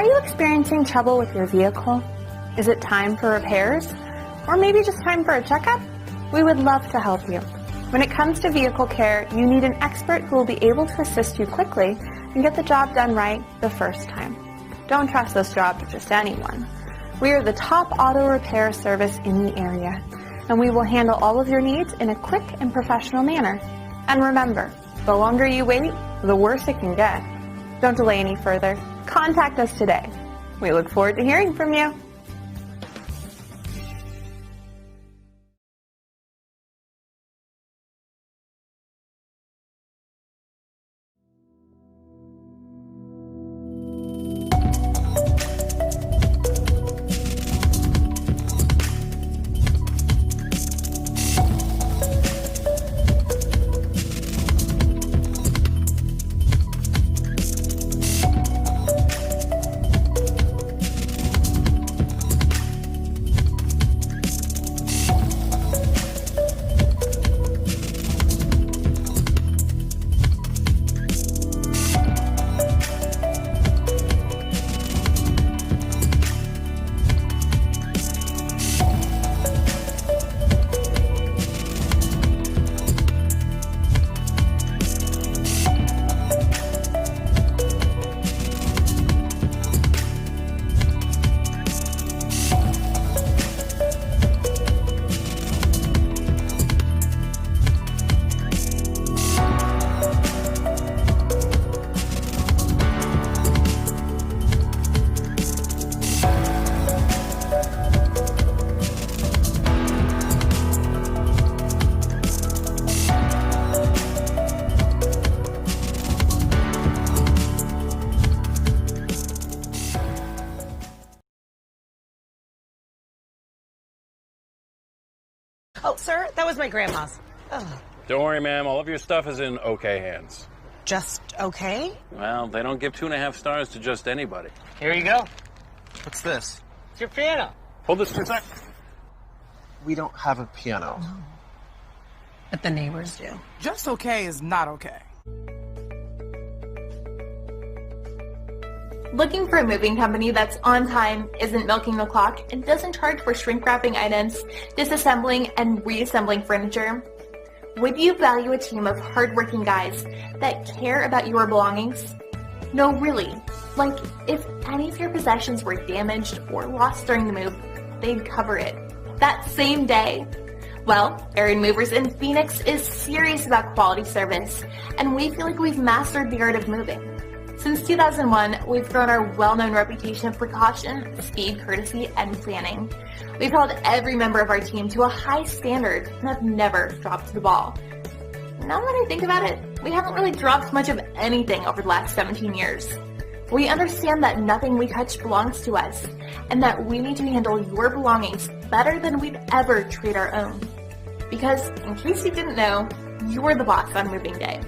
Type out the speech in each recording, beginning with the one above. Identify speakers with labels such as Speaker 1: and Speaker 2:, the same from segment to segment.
Speaker 1: Are you experiencing trouble with your vehicle? Is it time for repairs? Or maybe just time for a checkup? We would love to help you. When it comes to vehicle care, you need an expert who will be able to assist you quickly and get the job done right the first time. Don't trust this job to just anyone. We are the top auto repair service in the area, and we will handle all of your needs in a quick and professional manner. And remember, the longer you wait, the worse it can get. Don't delay any further. Contact us today. We look forward to hearing from you.
Speaker 2: Oh, sir, that was my grandma's. Ugh.
Speaker 3: Don't worry, ma'am. All of your stuff is in okay hands.
Speaker 2: Just okay?
Speaker 3: Well, they don't give 2.5 stars to just anybody.
Speaker 4: Here you go.
Speaker 5: What's this?
Speaker 4: It's your piano.
Speaker 3: Hold this for a sec.
Speaker 5: We don't have a piano.
Speaker 2: No. But the neighbors do.
Speaker 6: Just okay is not okay.
Speaker 1: Looking for a moving company that's on time, isn't milking the clock, and doesn't charge for shrink wrapping items, disassembling, and reassembling furniture? Would you value a team of hardworking guys that care about your belongings? No, really. Like, if any of your possessions were damaged or lost during the move, they'd cover it that same day. Well, Aaron Movers in Phoenix is serious about quality service, and we feel like we've mastered the art of moving. Since 2001, we've grown our well-known reputation of precaution, speed, courtesy, and planning. We've held every member of our team to a high standard and have never dropped the ball. Now that I think about it, we haven't really dropped much of anything over the last 17 years. We understand that nothing we touch belongs to us, and that we need to handle your belongings better than we'd ever treat our own. Because, in case you didn't know, you're the boss on moving day.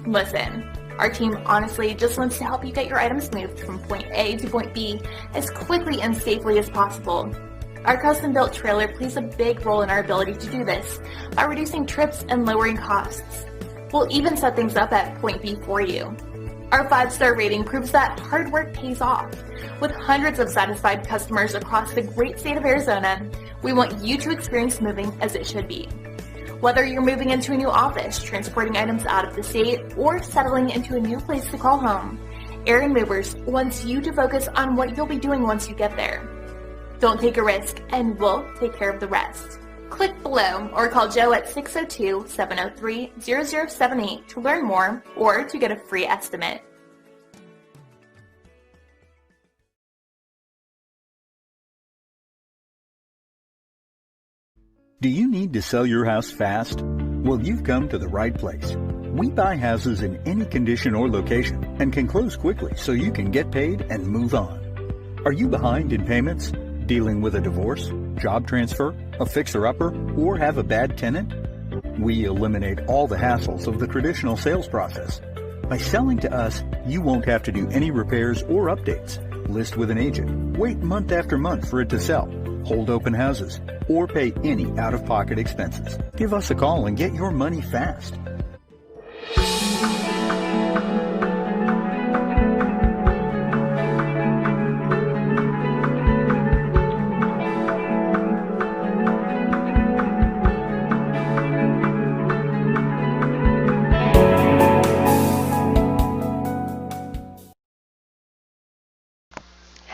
Speaker 1: Listen. Our team honestly just wants to help you get your items moved from point A to point B as quickly and safely as possible. Our custom-built trailer plays a big role in our ability to do this by reducing trips and lowering costs. We'll even set things up at point B for you. Our 5-star rating proves that hard work pays off. With hundreds of satisfied customers across the great state of Arizona, we want you to experience moving as it should be. Whether you're moving into a new office, transporting items out of the state, or settling into a new place to call home, Aaron Movers wants you to focus on what you'll be doing once you get there. Don't take a risk, and we'll take care of the rest. Click below or call Joe at 602-703-0078 to learn more or to get a free estimate.
Speaker 7: Do you need to sell your house fast? Well, you've come to the right place. We buy houses in any condition or location and can close quickly so you can get paid and move on. Are you behind in payments, dealing with a divorce, job transfer, a fixer-upper, or have a bad tenant? We eliminate all the hassles of the traditional sales process. By selling to us, you won't have to do any repairs or updates, list with an agent, wait month after month for it to sell, hold open houses, or pay any out-of-pocket expenses. Give us a call and get your money fast.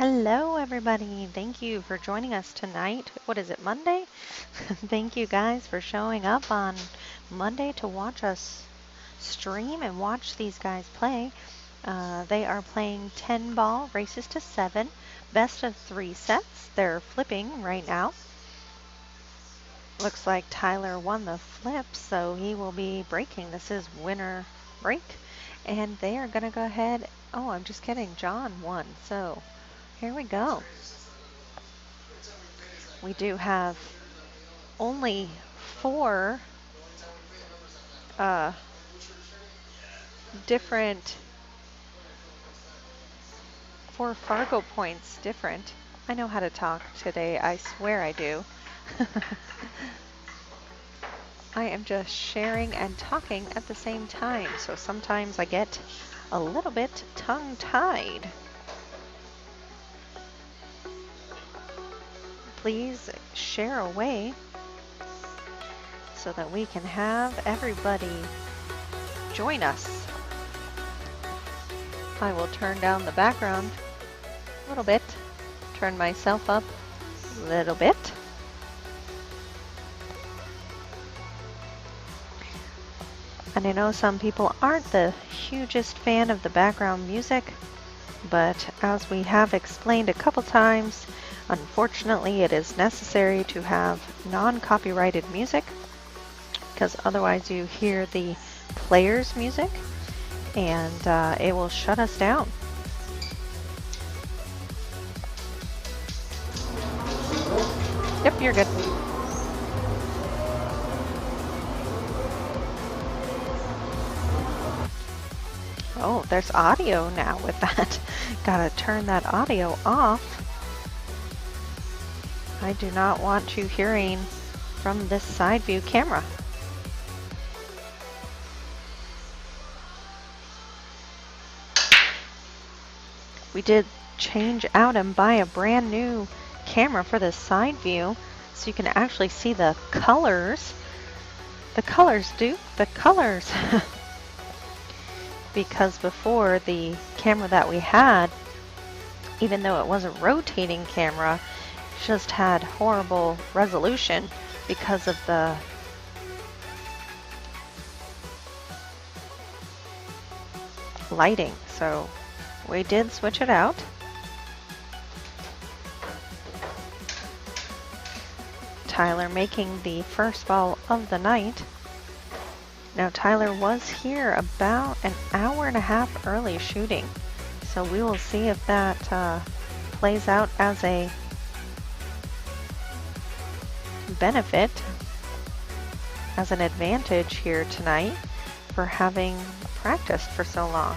Speaker 4: Hello, everybody. Thank you for joining us tonight. What is it, Monday? Thank you guys for showing up on Monday to watch us stream and watch these guys play. They are playing 10 ball races to 7, best of 3 sets. They're flipping right now. Looks like Tyler won the flip, so he will be breaking. This is winner break. And they are going to go ahead. Oh, I'm just kidding. John won. So here we go. We do have only 4 different 4 Fargo points different. I know how to talk today. I swear I do. I am just sharing and talking at the same time, so sometimes I get a little bit tongue-tied. Please share away so that we can have everybody join us. I will turn down the background a little bit, turn myself up a little bit. And I know some people aren't the hugest fan of the background music, but as we have explained a couple times, unfortunately it is necessary to have non-copyrighted music, because otherwise you hear the player's music and it will shut us down. Yep, you're good. Oh, there's audio now with that. Gotta turn that audio off. I do not want you hearing from this side view camera. We did change out and buy a brand new camera for this side view so you can actually see the colors. The colors, dude. The colors. Because before, the camera that we had, even though it was a rotating camera, just had horrible resolution because of the lighting. So we did switch it out. Tyler making the first ball of the night. Now Tyler was here about an hour and a half early shooting, so we will see if that plays out as a benefit, as an advantage here tonight for having practiced for so long.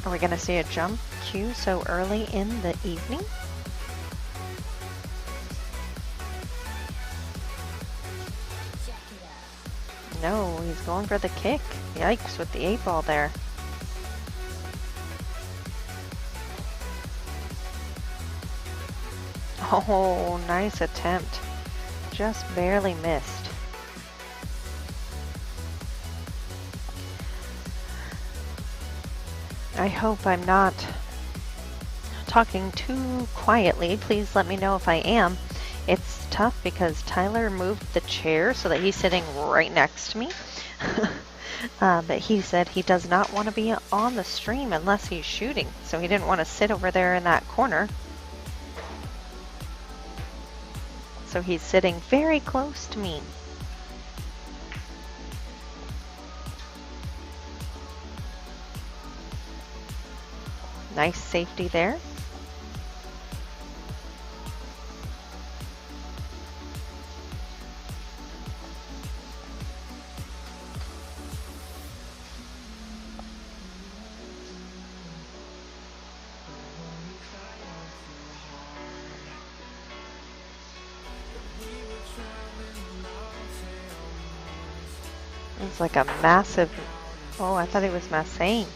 Speaker 4: Are we going to see a jump cue so early in the evening? No, he's going for the kick. Yikes with the 8 ball there. Oh, nice attempt. Just barely missed. I hope I'm not talking too quietly. Please let me know if I am. It's tough because Tyler moved the chair so that he's sitting right next to me. But he said he does not want to be on the stream unless he's shooting. So he didn't want to sit over there in that corner. So he's sitting very close to me. Nice safety there. It's like a massive, oh, I thought he was massing,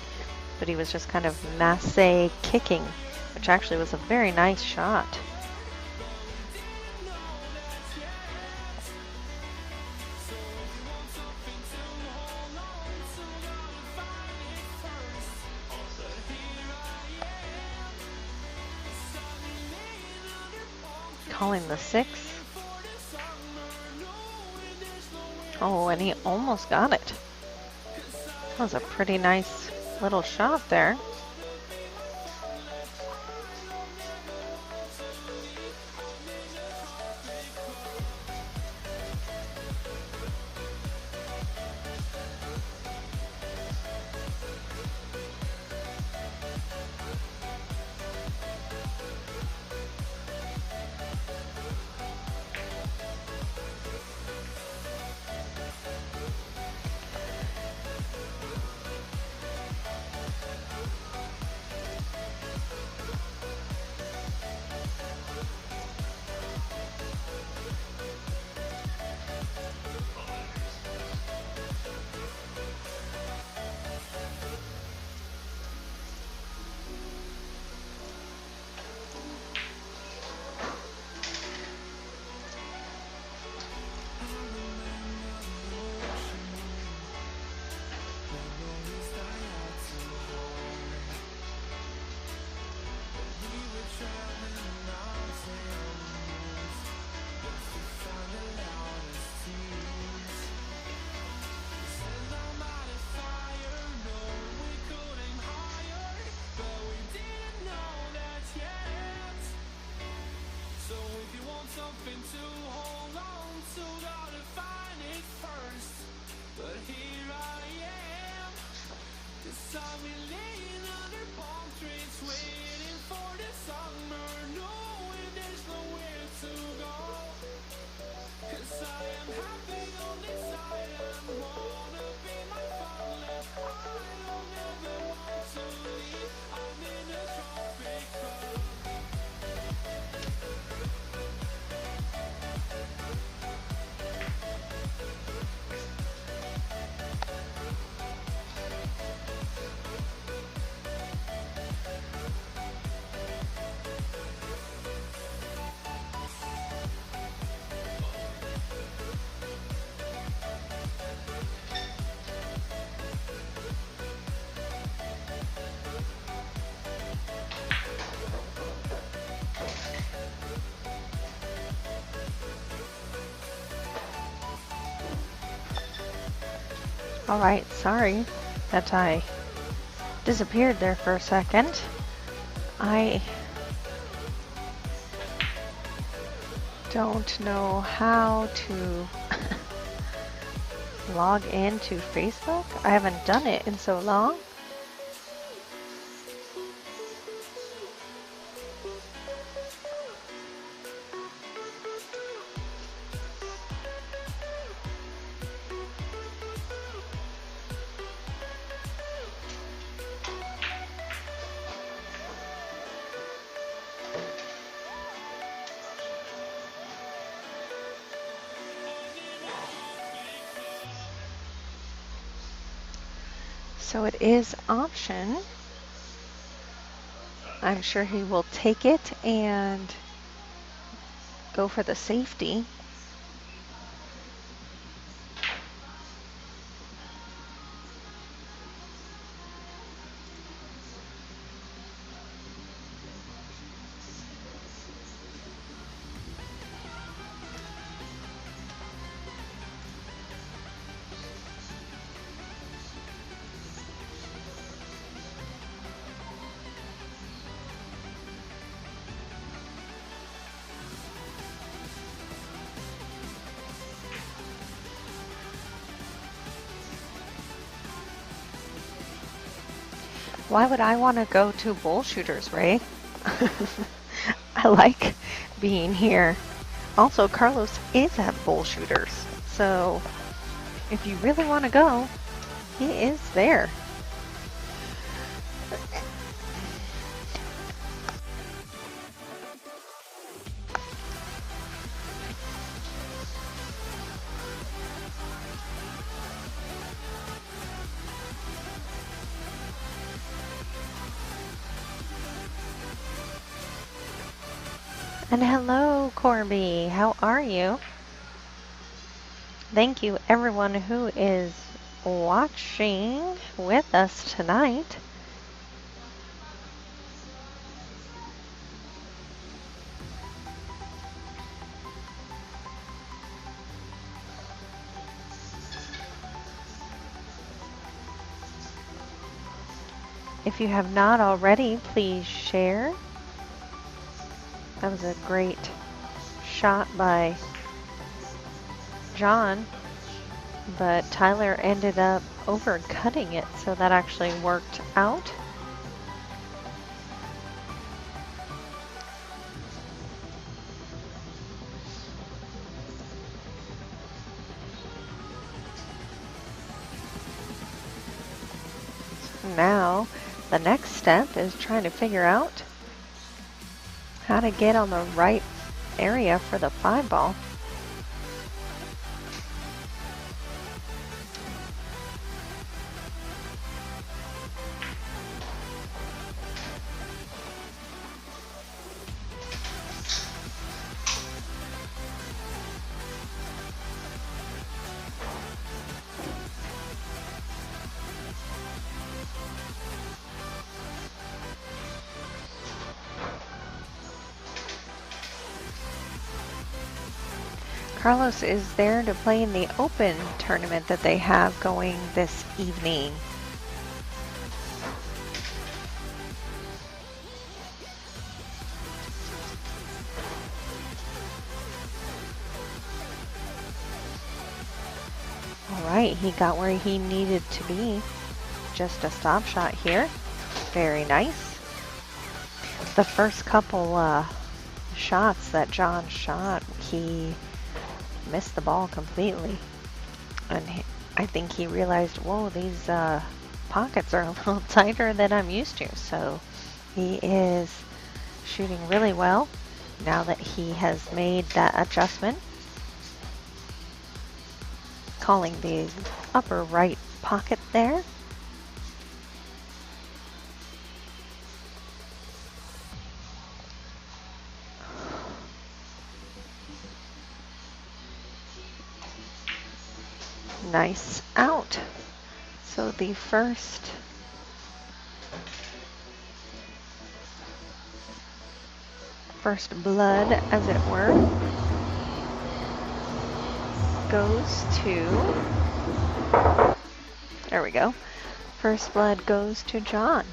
Speaker 4: but he was just kind of masse kicking, which actually was a very nice shot. calling the 6. Oh, and he almost got it. That was a pretty nice little shot there. Alright, sorry that I disappeared there for a second. I don't know how to log into Facebook. I haven't done it in so long. So it is option. I'm sure he will take it and go for the safety. Why would I want to go to bull shooters, Ray? I like being here. Also, Carlos is at bull shooters. So, if you really want to go, he is there. And hello, Corby. How are you? Thank you, everyone who is watching with us tonight. If you have not already, please share. That was a great shot by John, but Tyler ended up overcutting it, so that actually worked out. Now, the next step is trying to figure out how to get on the right area for the 5-ball. Carlos is there to play in the Open tournament that they have going this evening. Alright, he got where he needed to be. Just a stop shot here. Very nice. The first couple shots that John shot, he missed the ball completely, and I think he realized, whoa, these pockets are a little tighter than I'm used to. So he is shooting really well now that he has made that adjustment. Calling the upper right pocket there. Nice out. So the first blood, as it were, goes to, there we go. First blood goes to John.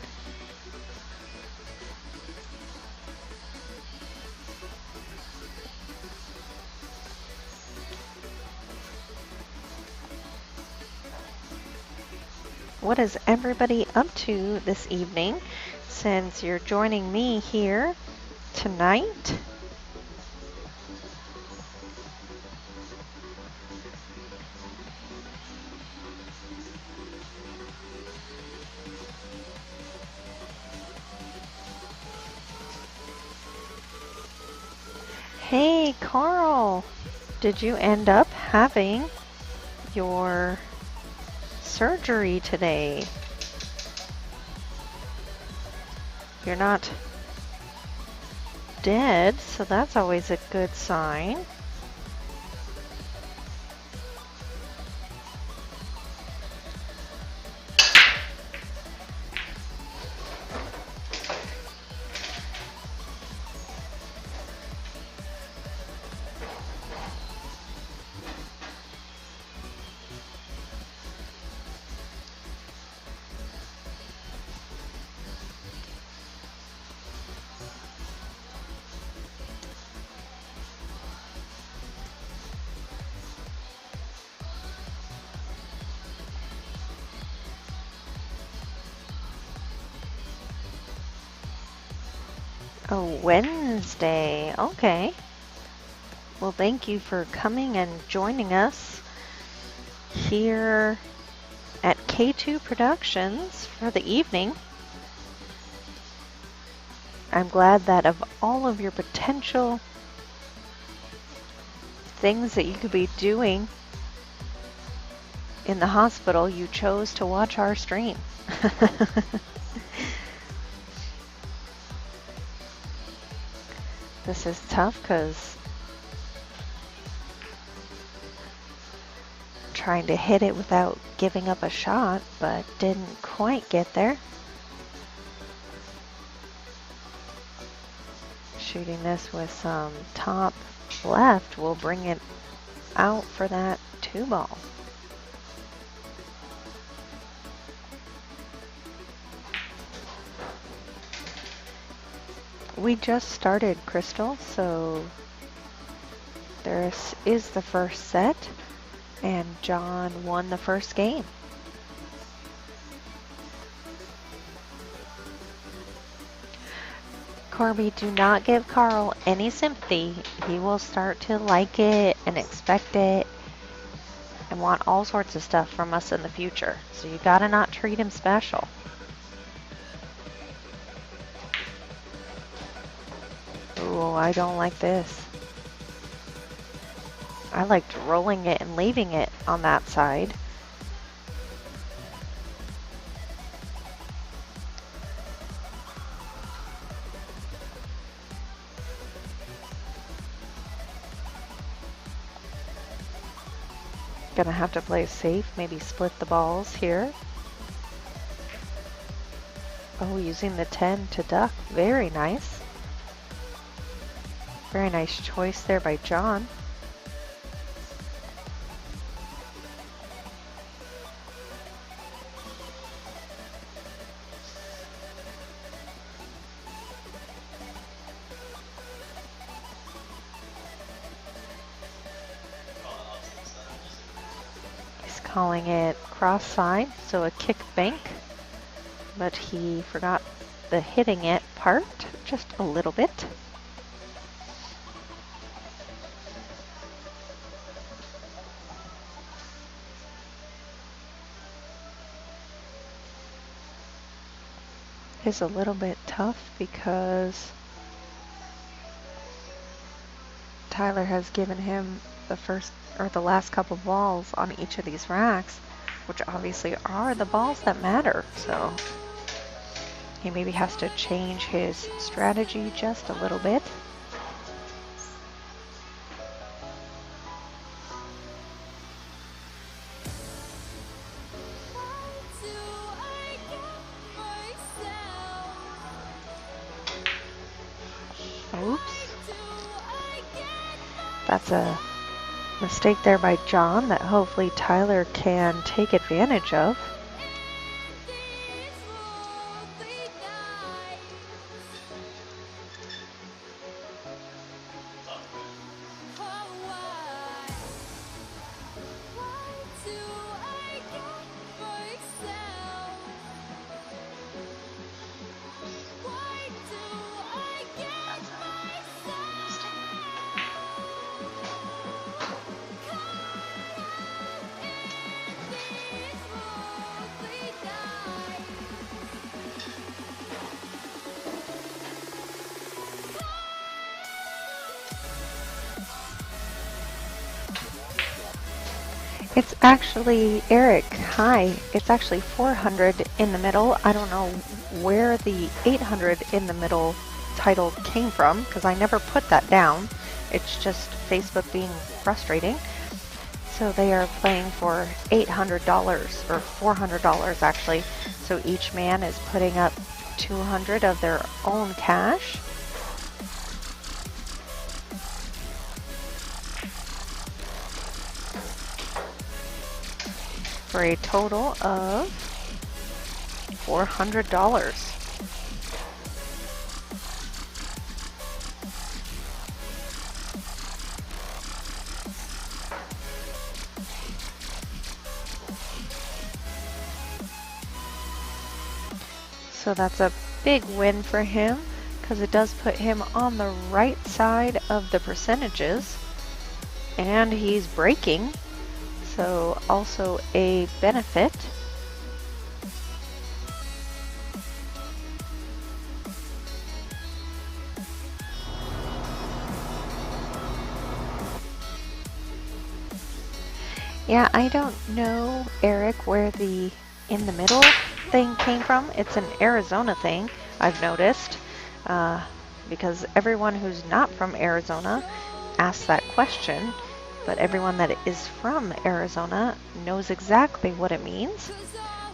Speaker 4: What is everybody up to this evening, since you're joining me here tonight? Hey, Carl, did you end up having your surgery today? You're not dead, so that's always a good sign. Oh, Wednesday. Okay. Well, thank you for coming and joining us here at K2 Productionz for the evening. I'm glad that of all of your potential things that you could be doing in the hospital, you chose to watch our stream. This is tough because trying to hit it without giving up a shot, but didn't quite get there. Shooting this with some top left will bring it out for that 2-ball. We just started, Crystal, so this is the first set, and John won the first game. Corby, do not give Carl any sympathy. He will start to like it and expect it and want all sorts of stuff from us in the future. So you gotta not treat him special. Oh, I don't like this. I liked rolling it and leaving it on that side. Gonna have to play safe, maybe split the balls here. Oh, using the 10 to duck. Very nice. Very nice choice there by John. Calling it cross side, so a kick bank, but he forgot the hitting it part just a little bit. It's a little bit tough because Tyler has given him the first or the last couple balls on each of these racks, which obviously are the balls that matter. So he maybe has to change his strategy just a little bit. Oops. That's a mistake there by John that hopefully Tyler can take advantage of. It's actually, Eric, hi. It's actually 400 in the middle. I don't know where the 800 in the middle title came from because I never put that down. It's just Facebook being frustrating. So they are playing for $800 or $400 actually. So each man is putting up 200 of their own cash. For a total of $400. So that's a big win for him because it does put him on the right side of the percentages, and he's breaking. So also a benefit. Yeah, I don't know, Eric, where the in the middle thing came from. It's an Arizona thing, I've noticed, because everyone who's not from Arizona asks that question. But everyone that is from Arizona knows exactly what it means.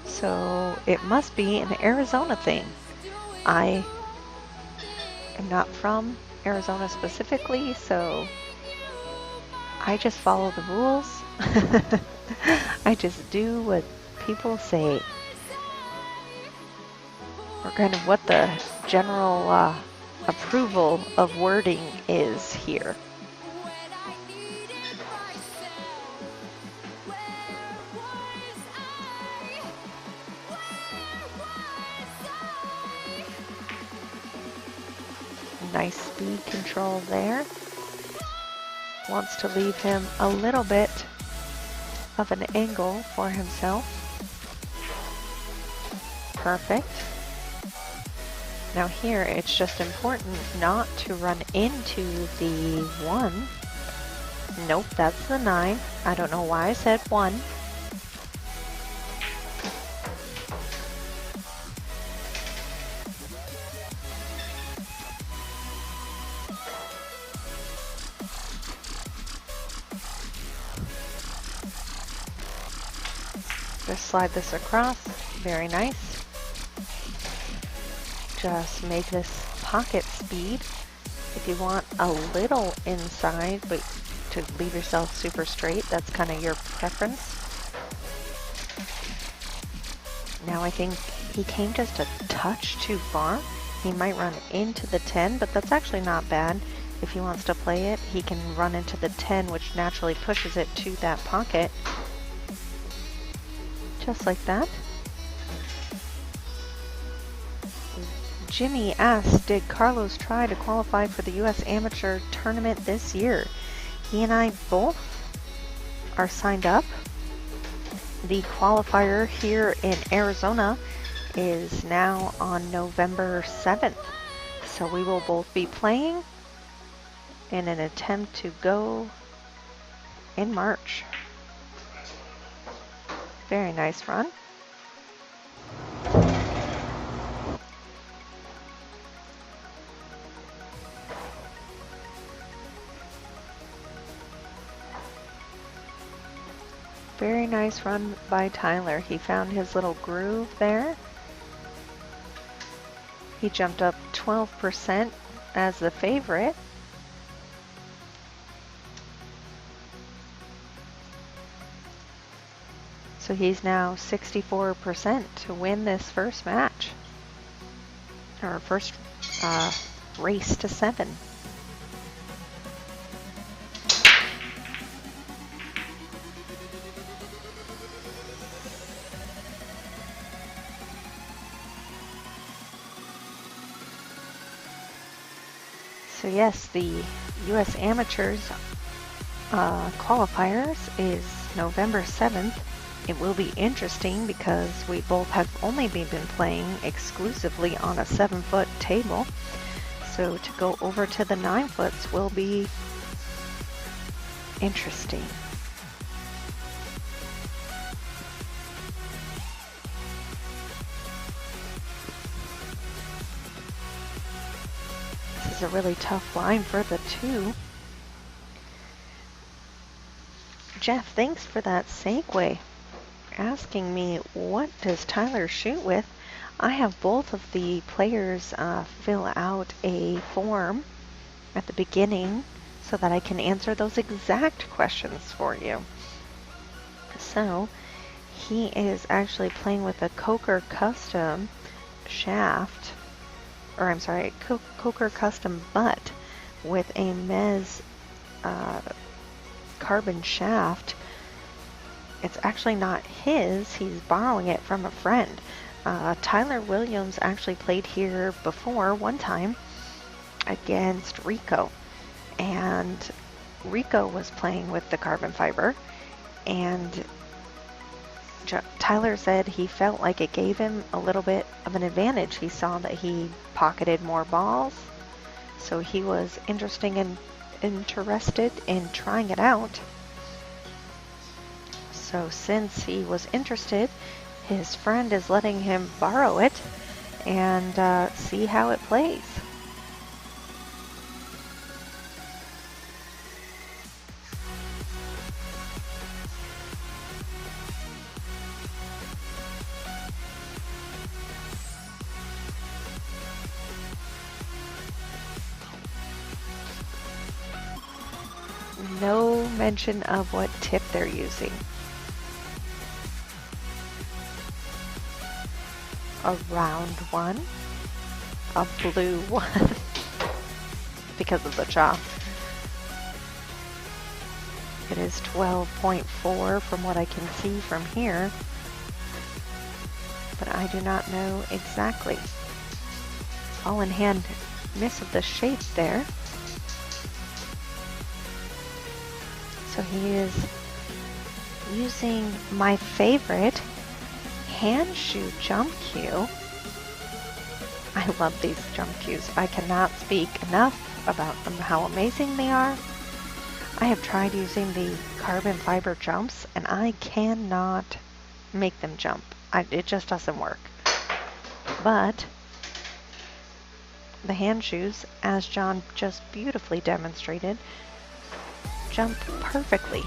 Speaker 4: So it must be an Arizona thing. I am not from Arizona specifically, so I just follow the rules. I just do what people say. Or kind of what the general approval of wording is here. Nice speed control there. Wants to leave him a little bit of an angle for himself. Perfect. Now here it's just important not to run into the 1. Nope, that's the 9. I don't know why I said 1. Just slide this across. Very nice. Just make this pocket speed. If you want a little inside, but to leave yourself super straight, that's kind of your preference. Now I think he came just a touch too far. He might run into the 10, but that's actually not bad. If he wants to play it, he can run into the 10, which naturally pushes it to that pocket. Just like that. Jimmy asks, did Carlos try to qualify for the U.S. Amateur Tournament this year? He and I both are signed up. The qualifier here in Arizona is now on November 7th. So we will both be playing in an attempt to go in March. Very nice run. Very nice run by Tyler. He found his little groove there. He jumped up 12% as the favorite. So he's now 64% to win this first match, or first race to 7. So yes, the U.S. Amateurs qualifiers is November 7th. It will be interesting because we both have only been playing exclusively on a 7-foot table. So to go over to the 9-foots will be interesting. This is a really tough line for the 2. Jeff, thanks for that segue. Asking me, what does Tyler shoot with? I have both of the players fill out a form at the beginning so that I can answer those exact questions for you. So he is actually playing with a Coker Custom shaft, or I'm sorry, Coker Custom butt with a Mez carbon shaft. It's actually not his, he's borrowing it from a friend. Tyler Williams actually played here before one time against Rico, and Rico was playing with the carbon fiber, and Tyler said he felt like it gave him a little bit of an advantage. He saw that he pocketed more balls, so he was interested in trying it out. So since he was interested, his friend is letting him borrow it and see how it plays. No mention of what tip they're using. A round one, a blue one. because of the chop. It is 12.4 from what I can see from here, but I do not know exactly. All in hand miss of the shape there. So he is using my favorite hand shoe jump cue. I love these jump cues. I cannot speak enough about them, how amazing they are. I have tried using the carbon fiber jumps and I cannot make them jump. It just doesn't work. But the hand shoes, as John just beautifully demonstrated, jump perfectly.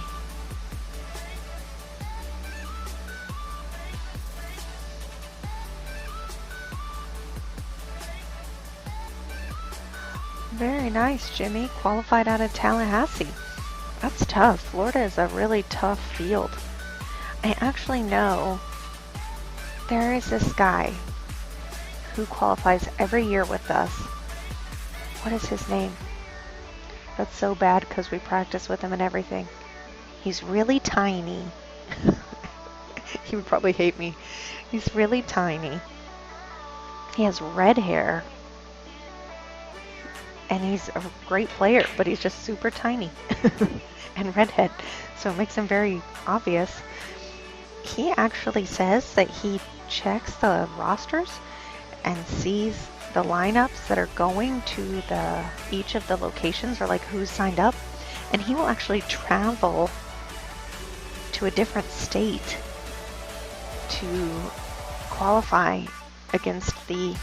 Speaker 4: Very nice, Jimmy. Qualified out of Tallahassee. That's tough. Florida is a really tough field. I actually know there is this guy who qualifies every year with us. What is his name? That's so bad because we practice with him and everything. He's really tiny. He would probably hate me. He's really tiny. He has red hair. And he's a great player, but he's just super tiny. And redhead. So it makes him very obvious. He actually says that he checks the rosters and sees the lineups that are going to each of the locations, or like who's signed up, and he will actually travel to a different state to qualify against the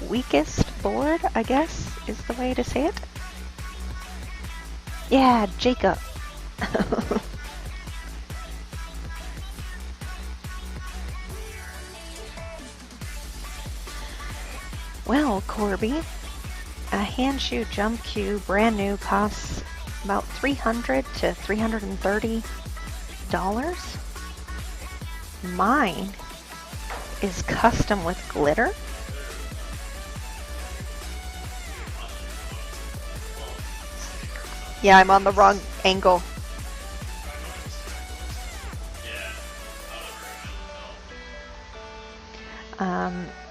Speaker 4: weakest board, I guess is the way to say it. Yeah, Jacob. Well, Corby, a hand shoe jump cue, brand new, costs about $300 to $330. Mine is custom with glitter. Yeah, I'm on the wrong angle.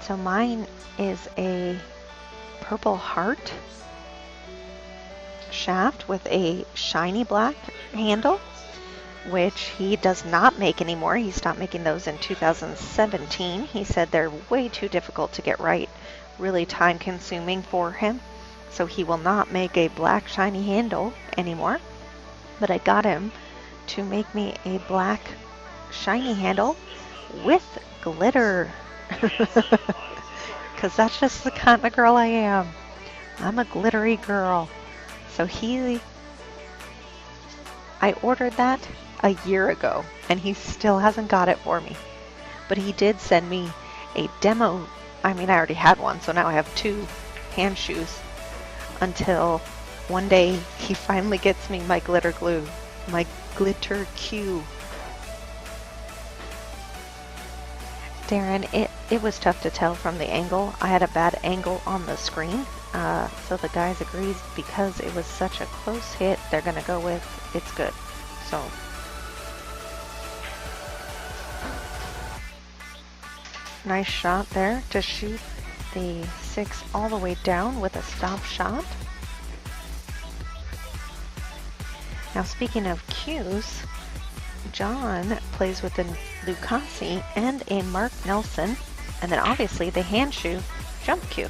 Speaker 4: So mine is a purple heart shaft with a shiny black handle, which he does not make anymore. He stopped making those in 2017. He said they're way too difficult to get right, really time consuming for him. So he will not make a black shiny handle anymore. But I got him to make me a black shiny handle with glitter. Because that's just the kind of girl I am. I'm a glittery girl. So I ordered that a year ago and he still hasn't got it for me. But he did send me a demo. I mean, I already had one, so now I have two hand shoes. Until one day he finally gets me my glitter glue, my glitter cue. Darren, it was tough to tell from the angle. I had a bad angle on the screen, so the guys agreed because it was such a close hit, they're going to go with it's good. So nice shot there to shoot the 6 all the way down with a stop shot. Now speaking of cues, John plays with a Lucasi and a Mark Nelson, and then obviously the hand shoe jump cue.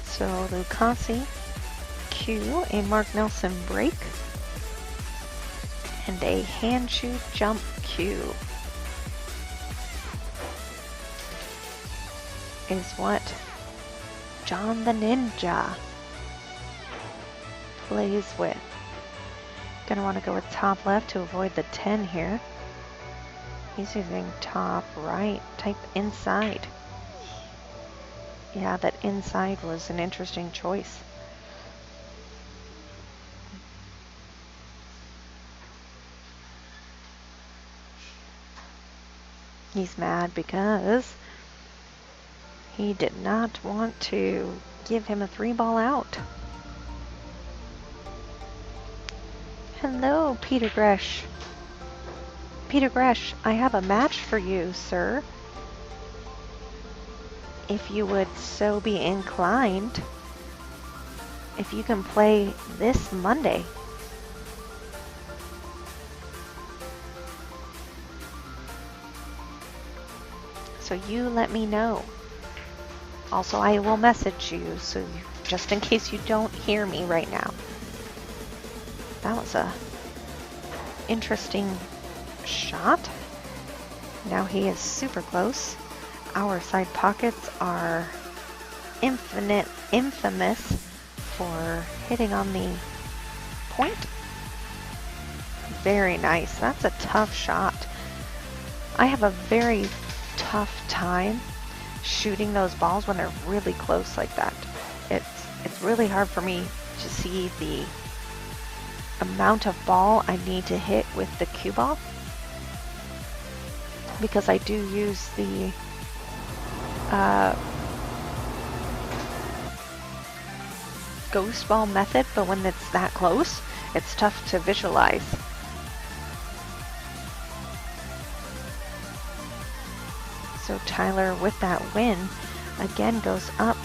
Speaker 4: So Lucasi cue, a Mark Nelson break, and a hand shoe jump cue is what John the Ninja plays with. Gonna want to go with top left to avoid the 10 here. He's using top right, type inside. Yeah, that inside was an interesting choice. He's mad because he did not want to give him a 3-ball out. Hello, Peter Gresh. Peter Gresh, I have a match for you, sir. If you would so be inclined, if you can play this Monday. So you let me know. Also, I will message you, so just in case you don't hear me right now. That was a interesting shot. Now he is super close. Our side pockets are infamous for hitting on the point. Very nice. That's a tough shot. I have a very tough time shooting those balls when they're really close like that. It's really hard for me to see the amount of ball I need to hit with the cue ball, because I do use the ghost ball method, but when it's that close, it's tough to visualize. So Tyler, with that win, again goes up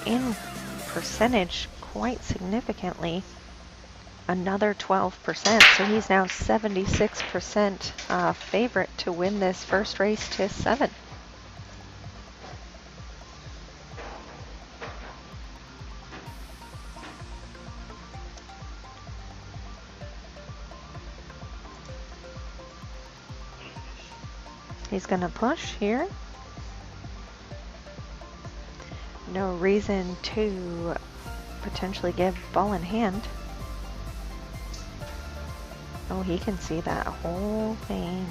Speaker 4: in percentage quite significantly. Another 12%, so he's now 76% favorite to win this first race to 7. He's gonna push here. No reason to potentially give ball in hand. Oh, he can see that whole thing.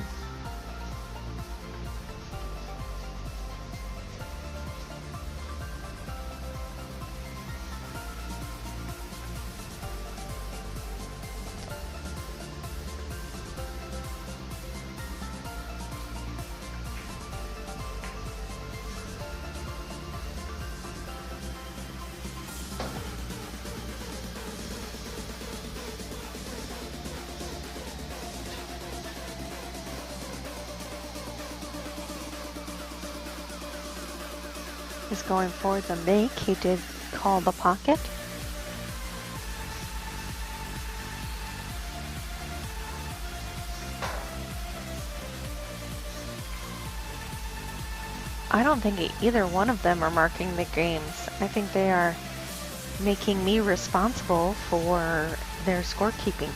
Speaker 4: Is going for the make. He did call the pocket. I don't think either one of them are marking the games. I think they are making me responsible for their scorekeeping.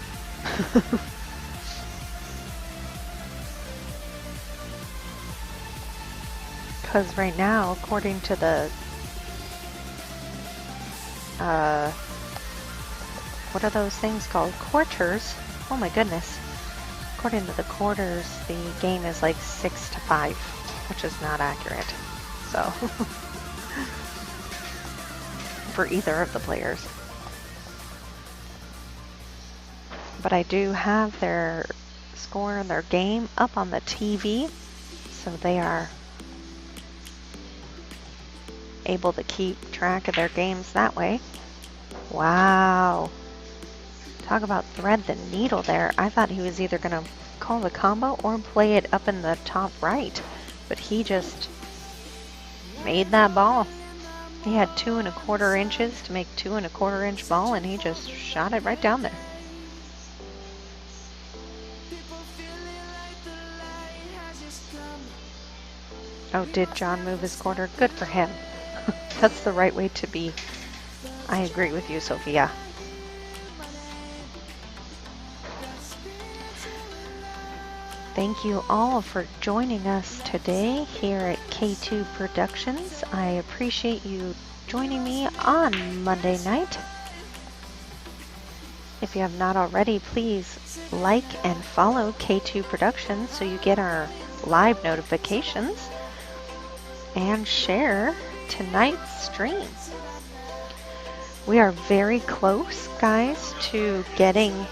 Speaker 4: Because right now, according to the, what are those things called? Quarters. Oh my goodness. According to the quarters, the game is like 6-5, which is not accurate. So, for either of the players. But I do have their score and their game up on the TV, so they are able to keep track of their games that way. Wow. Talk about thread the needle there. I thought he was either going to call the combo or play it up in the top right, but he just made that ball. He had 2 1/4 inches to make 2 1/4 inch ball, and he just shot it right down there. Oh, did John move his quarter? Good for him. That's the right way to be. I agree with you, Sophia. Thank you all for joining us today here at K2 Productionz. I appreciate you joining me on Monday night. If you have not already, please like and follow K2 Productionz so you get our live notifications, and share tonight's stream. We are very close, guys, to getting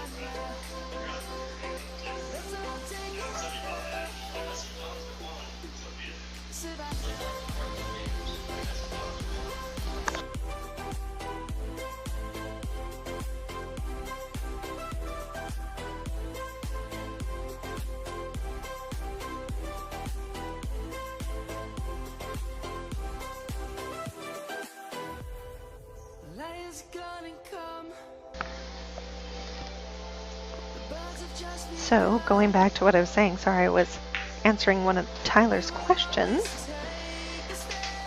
Speaker 4: So, going back to what I was saying, sorry, I was answering one of Tyler's questions.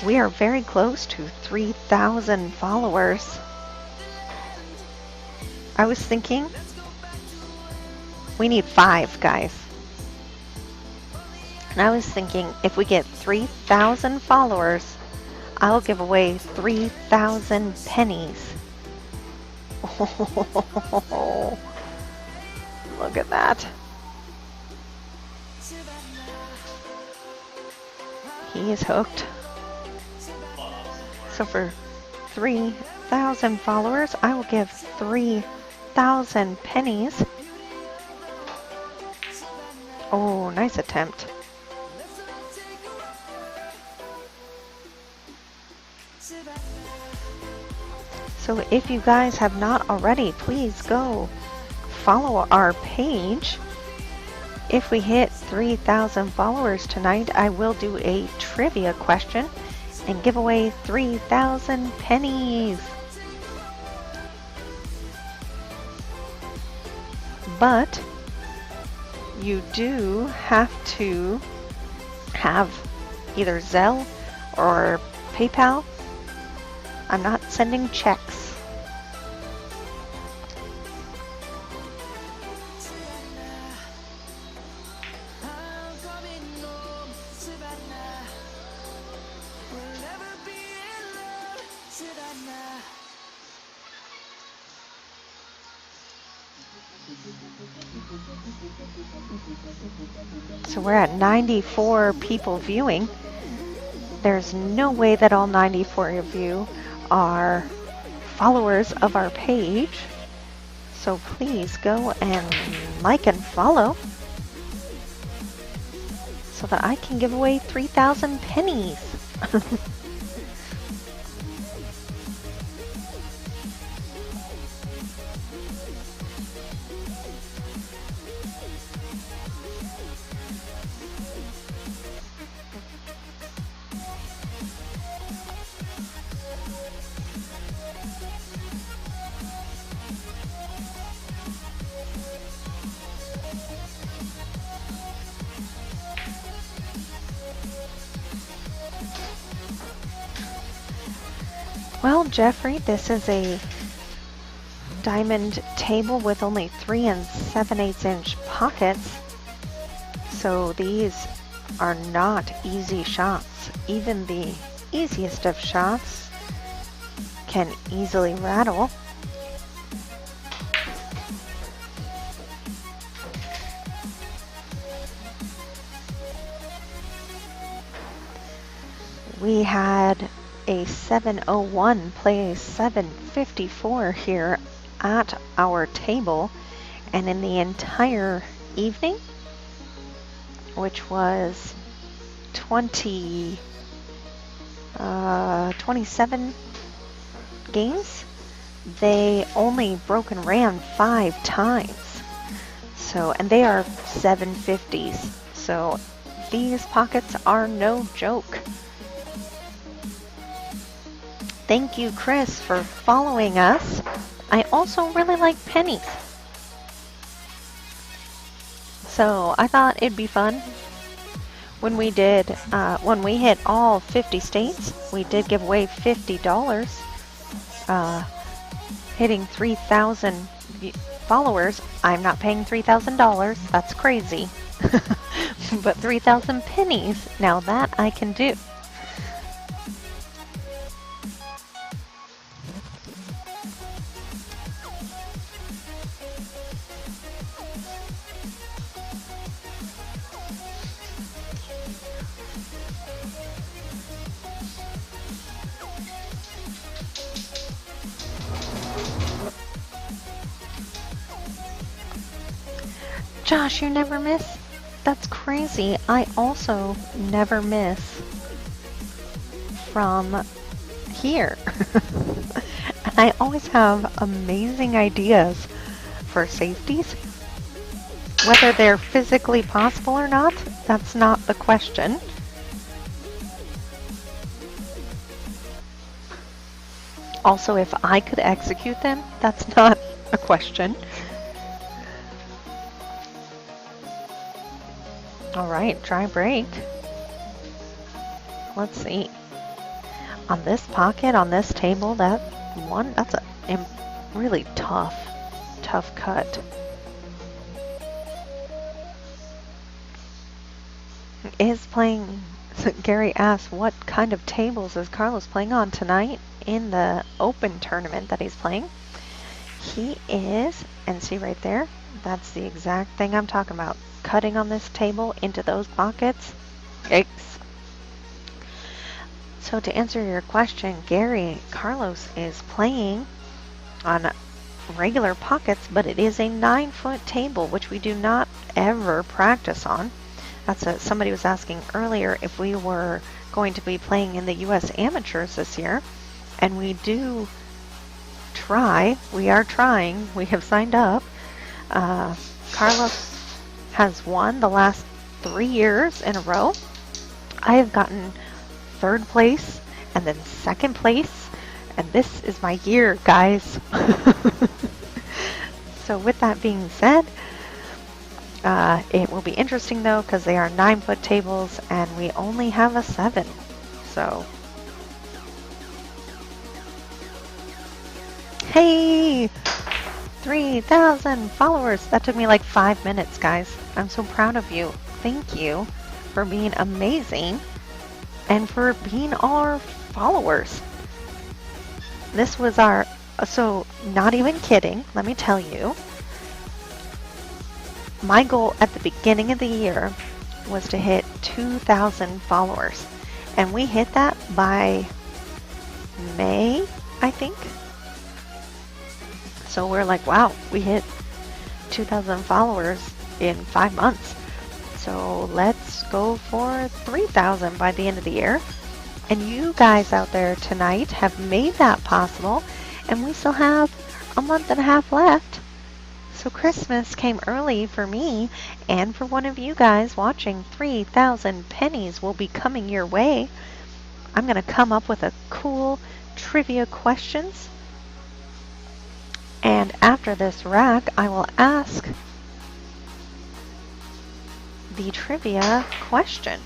Speaker 4: We are very close to 3,000 followers. I was thinking we need 5, guys. And I was thinking if we get 3,000 followers, I'll give away 3,000 pennies. Oh, look at that. He is hooked. So for 3,000 followers, I will give 3,000 pennies. Oh, nice attempt. So if you guys have not already, please go follow our page. If we hit 3,000 followers tonight, I will do a trivia question and give away 3,000 pennies. But you do have to have either Zelle or PayPal. I'm not sending checks. So we're at 94 people viewing. There's no way that all 94 of you are followers of our page. So please go and like and follow so that I can give away 3,000 pennies. Well, Jeffrey, this is a diamond table with only 3 7/8 inch pockets. So these are not easy shots. Even the easiest of shots can easily rattle. We had a 701 play 754 here at our table, and in the entire evening, which was 27 games, they only broke and ran 5 times. So, and they are 750s. So these pockets are no joke. Thank you, Chris, for following us. I also really like pennies. So I thought it'd be fun. When we hit all 50 states, we did give away $50. Hitting 3,000 followers, I'm not paying $3,000. That's crazy. But 3,000 pennies, now that I can do. Josh, you never miss? That's crazy. I also never miss. from here. And I always have amazing ideas for safeties. Whether they're physically possible or not, that's not the question. Also, if I could execute them, that's not a question. Alright, dry break. Let's see. On this pocket, on this table, that's a really tough cut. Is playing, Gary asks, what kind of tables is Carlos playing on tonight in the open tournament that he's playing? He is, and see right there, that's the exact thing I'm talking about. Cutting on this table into those pockets. Yikes. So to answer your question, Gary, Carlos is playing on regular pockets, but it is a 9-foot table, which we do not ever practice on. That's somebody was asking earlier if we were going to be playing in the U.S. Amateurs this year, and we do try. We are trying. We have signed up. Carlos has won the last 3 years in a row. I have gotten 3rd place and then 2nd place, and this is my year, guys. So with that being said, it will be interesting though, because they are 9-foot tables and we only have a 7. So, hey, 3,000 followers. That took me like 5 minutes, guys. I'm so proud of you. Thank you for being amazing and for being our followers. This was our, so not even kidding, let me tell you. My goal at the beginning of the year was to hit 2,000 followers. And we hit that by May, I think. So we're like, wow, we hit 2,000 followers in 5 months. So let's go for 3,000 by the end of the year. And you guys out there tonight have made that possible. And we still have a month and a half left. So Christmas came early for me and for one of you guys watching. 3,000 pennies will be coming your way. I'm going to come up with a cool trivia questions. And after this rack, I will ask the trivia question.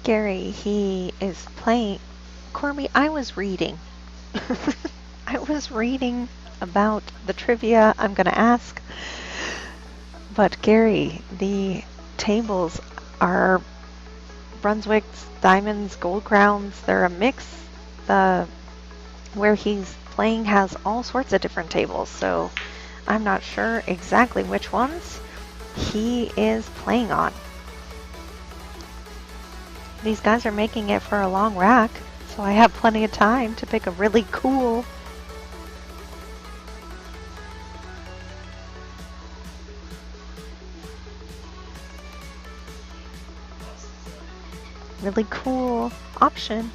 Speaker 4: Gary, he is playing. Corby, I was reading. I was reading about the trivia I'm going to ask. But Gary, the tables are Brunswick's, diamonds, gold crowns. They're a mix. Where he's playing has all sorts of different tables. So I'm not sure exactly which ones he is playing on. These guys are making it for a long rack, so I have plenty of time to pick a really cool really cool option.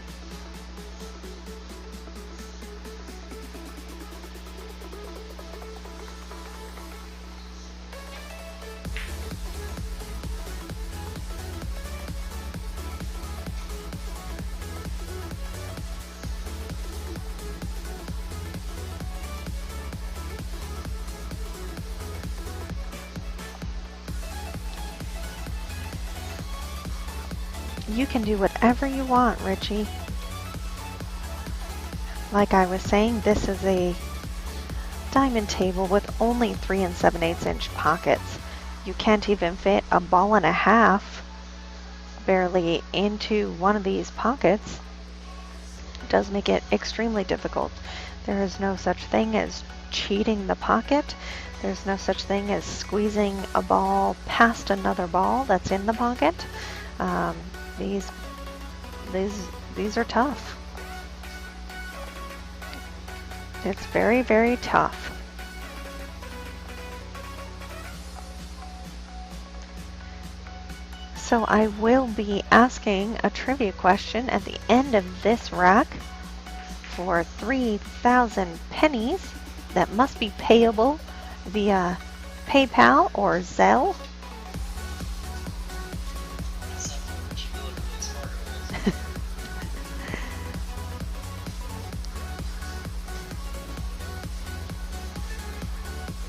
Speaker 4: You can do whatever you want, Richie. Like I was saying, this is a diamond table with only 3 7/8 inch pockets. You can't even fit a ball and a half barely into one of these pockets. It does make it extremely difficult. There is no such thing as cheating the pocket. There's no such thing as squeezing a ball past another ball that's in the pocket. These are tough. It's very, very tough. So I will be asking a trivia question at the end of this rack for 3,000 pennies that must be payable via PayPal or Zelle.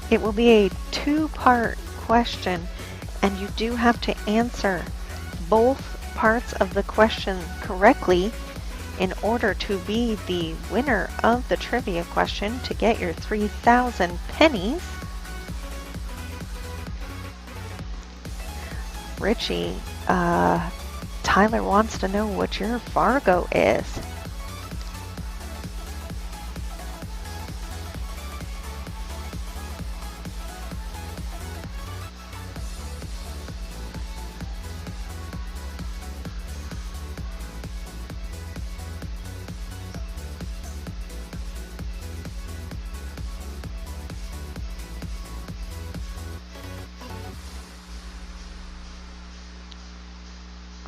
Speaker 4: It will be a 2-part question, and you do have to answer both parts of the question correctly in order to be the winner of the trivia question to get your 3,000 pennies. Richie, Tyler wants to know what your Fargo is.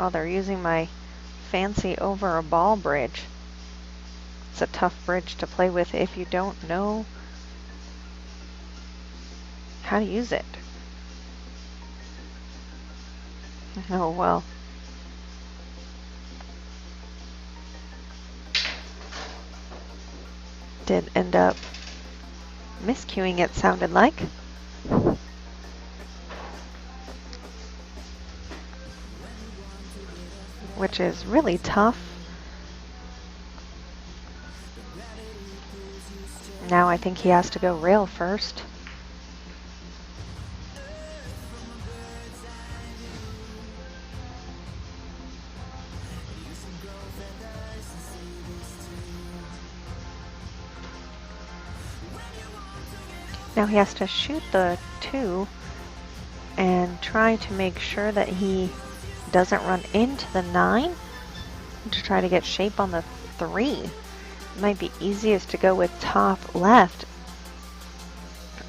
Speaker 4: Oh, they're using my fancy over a ball bridge. It's a tough bridge to play with if you don't know how to use it. Oh well. Did end up miscuing, it sounded like. Which is really tough. Now I think he has to go rail first. Now he has to shoot the 2 and try to make sure that he doesn't run into the 9 to try to get shape on the 3. It might be easiest to go with top left,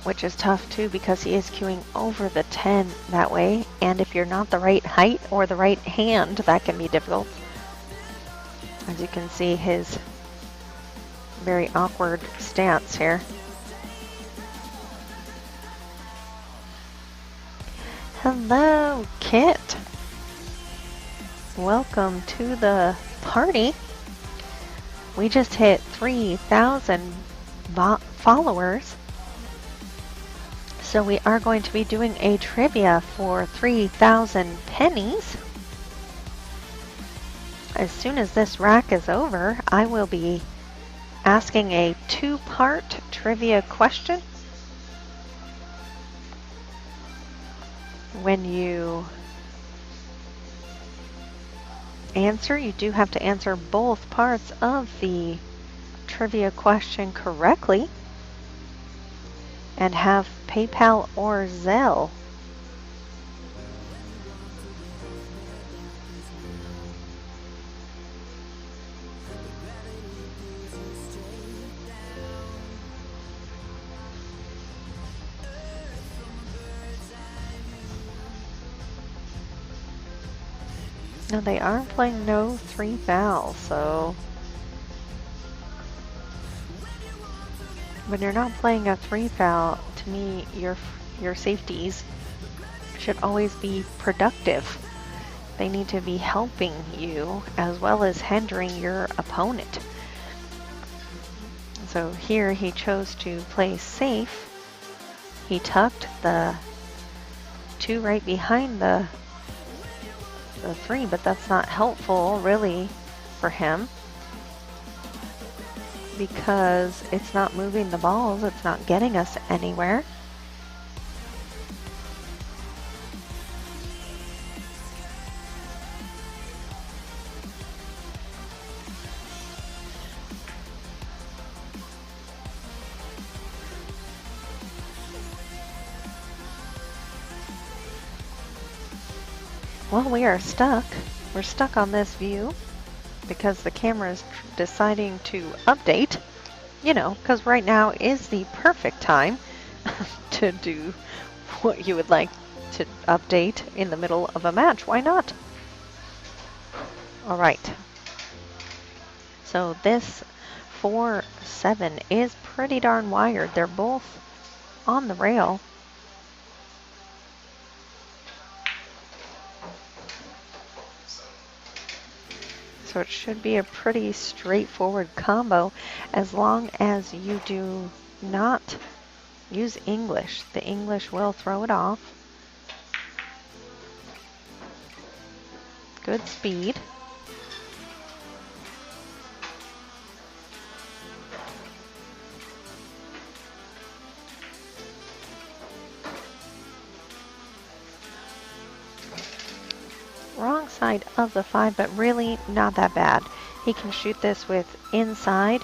Speaker 4: which is tough too because he is queuing over the 10 that way, and if you're not the right height or the right hand, that can be difficult. As you can see, his very awkward stance here. Hello, Kit. Welcome to the party. We just hit 3,000 followers. So we are going to be doing a trivia for 3,000 pennies. As soon as this rack is over, I will be asking a 2-part trivia question. When you answer, you do have to answer both parts of the trivia question correctly and have PayPal or Zelle. No, they are playing no 3 foul, so when you're not playing a 3 foul, to me, your safeties should always be productive. They need to be helping you as well as hindering your opponent. So here he chose to play safe. He tucked the 2 right behind the 3, but that's not helpful really for him because it's not moving the balls, it's not getting us anywhere. Well, we are stuck. We're stuck on this view because the camera is deciding to update, you know, because right now is the perfect time to do what you would like to update in the middle of a match. Why not? All right. So this 4-7 is pretty darn wired. They're both on the rail. So it should be a pretty straightforward combo as long as you do not use English. The English will throw it off. Good speed. Wrong side of the 5, but really not that bad. He can shoot this with inside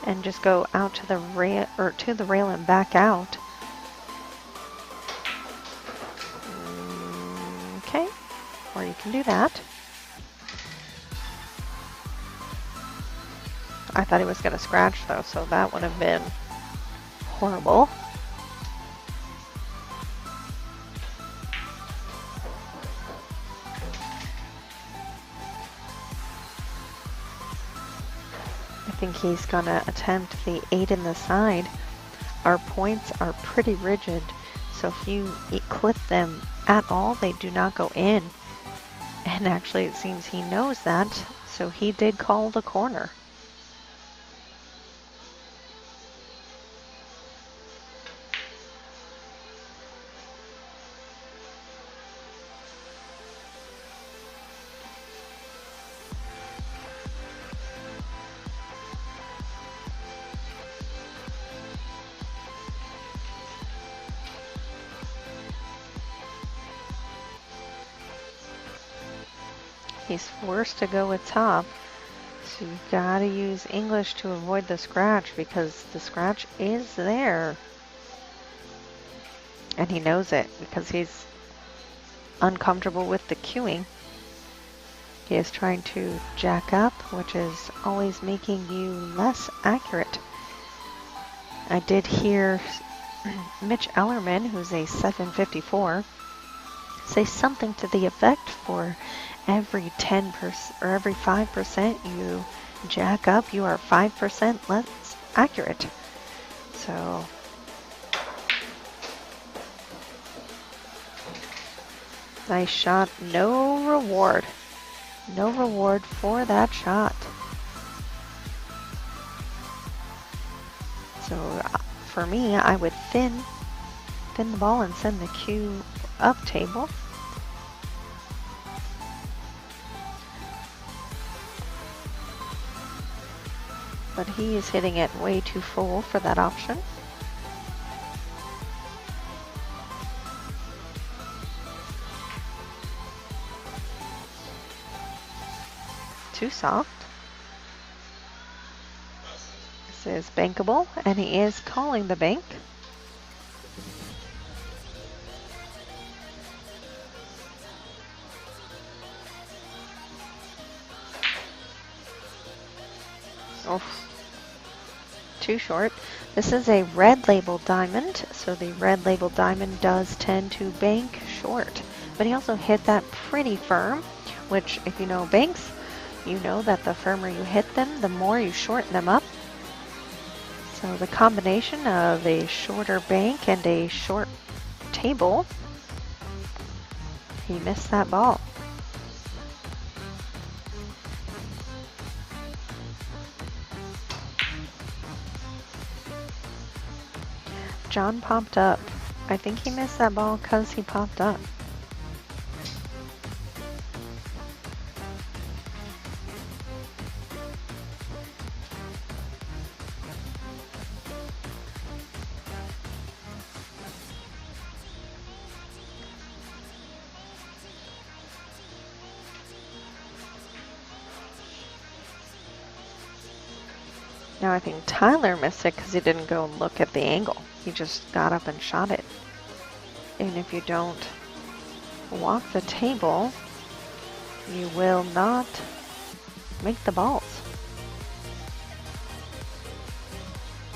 Speaker 4: and just go out to the rail and back out. Okay, or you can do that. I thought he was going to scratch though, so that would have been horrible. I think he's gonna attempt the 8 in the side. Our points are pretty rigid, so if you clip them at all, they do not go in. And actually it seems he knows that, so he did call the corner. He's forced to go with top, so you've got to use English to avoid the scratch because the scratch is there. And he knows it because he's uncomfortable with the queuing. He is trying to jack up, which is always making you less accurate. I did hear Mitch Ellerman, who's a 754, say something to the effect for every 10% or every 5% you jack up, you are 5% less accurate. So nice shot, no reward. No reward for that shot. So for me, I would thin the ball and send the cue up table. But he is hitting it way too full for that option. Too soft. This is bankable, and he is calling the bank. Oh, too short. This is a red label diamond, so the red label diamond does tend to bank short, but he also hit that pretty firm, which if you know banks, you know that the firmer you hit them, the more you shorten them up. So the combination of a shorter bank and a short table, he missed that ball. John popped up. I think he missed that ball because he popped up. Now I think Tyler missed it because he didn't go and look at the angle. He just got up and shot it. And if you don't walk the table, you will not make the balls.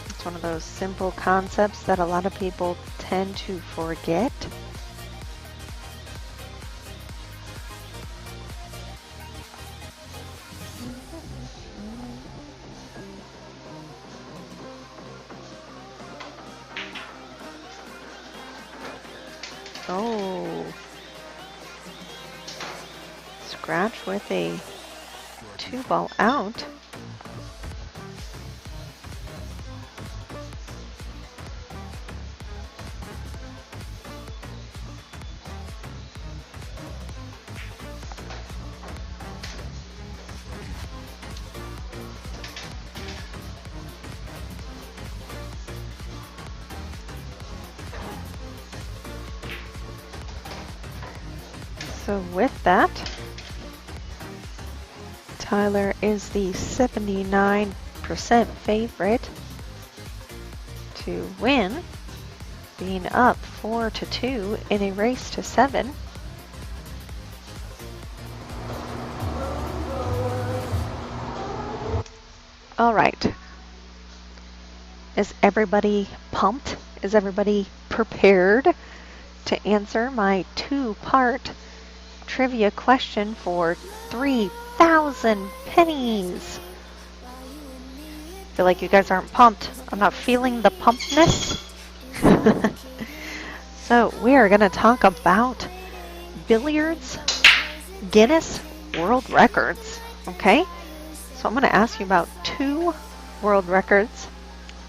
Speaker 4: It's one of those simple concepts that a lot of people tend to forget. Oh, scratch with a 2-ball out. So with that, Tyler is the 79% favorite to win, being up 4-2 in a race to 7. All right. Is everybody pumped? Is everybody prepared to answer my 2-part trivia question for 3,000 pennies? I feel like you guys aren't pumped. I'm not feeling the pumpness. So we are going to talk about billiards Guinness World Records. Okay? So I'm going to ask you about 2 world records.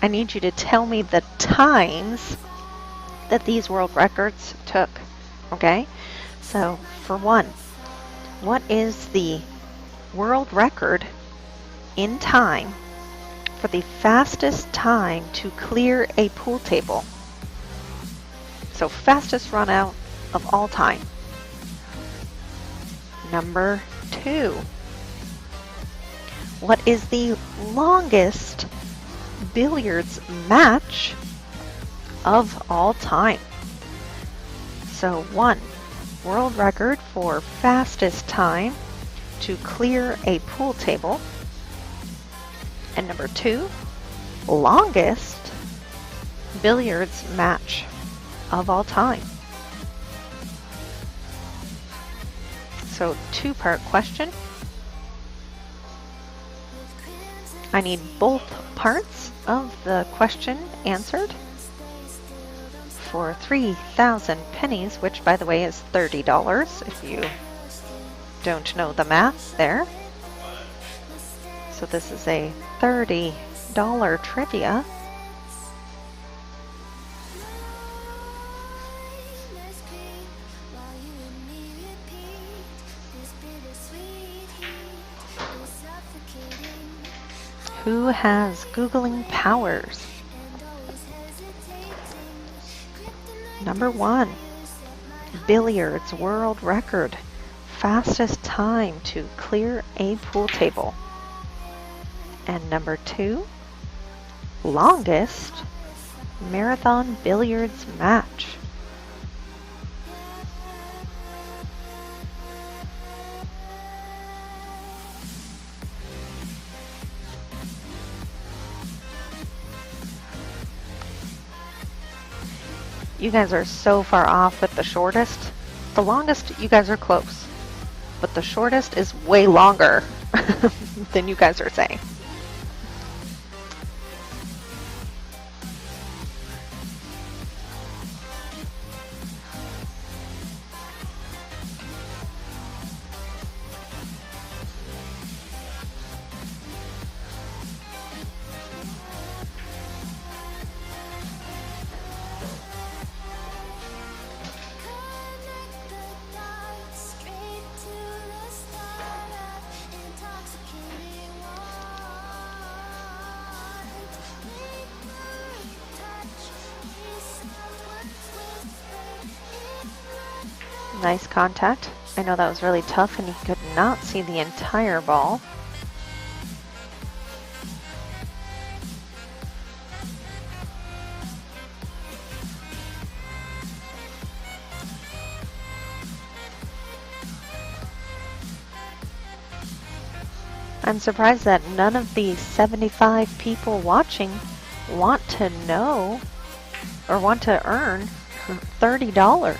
Speaker 4: I need you to tell me the times that these world records took. Okay? So for one, what is the world record in time for the fastest time to clear a pool table? So fastest run out of all time. Number 2, what is the longest billiards match of all time? So 1, world record for fastest time to clear a pool table. And number 2, longest billiards match of all time. So 2-part question. I need both parts of the question answered for 3,000 pennies, which by the way is $30 if you don't know the math there. So this is a $30 trivia. Who has Googling powers? Number 1, billiards world record, fastest time to clear a pool table. And number 2, longest marathon billiards match. You guys are so far off with the shortest. The longest, you guys are close. but the shortest is way longer than you guys are saying. Nice contact. I know that was really tough and he could not see the entire ball. I'm surprised that none of the 75 people watching want to know or want to earn $30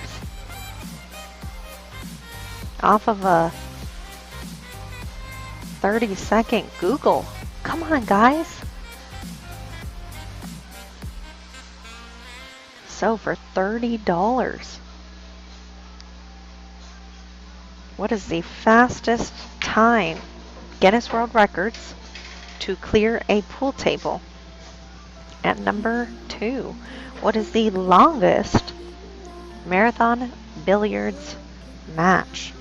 Speaker 4: off of a 30-second Google. Come on, guys. So for $30, what is the fastest time Guinness World Records to clear a pool table? At number 2, what is the longest marathon billiards match?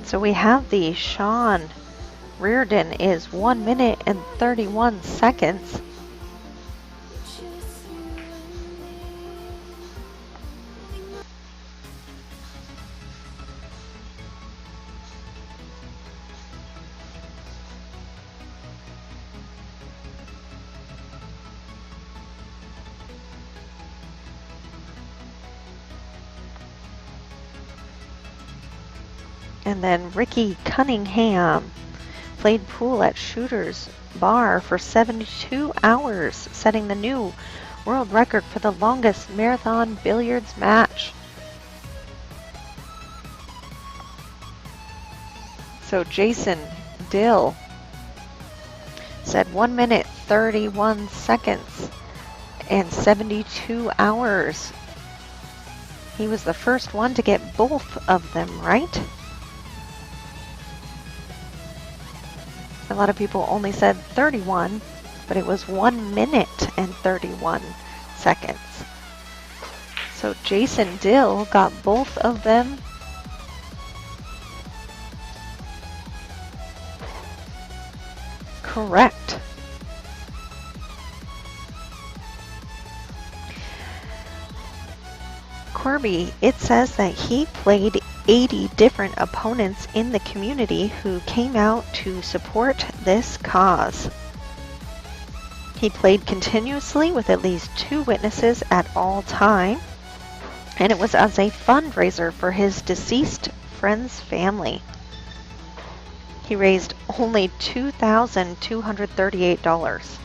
Speaker 4: So we have the Sean Reardon is 1 minute and 31 seconds. And then Ricky Cunningham played pool at Shooter's Bar for 72 hours, setting the new world record for the longest marathon billiards match. So Jason Dill said 1 minute 31 seconds and 72 hours. He was the first one to get both of them right. A lot of people only said 31, but it was 1 minute and 31 seconds. So Jason Dill got both of them. Correct. Corby, it says that he played 80 different opponents in the community who came out to support this cause. He played continuously with at least 2 witnesses at all time. and it was as a fundraiser for his deceased friend's family. He raised only $2,238.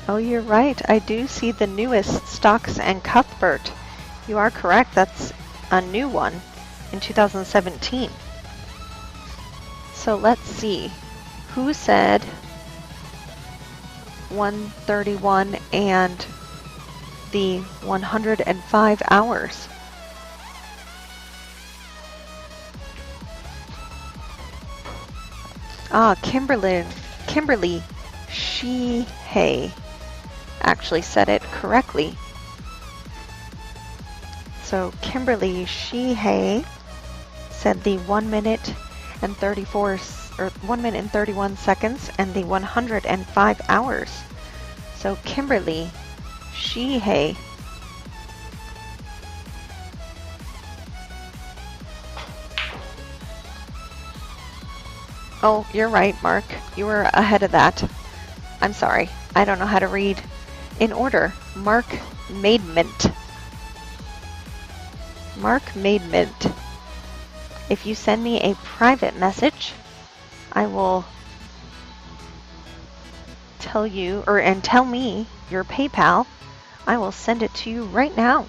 Speaker 4: Oh, you're right. I do see the newest Stocks and Cuthbert. You are correct. That's a new one in 2017. So let's see. Who said 131 and the 105 hours? Ah, Kimberly Sheehay actually said it correctly. So Kimberly Sheehay said the 1 minute and 1 minute and 31 seconds and the 105 hours. So Kimberly Sheehay. Oh, you're right, Mark. You were ahead of that. I'm sorry. I don't know how to read in order. Mark Maidment. Mark Maidment. If you send me a private message, I will tell you, and tell me your PayPal. I will send it to you right now.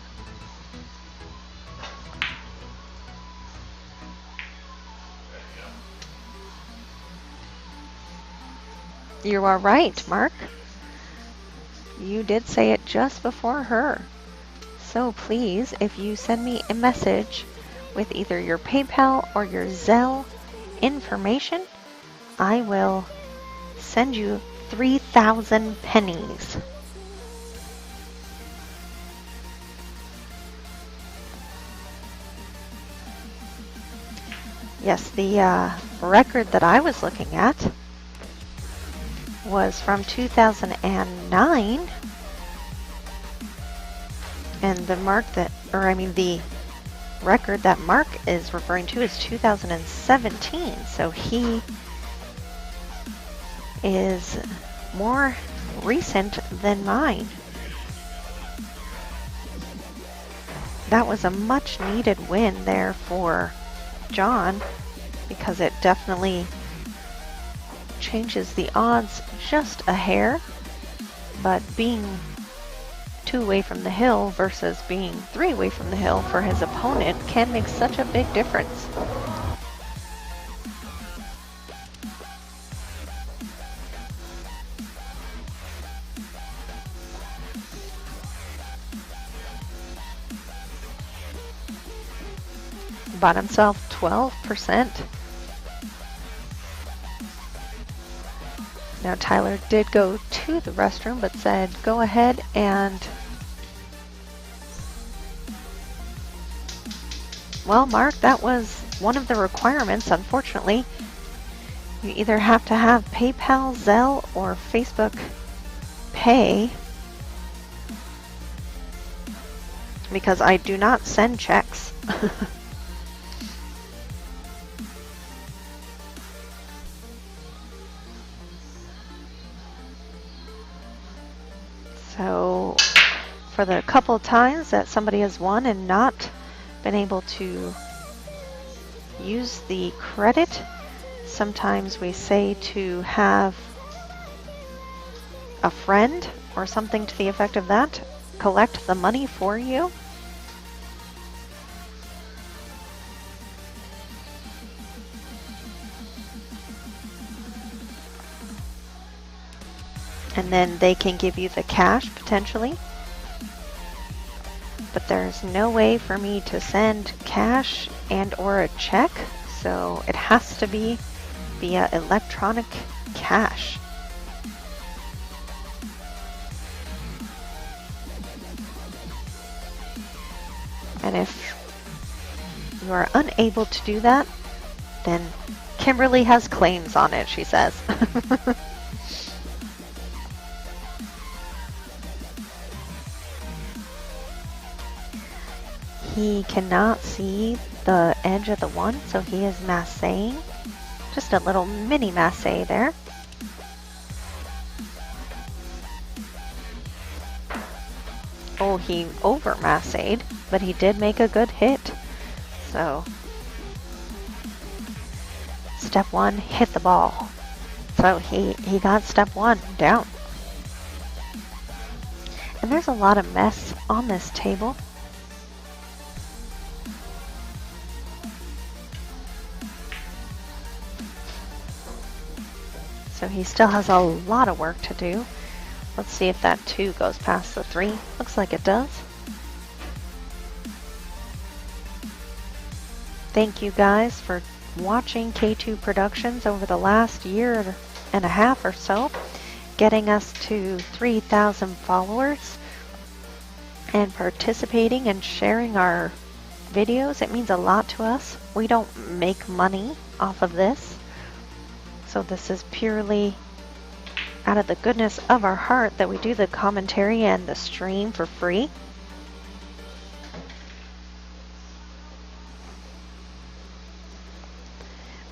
Speaker 4: You are right, Mark. You did say it just before her. So please, if you send me a message with either your PayPal or your Zelle information, I will send you 3,000 pennies. Yes, the record that I was looking at was from 2009, and the record that Mark is referring to is 2017, so he is more recent than mine. That was a much needed win there for John, because it definitely changes the odds just a hair, but being 2 away from the hill versus being 3 away from the hill for his opponent can make such a big difference. Bought himself 12%. Now Tyler did go to the restroom, but said go ahead and... Well, Mark, that was one of the requirements, unfortunately. You either have to have PayPal, Zelle, or Facebook Pay, because I do not send checks. So, for the couple times that somebody has won and not been able to use the credit, sometimes we say to have a friend or something to the effect of that collect the money for you. And then they can give you the cash, potentially. but there's no way for me to send cash and or a check, so it has to be via electronic cash. And if you are unable to do that, then Kimberly has claims on it, she says. He cannot see the edge of the one, so he is massaging. Just a little mini massage there. Oh, he over massaged, but he did make a good hit. So, step one, hit the ball. So he got step one down. And there's a lot of mess on this table. So he still has a lot of work to do. Let's see if that 2 goes past the 3. Looks like it does. Thank you guys for watching K2 Productionz over the last year and a half or so, getting us to 3,000 followers and participating and sharing our videos. It means a lot to us. We don't make money off of this. So this is purely out of the goodness of our heart that we do the commentary and the stream for free.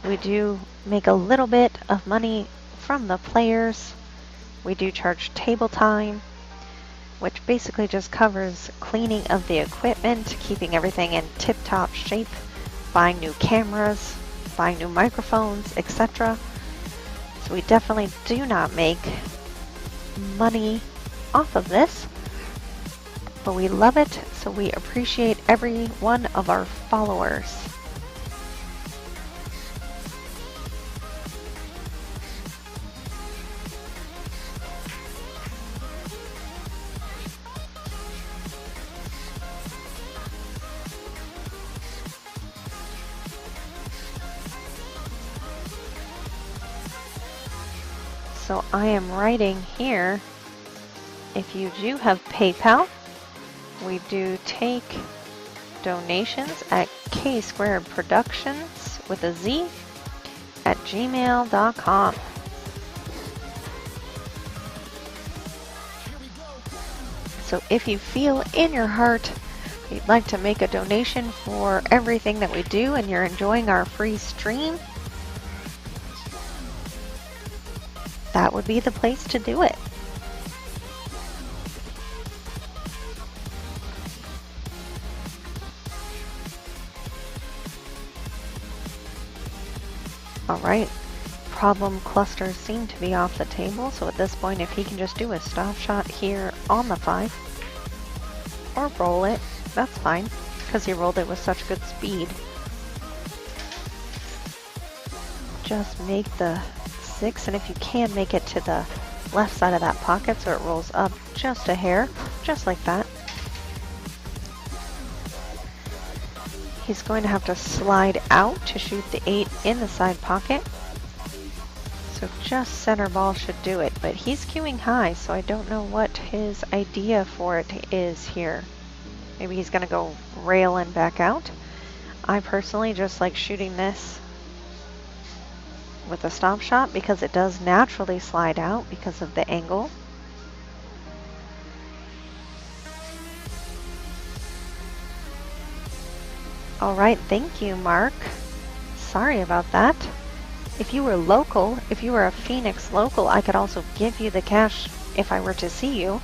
Speaker 4: We do make a little bit of money from the players. We do charge table time, which basically just covers cleaning of the equipment, keeping everything in tip-top shape, buying new cameras, buying new microphones, etc. So we definitely do not make money off of this, but we love it, so we appreciate every one of our followers. So I am writing here, if you do have PayPal, we do take donations at K2Productionz with a Z at gmail.com. So if you feel in your heart you'd like to make a donation for everything that we do and you're enjoying our free stream, that would be the place to do it. Alright, problem clusters seem to be off the table, so at this point if he can just do a stop shot here on the 5, or roll it, that's fine, because he rolled it with such good speed. Just make the 6, and if you can, make it to the left side of that pocket so it rolls up just a hair, just like that. He's going to have to slide out to shoot the 8 in the side pocket. So just center ball should do it, but he's queuing high, so I don't know what his idea for it is here. Maybe he's going to go railing back out. I personally just like shooting this with a stop shot because it does naturally slide out because of the angle. Alright, thank you, Mark. Sorry about that. If you were local, if you were a Phoenix local, I could also give you the cash if I were to see you.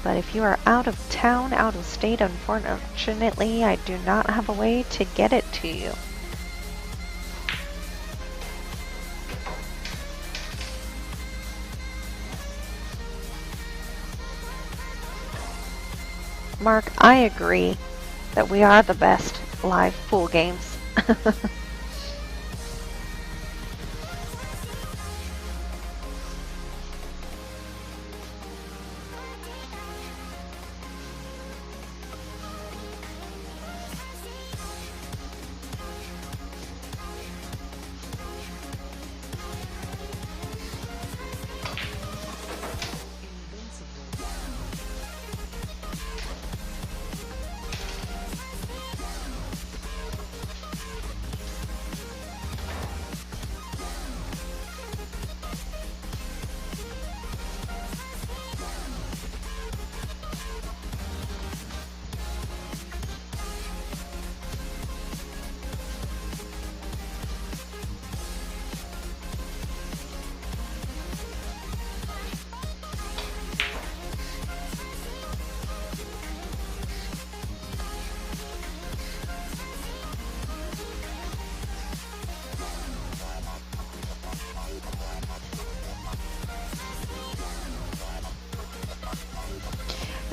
Speaker 4: But if you are out of town, out of state, unfortunately, I do not have a way to get it to you. Mark, I agree that we are the best live pool games.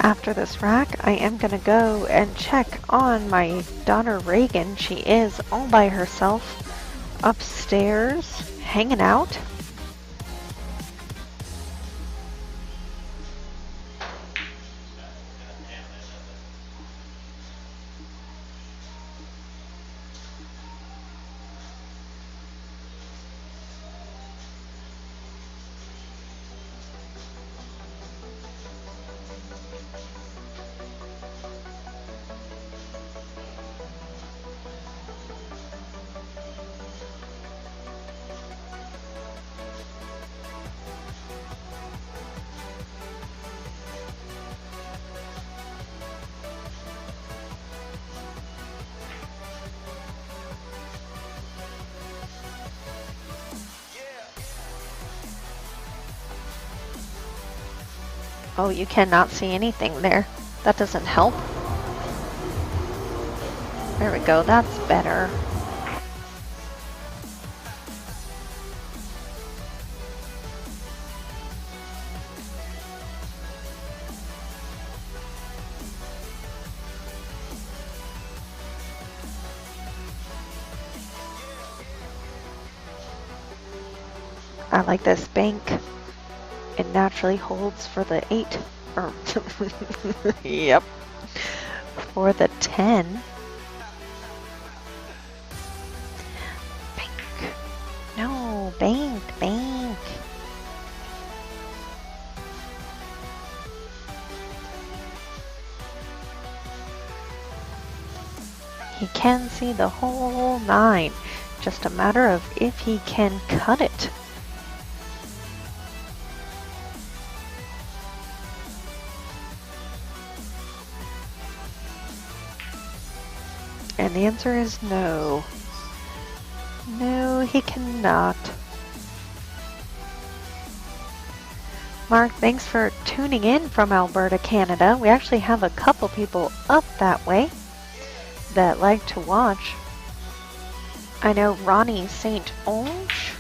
Speaker 4: After this rack, I am gonna go and check on my daughter Reagan. She is all by herself upstairs, hanging out. Oh, you cannot see anything there. That doesn't help. There we go, that's better. I like this bank. It naturally holds for the 8, or yep, for the 10. Bank. No, bank, bank. He can see the whole 9. Just a matter of if he can cut it. And the answer is no. No, he cannot. Mark, thanks for tuning in from Alberta, Canada. We actually have a couple people up that way that like to watch. I know Ronnie St. Onge,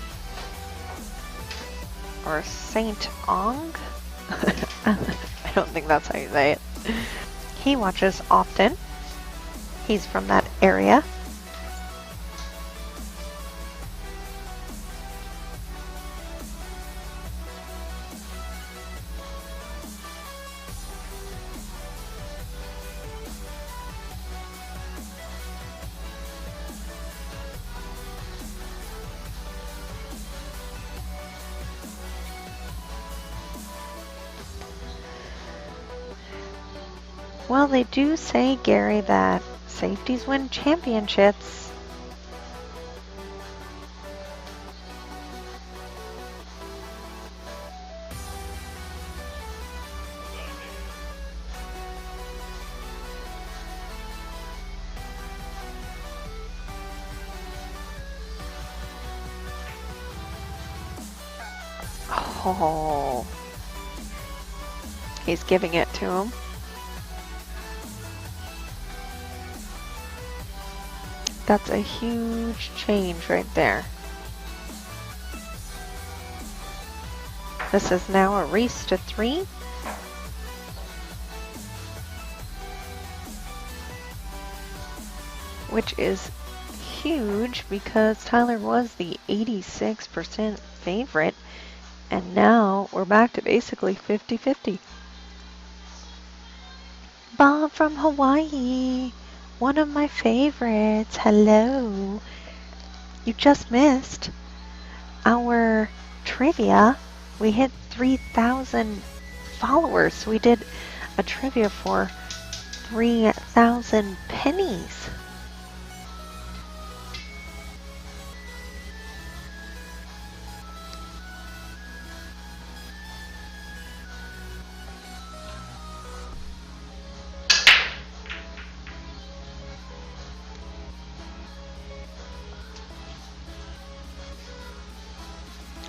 Speaker 4: or St. Ong. I don't think that's how you say it. He watches often. He's from that area. Well, they do say, Gary, that safeties win championships. Oh, he's giving it to him. That's a huge change right there. This is now a race to 3. Which is huge because Tyler was the 86% favorite. And now we're back to basically 50-50. Bob from Hawaii. One of my favorites. Hello. You just missed our trivia. We hit 3,000 followers. We did a trivia for 3,000 pennies.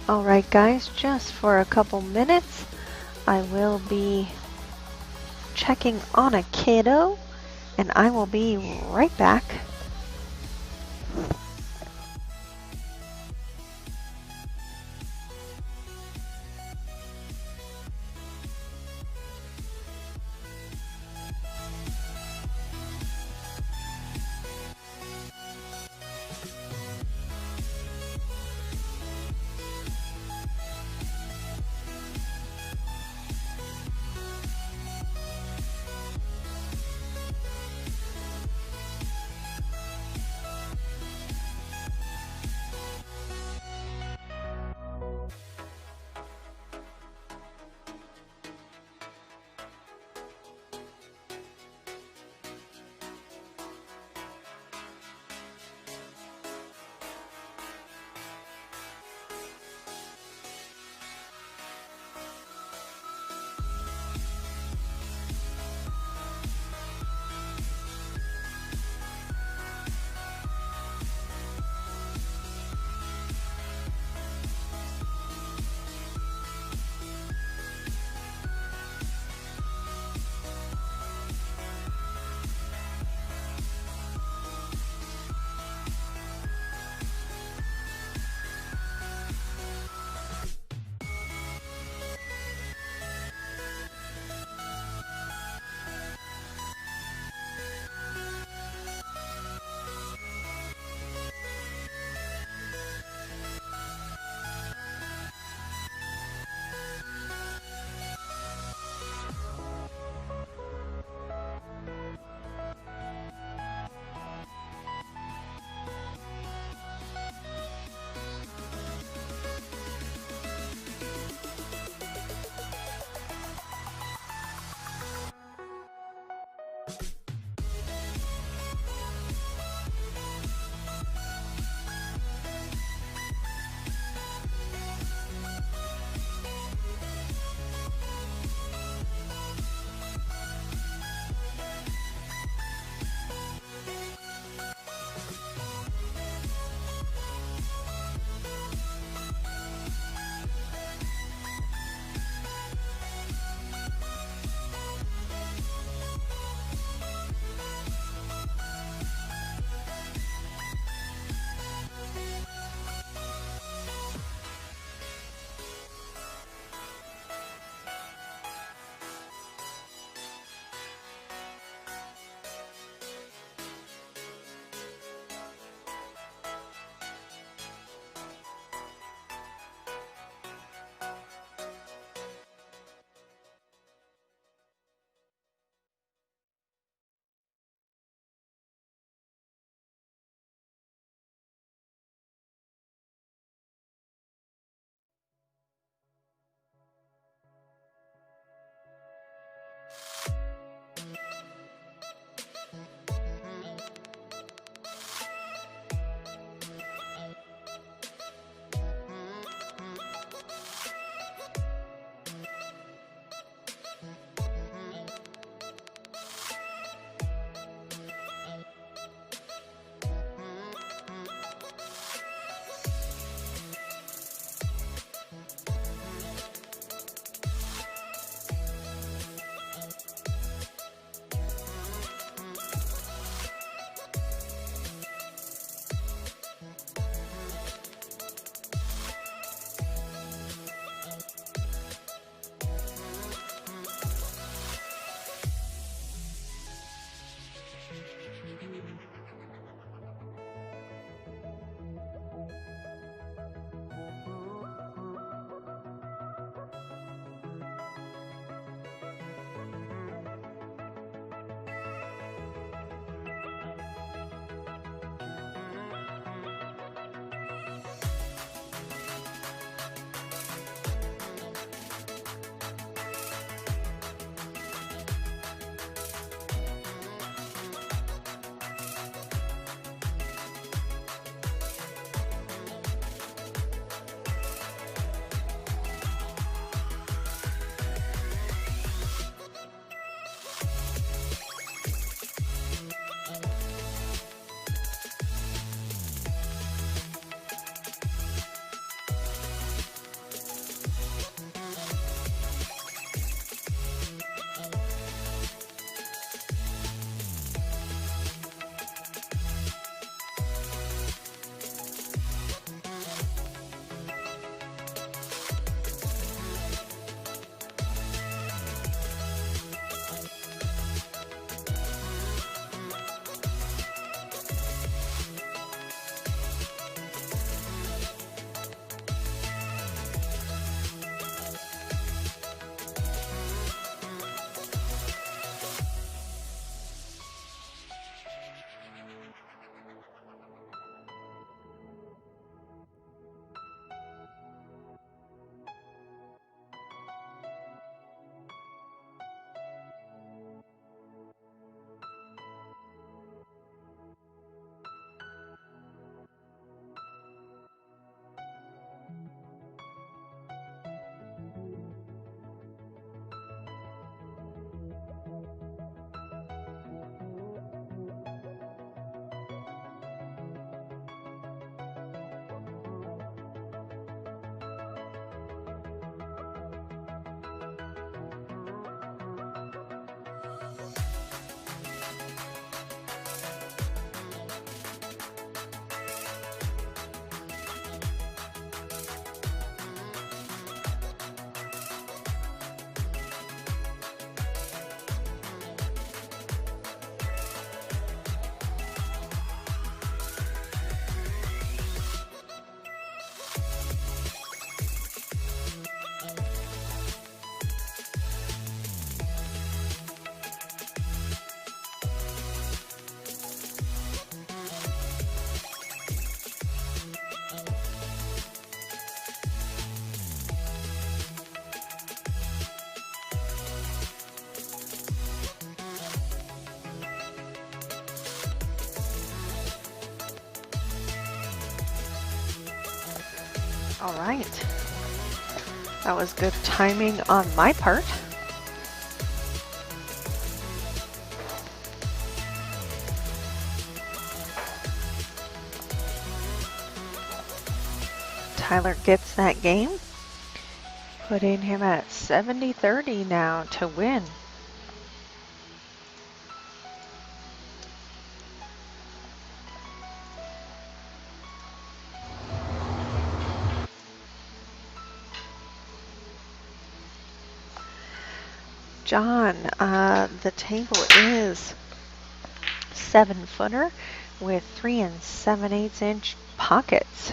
Speaker 4: Alright guys, just for a couple minutes, I will be checking on a kiddo, and I will be right back. All right. That was good timing on my part. Tyler gets that game, putting him at 70-30 now to win. John, the table is 7-footer with 3 7/8 inch pockets.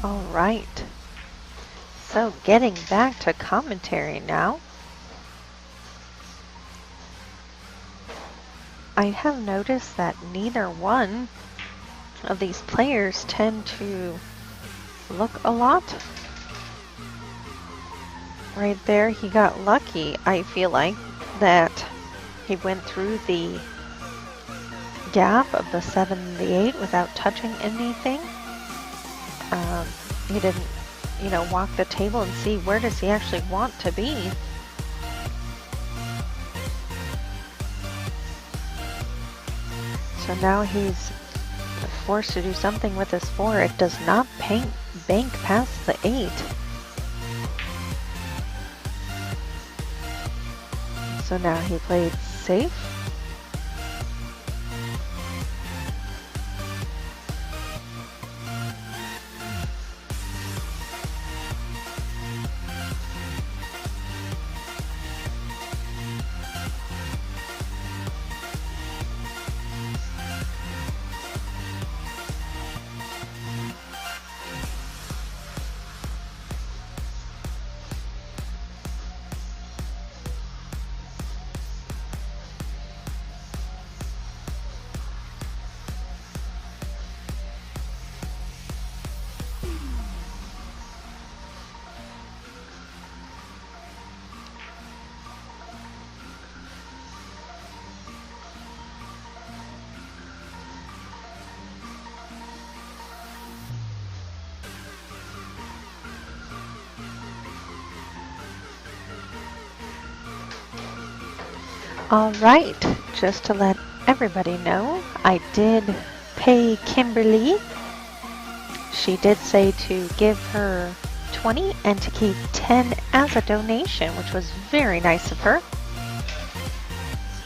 Speaker 4: All right, so getting back to commentary now. I have noticed that neither one of these players tend to look a lot. Right there, he got lucky, I feel like, that he went through the gap of the 7 and the 8 without touching anything. He didn't, walk the table and see where does he actually want to be. So now he's forced to do something with his 4. It does not bank past the 8. So now he played safe. All right, just to let everybody know, I did pay Kimberly. She did say to give her 20 and to keep 10 as a donation, which was very nice of her.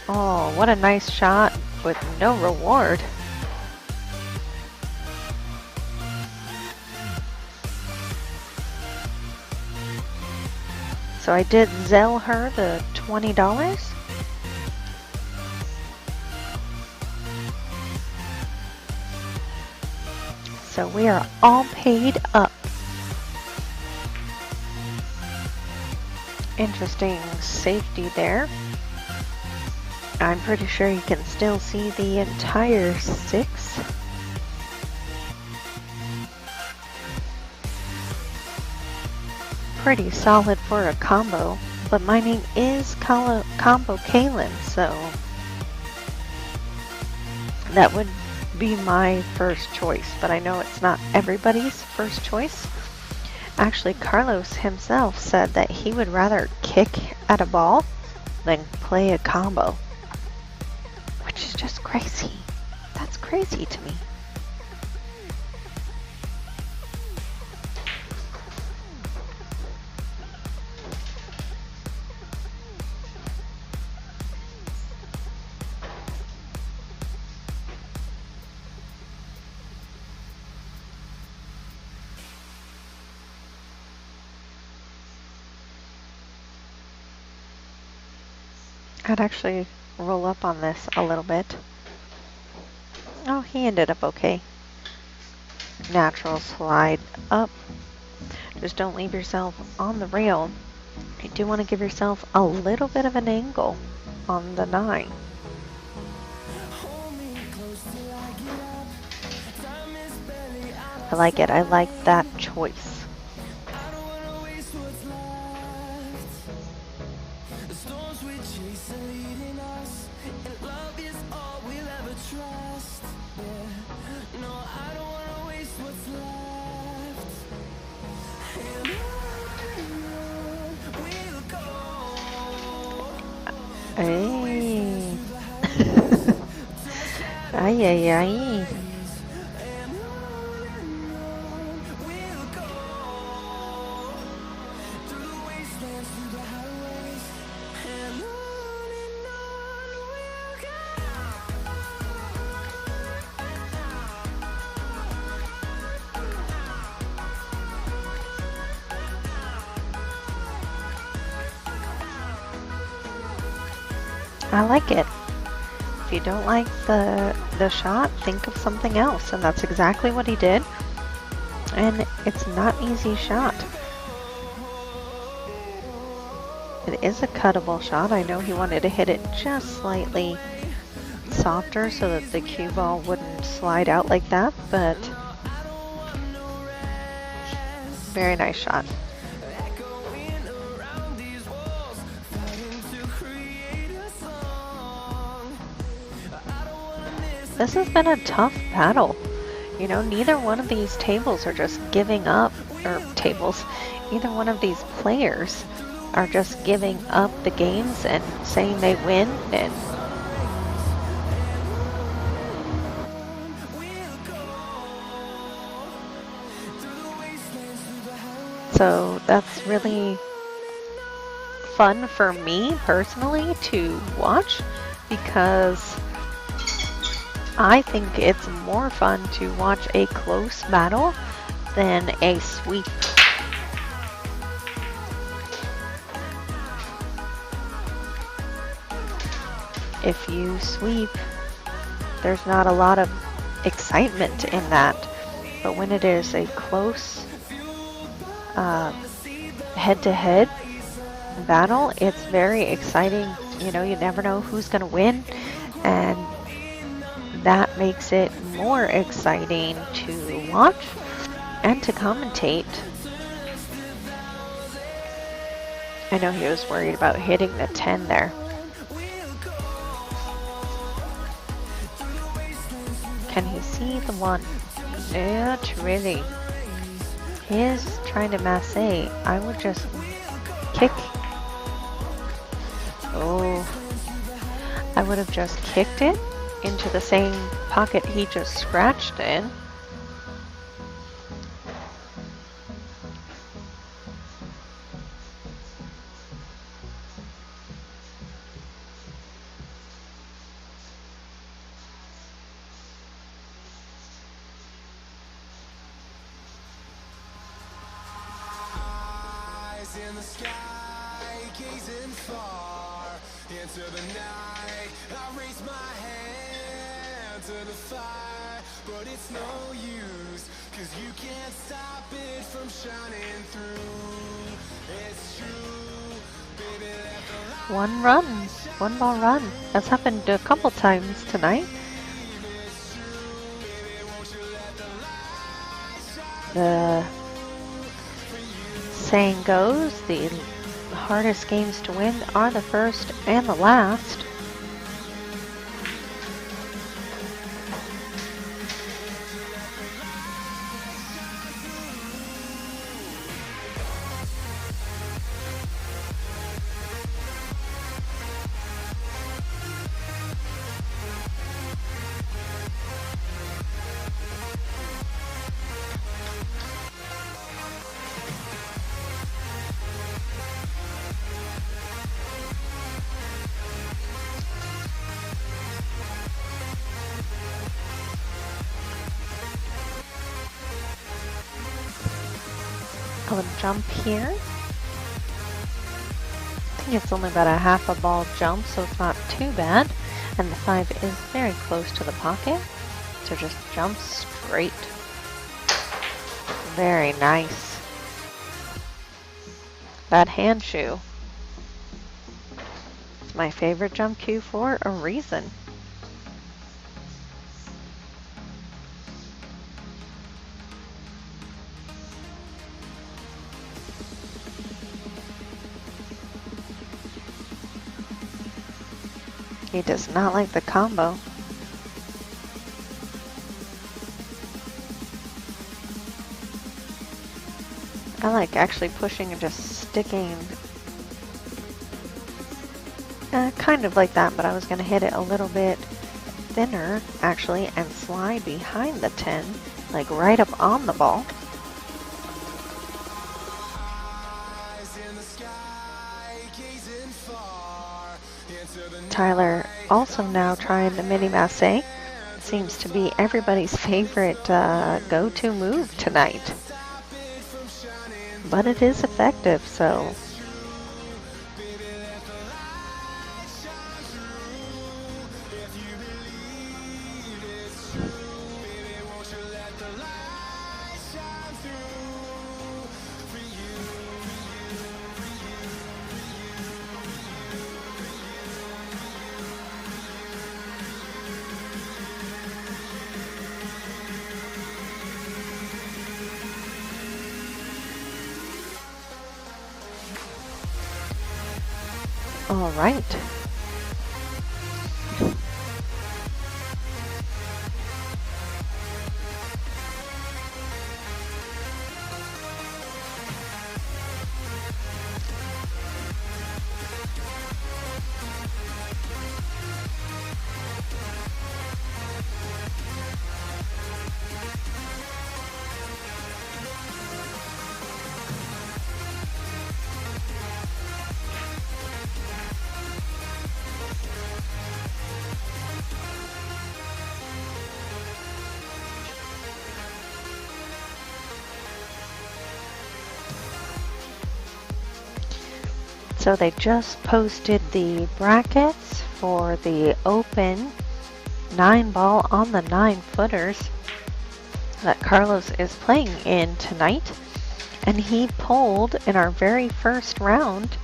Speaker 4: Oh, what a nice shot with no reward. So I did Zelle her the $20. So we are all paid up. Interesting safety there. I'm pretty sure you can still see the entire 6. Pretty solid for a combo, but my name is Combo Kaylin, so that would be my first choice, but I know it's not everybody's first choice. Actually, Carlos himself said that he would rather kick at a ball then play a combo. Which is just crazy. That's crazy to me. I'd actually roll up on this a little bit. Oh, he ended up okay. Natural slide up. Just don't leave yourself on the rail. You do want to give yourself a little bit of an angle on the 9. I like it. I like that choice. Ay. Ay, ay, ay. I like it. If you don't like the shot, think of something else, and that's exactly what he did. And it's not an easy shot. It is a cuttable shot. I know he wanted to hit it just slightly softer so that the cue ball wouldn't slide out like that, but very nice shot. This has been a tough battle. You know, neither one of these tables are just giving up, or tables, either one of these players are just giving up the games and saying they win. And so that's really fun for me personally to watch, because I think it's more fun to watch a close battle than a sweep. If you sweep, there's not a lot of excitement in that. But when it is a close head-to-head battle, it's very exciting. You know, you never know who's going to win, and that makes it more exciting to watch and to commentate. I know he was worried about hitting the 10 there. Can he see the 1? Not really. He is trying to masse. I would just kick. Oh, I would have just kicked it into the same pocket he just scratched in.
Speaker 8: Eyes in the sky, gazing far into the night. I raise my hand to the fire, but it's no use, 'cause you can't stop it from shining through. It's true, baby, let the light
Speaker 4: 1 run, 1 ball run. That's happened a couple times tonight. The saying goes, the hardest games to win are the first and the last. I'll jump here. I think it's only about a half a ball jump, so it's not too bad. And the 5 is very close to the pocket, so just jump straight. Very nice. That hand shoe. It's my favorite jump cue for a reason. He does not like the combo. I like actually pushing and just sticking. Kind of like that, but I was going to hit it a little bit thinner, actually, and slide behind the 10, like right up on the ball. Tyler also now trying the mini masse. Seems to be everybody's favorite go-to move tonight. But it is effective, so. All right. So they just posted the brackets for the open 9-ball on the 9-footers that Carlos is playing in tonight. And he pulled in our very first round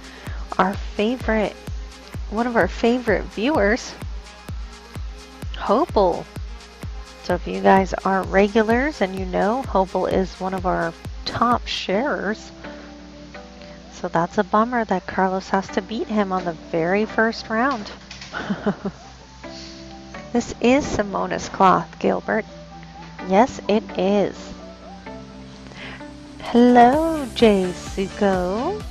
Speaker 4: one of our favorite viewers, Hopel. So if you guys are regulars and you know, Hopel is one of our top sharers. So that's a bummer that Carlos has to beat him on the very first round. This is Simona's cloth, Gilbert. Yes, it is. Hello, Jay Suko.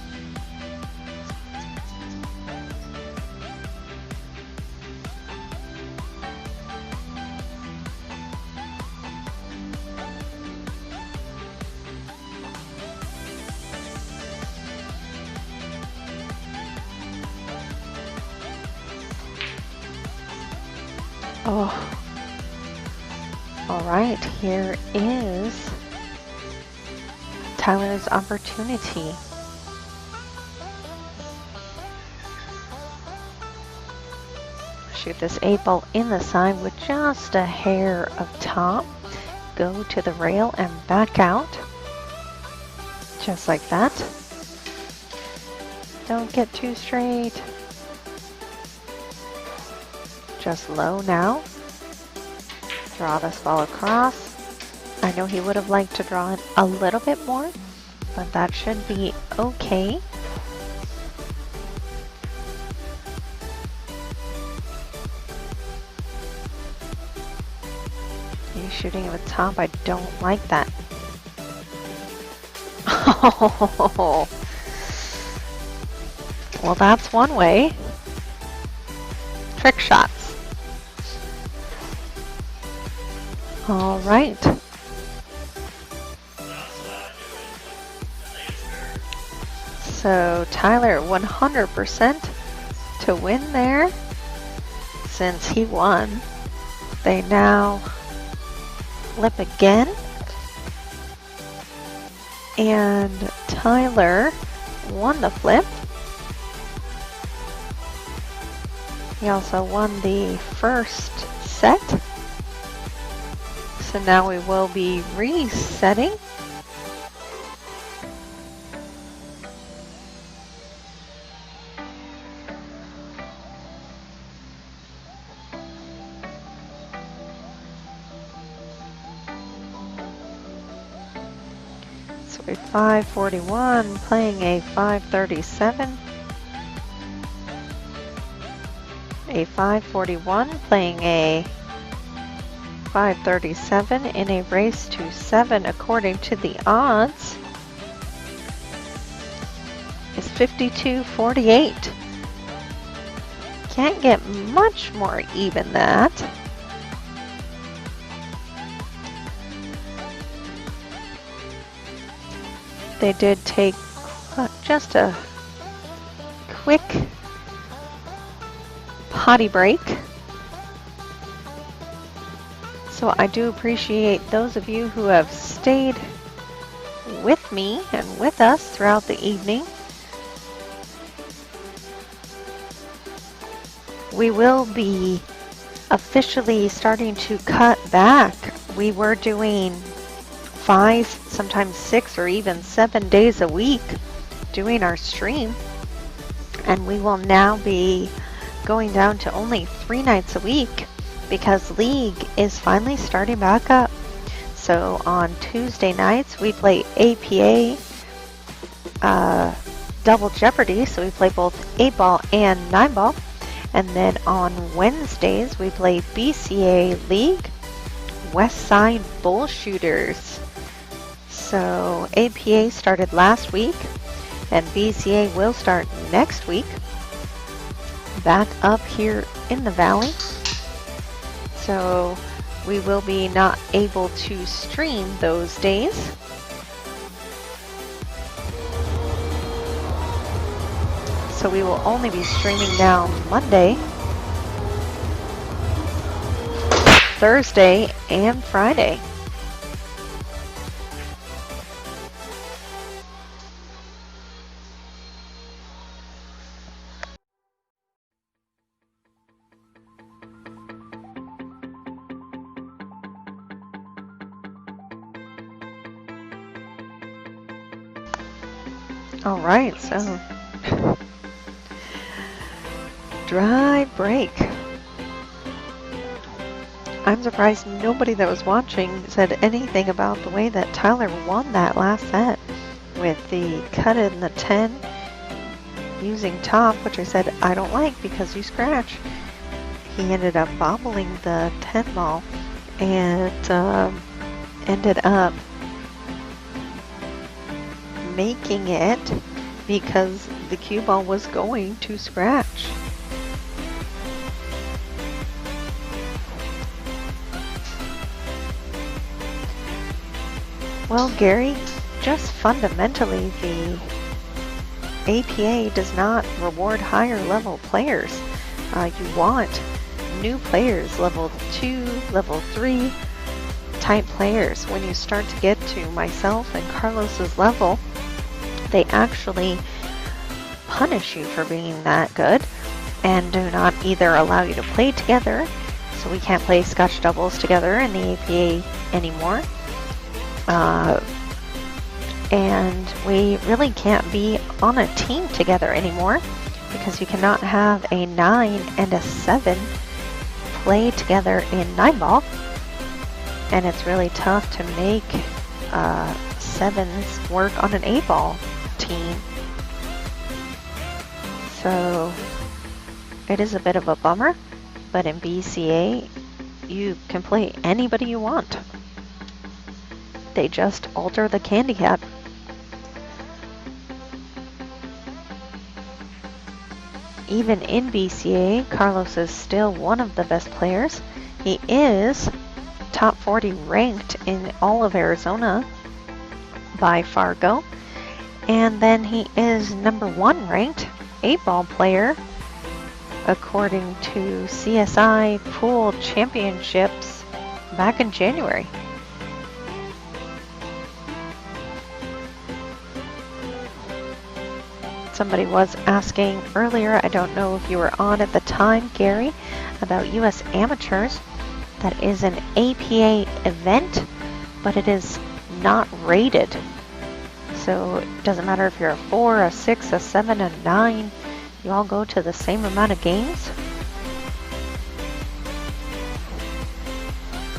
Speaker 4: Oh, all right, here is Tyler's opportunity. Shoot this 8-ball in the side with just a hair of top. Go to the rail and back out. Just like that. Don't get too straight. Just low now. Draw this ball across. I know he would have liked to draw it a little bit more, but that should be okay. He's shooting at the top. I don't like that. Oh. Well, that's one way. Trick shots. All right. So Tyler 100% to win there. Since he won, they now flip again. And Tyler won the flip. He also won the first set. So now we will be resetting. So a 541 playing a 537. A 541 playing a 537 in a race to 7 according to the odds is 52-48. Can't get much more even than that. They did take just a quick potty break. So I do appreciate those of you who have stayed with me and with us throughout the evening. We will be officially starting to cut back. We were doing 5, sometimes 6 or even 7 days a week doing our stream, and we will now be going down to only 3 nights a week because League is finally starting back up. So on Tuesday nights we play APA Double Jeopardy, so we play both 8-ball and 9-ball, and then on Wednesdays we play BCA League West Side Bull Shooters. So APA started last week and BCA will start next week back up here in the valley. So we will be not able to stream those days. So we will only be streaming now Monday, Thursday, and Friday. All right, so dry break. I'm surprised nobody that was watching said anything about the way that Tyler won that last set with the cut in the 10 using top, which I said I don't like because you scratch. He ended up bobbling the 10 ball and ended up making it because the cue ball was going to scratch. Well, Gary, just fundamentally the APA does not reward higher level players. You want new players, level 2, level 3 type players. When you start to get to myself and Carlos's level, they actually punish you for being that good and do not either allow you to play together, so we can't play Scotch doubles together in the APA anymore, and we really can't be on a team together anymore because you cannot have a 9 and a 7 play together in 9-ball, and it's really tough to make 7s work on an 8-ball team. So it is a bit of a bummer, but in BCA you can play anybody you want. They just alter the candy cap. Even in BCA, Carlos is still one of the best players. He is top 40 ranked in all of Arizona by Fargo. And then he is number 1 ranked 8-ball player according to CSI Pool Championships back in January. somebody was asking earlier, I don't know if you were on at the time, Gary, about U.S. amateurs. That is an APA event, but it is not rated. So it doesn't matter if you're a 4, a 6, a 7, a 9, you all go to the same amount of games.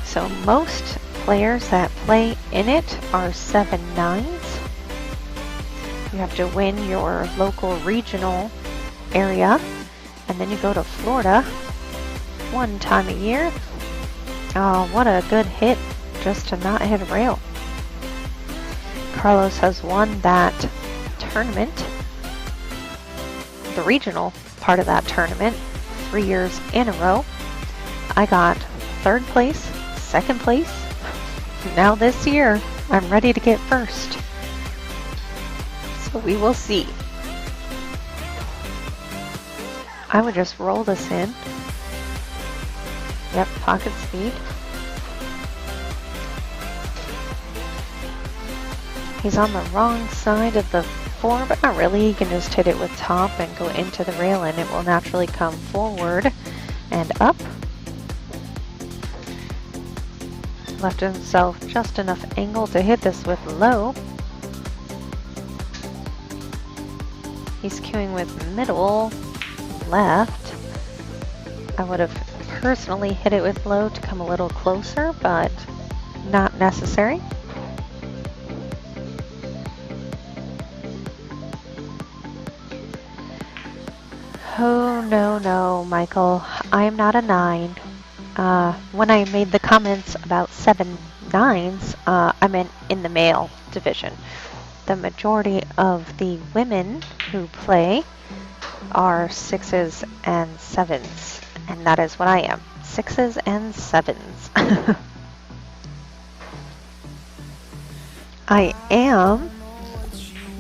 Speaker 4: So most players that play in it are 7-9s. You have to win your local regional area, and then you go to Florida one time a year. Oh, what a good hit just to not hit a rail. Carlos has won that tournament, the regional part of that tournament, 3 years in a row. I got 3rd place, 2nd place. Now this year, I'm ready to get 1st. So we will see. I would just roll this in. Yep, pocket speed. He's on the wrong side of the 4, but not really. He can just hit it with top and go into the rail, and it will naturally come forward and up. Left himself just enough angle to hit this with low. He's queuing with middle, left. I would have personally hit it with low to come a little closer, but not necessary. Oh, no, Michael. I am not a 9. When I made the comments about 7-9s, I meant in the male division. The majority of the women who play are 6s and 7s, and that is what I am. 6s and 7s. I am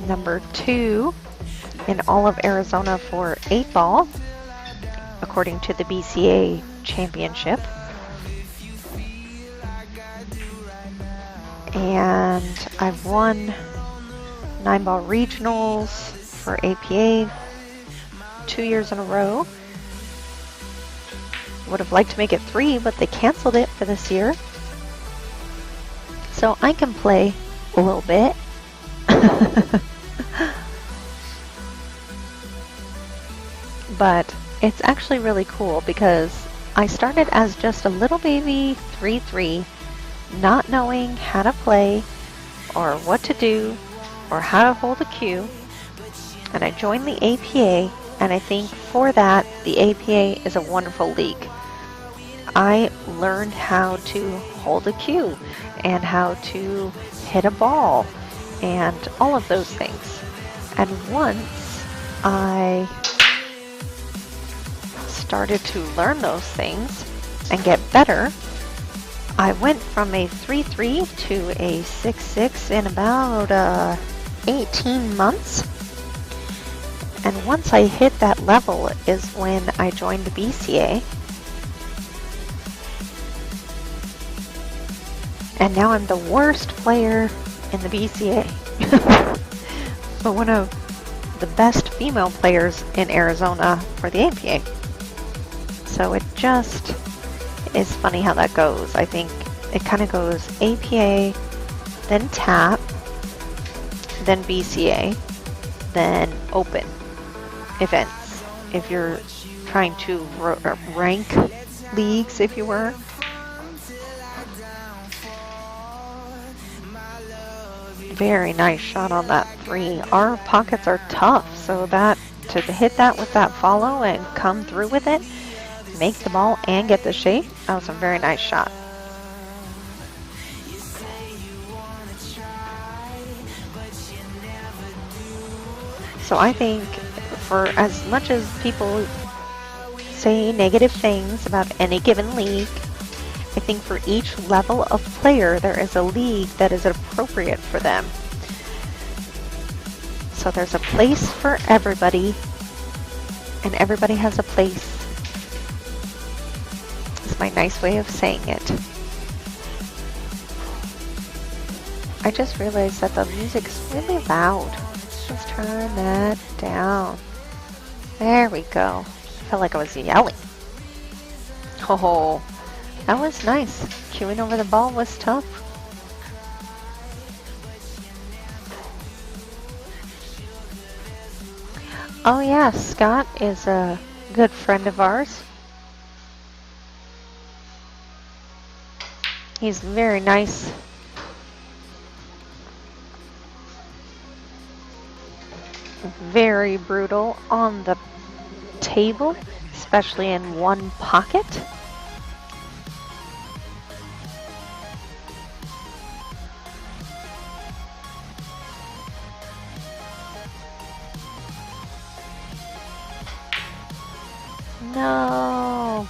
Speaker 4: number 2 in all of Arizona for 8-ball, according to the BCA championship. And I've won 9-ball regionals for APA 2 years in a row. Would have liked to make it 3, but they canceled it for this year. So I can play a little bit. But it's actually really cool because I started as just a little baby 3-3, not knowing how to play or what to do or how to hold a cue. And I joined the APA, and I think for that, the APA is a wonderful league. I learned how to hold a cue and how to hit a ball and all of those things. And once I started to learn those things and get better, I went from a 3-3 to a 6-6 in about 18 months. And once I hit that level is when I joined the BCA. And now I'm the worst player in the BCA. But one of the best female players in Arizona for the APA. So it just is funny how that goes. I think it kind of goes APA, then TAP, then BCA, then Open events. If you're trying to rank leagues, if you were. Very nice shot on that 3. Our pockets are tough, so that to hit that with that follow and come through with it, make the ball and get the shape, that was a very nice shot. So I think for as much as people say negative things about any given league, I think for each level of player there is a league that is appropriate for them. So there's a place for everybody, and everybody has a place. It's my nice way of saying it. I just realized that the music is really loud. let's just turn that down. There we go. Felt like I was yelling. Oh, that was nice. Queuing over the ball was tough. Oh yeah, Scott is a good friend of ours. He's very nice. Very brutal on the table, especially in one pocket. No.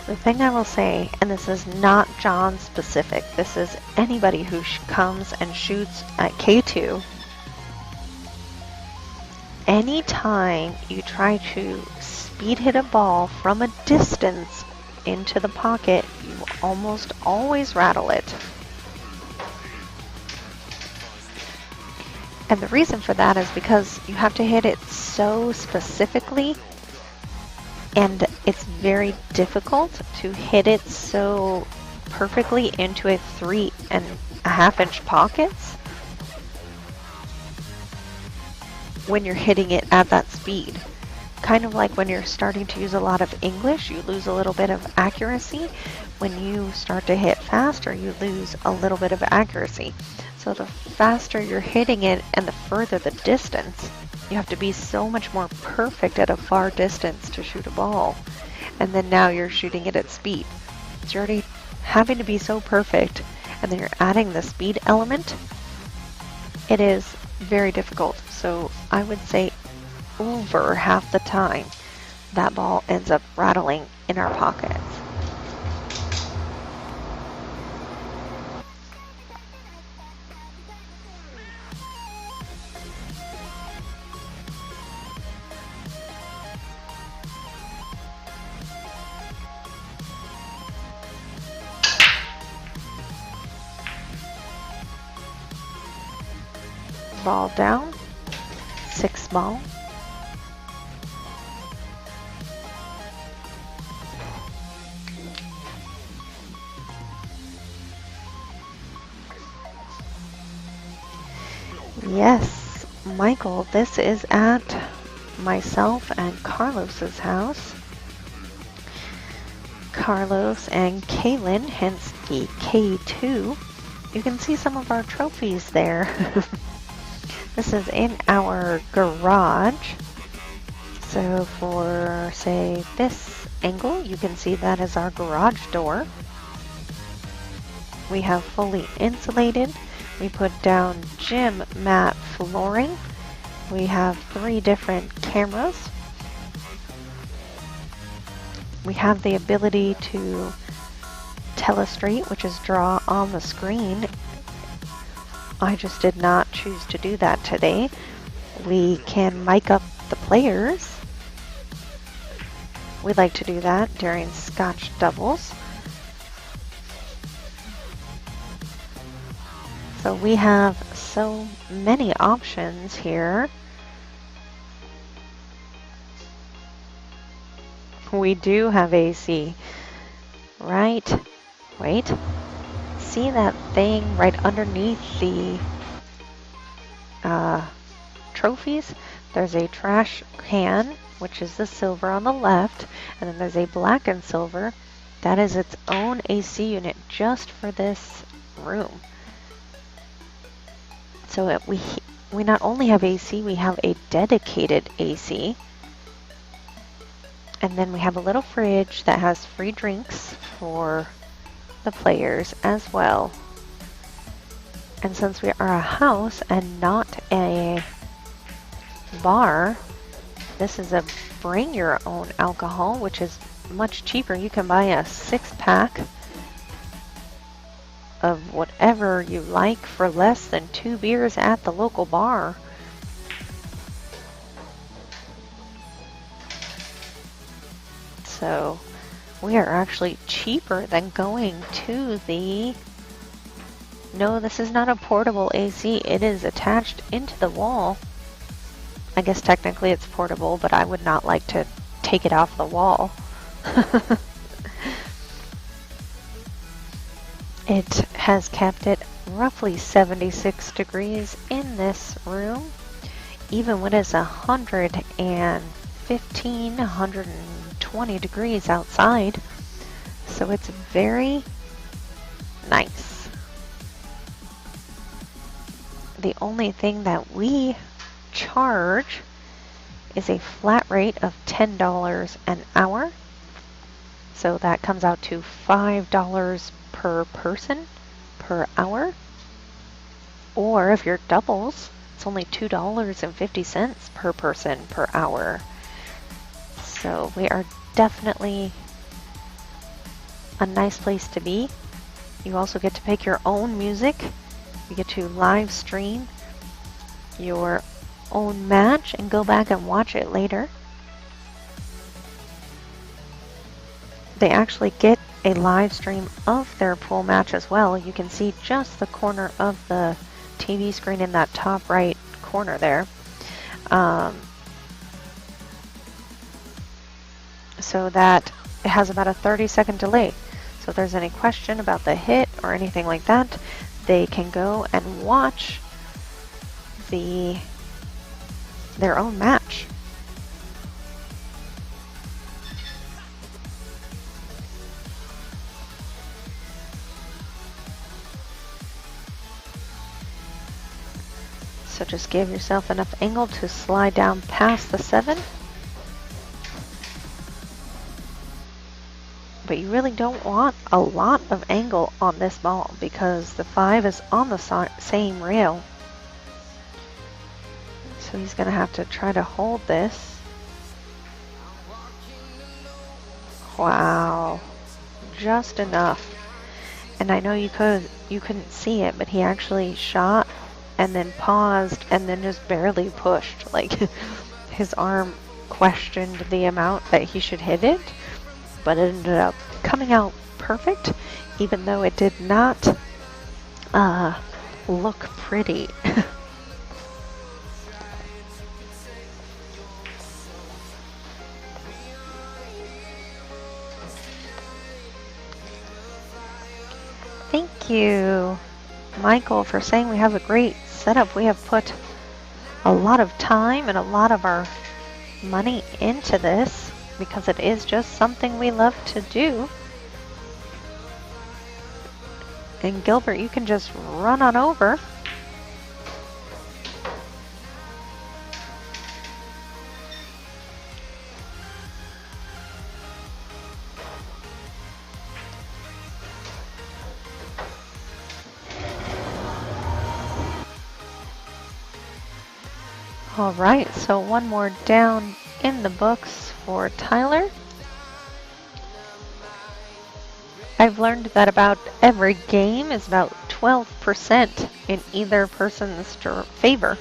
Speaker 4: The thing I will say, and this is not John specific, this is anybody who comes and shoots at K2. Anytime you try to speed hit a ball from a distance into the pocket, you almost always rattle it. And the reason for that is because you have to hit it so specifically, and it's very difficult to hit it so perfectly into a 3.5 inch pockets when you're hitting it at that speed. Kind of like when you're starting to use a lot of English, you lose a little bit of accuracy. When you start to hit faster, you lose a little bit of accuracy. So the faster you're hitting it and the further the distance, you have to be so much more perfect at a far distance to shoot a ball. And then now you're shooting it at speed. So you're already having to be so perfect, and then you're adding the speed element. It is very difficult. So I would say over half the time that ball ends up rattling in our pockets. Ball down, 6 ball. Yes, Michael, this is at myself and Carlos's house. Carlos and Kaylin, hence the K2. You can see some of our trophies there. This is in our garage. So for, say, this angle, you can see that is our garage door. We have fully insulated. We put down gym mat flooring. We have 3 different cameras. We have the ability to telestrate, which is draw on the screen. I just did not choose to do that today. We can mic up the players. We like to do that during scotch doubles. So we have so many options here. We do have AC. Right. Wait. See that thing right underneath the trophies? There's a trash can, which is the silver on the left, and then there's a black and silver. That is its own AC unit just for this room. So we not only have AC, we have a dedicated AC. And then we have a little fridge that has free drinks for the players as well. And since we are a house and not a bar, this is a bring your own alcohol, which is much cheaper. You can buy a 6-pack of whatever you like for less than 2 beers at the local bar. So we are actually cheaper than going to the No, this is not a portable AC. It is attached into the wall. I guess technically it's portable, but I would not like to take it off the wall. It has kept it roughly 76 degrees in this room, even when it's 115, 120 degrees outside. So it's very nice. The only thing that we charge is a flat rate of $10 an hour. So that comes out to $5 per person per hour. Or if you're doubles, it's only $2.50 per person per hour. So we are definitely a nice place to be. You also get to pick your own music. You get to live stream your own match and go back and watch it later. They actually get a live stream of their pool match as well. You can see just the corner of the TV screen in that top right corner there. So that it has about a 30-second delay. So if there's any question about the hit or anything like that, they can go and watch their own match. So just give yourself enough angle to slide down past the 7. But you really don't want a lot of angle on this ball because the 5 is on the same rail. So he's going to have to try to hold this. Wow. Just enough. And I know you couldn't see it, but he actually shot and then paused and then just barely pushed. Like his arm questioned the amount that he should hit it, but it ended up coming out perfect, even though it did not look pretty. Thank you, Michael, for saying we have a great setup. We have put a lot of time and a lot of our money into this because it is just something we love to do. And Gilbert, you can just run on over. All right, so one more down in the books for Tyler. I've learned that about every game is about 12% in either person's favor.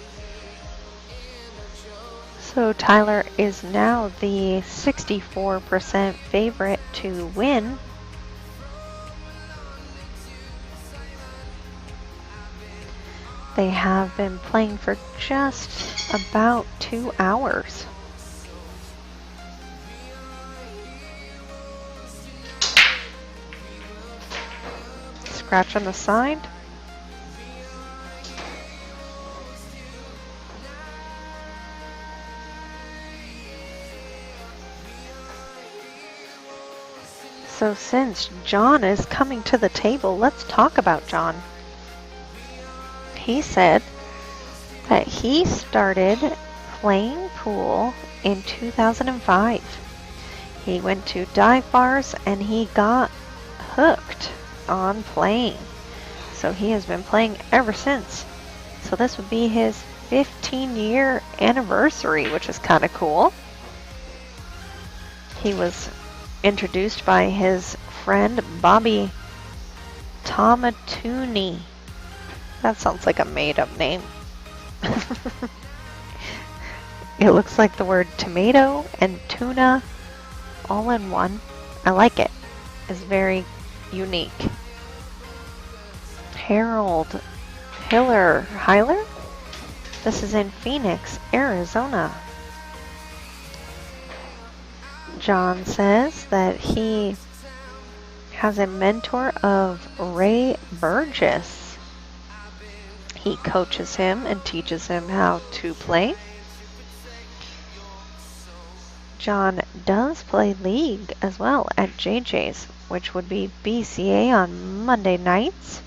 Speaker 4: So Tyler is now the 64% favorite to win. They have been playing for just about 2 hours. Scratch on the side. So since John is coming to the table, let's talk about John. He said that he started playing pool in 2005. He went to dive bars and he got hooked on playing. So he has been playing ever since. So this would be his 15-year anniversary, which is kind of cool. He was introduced by his friend Bobby Tomatuni. That sounds like a made-up name. It looks like the word tomato and tuna all in one. I like it. It's very unique. Harold Hyler? This is in Phoenix, Arizona. John says that he has a mentor of Ray Burgess. He coaches him and teaches him how to play. John does play League as well at JJ's, which would be BCA on Monday nights.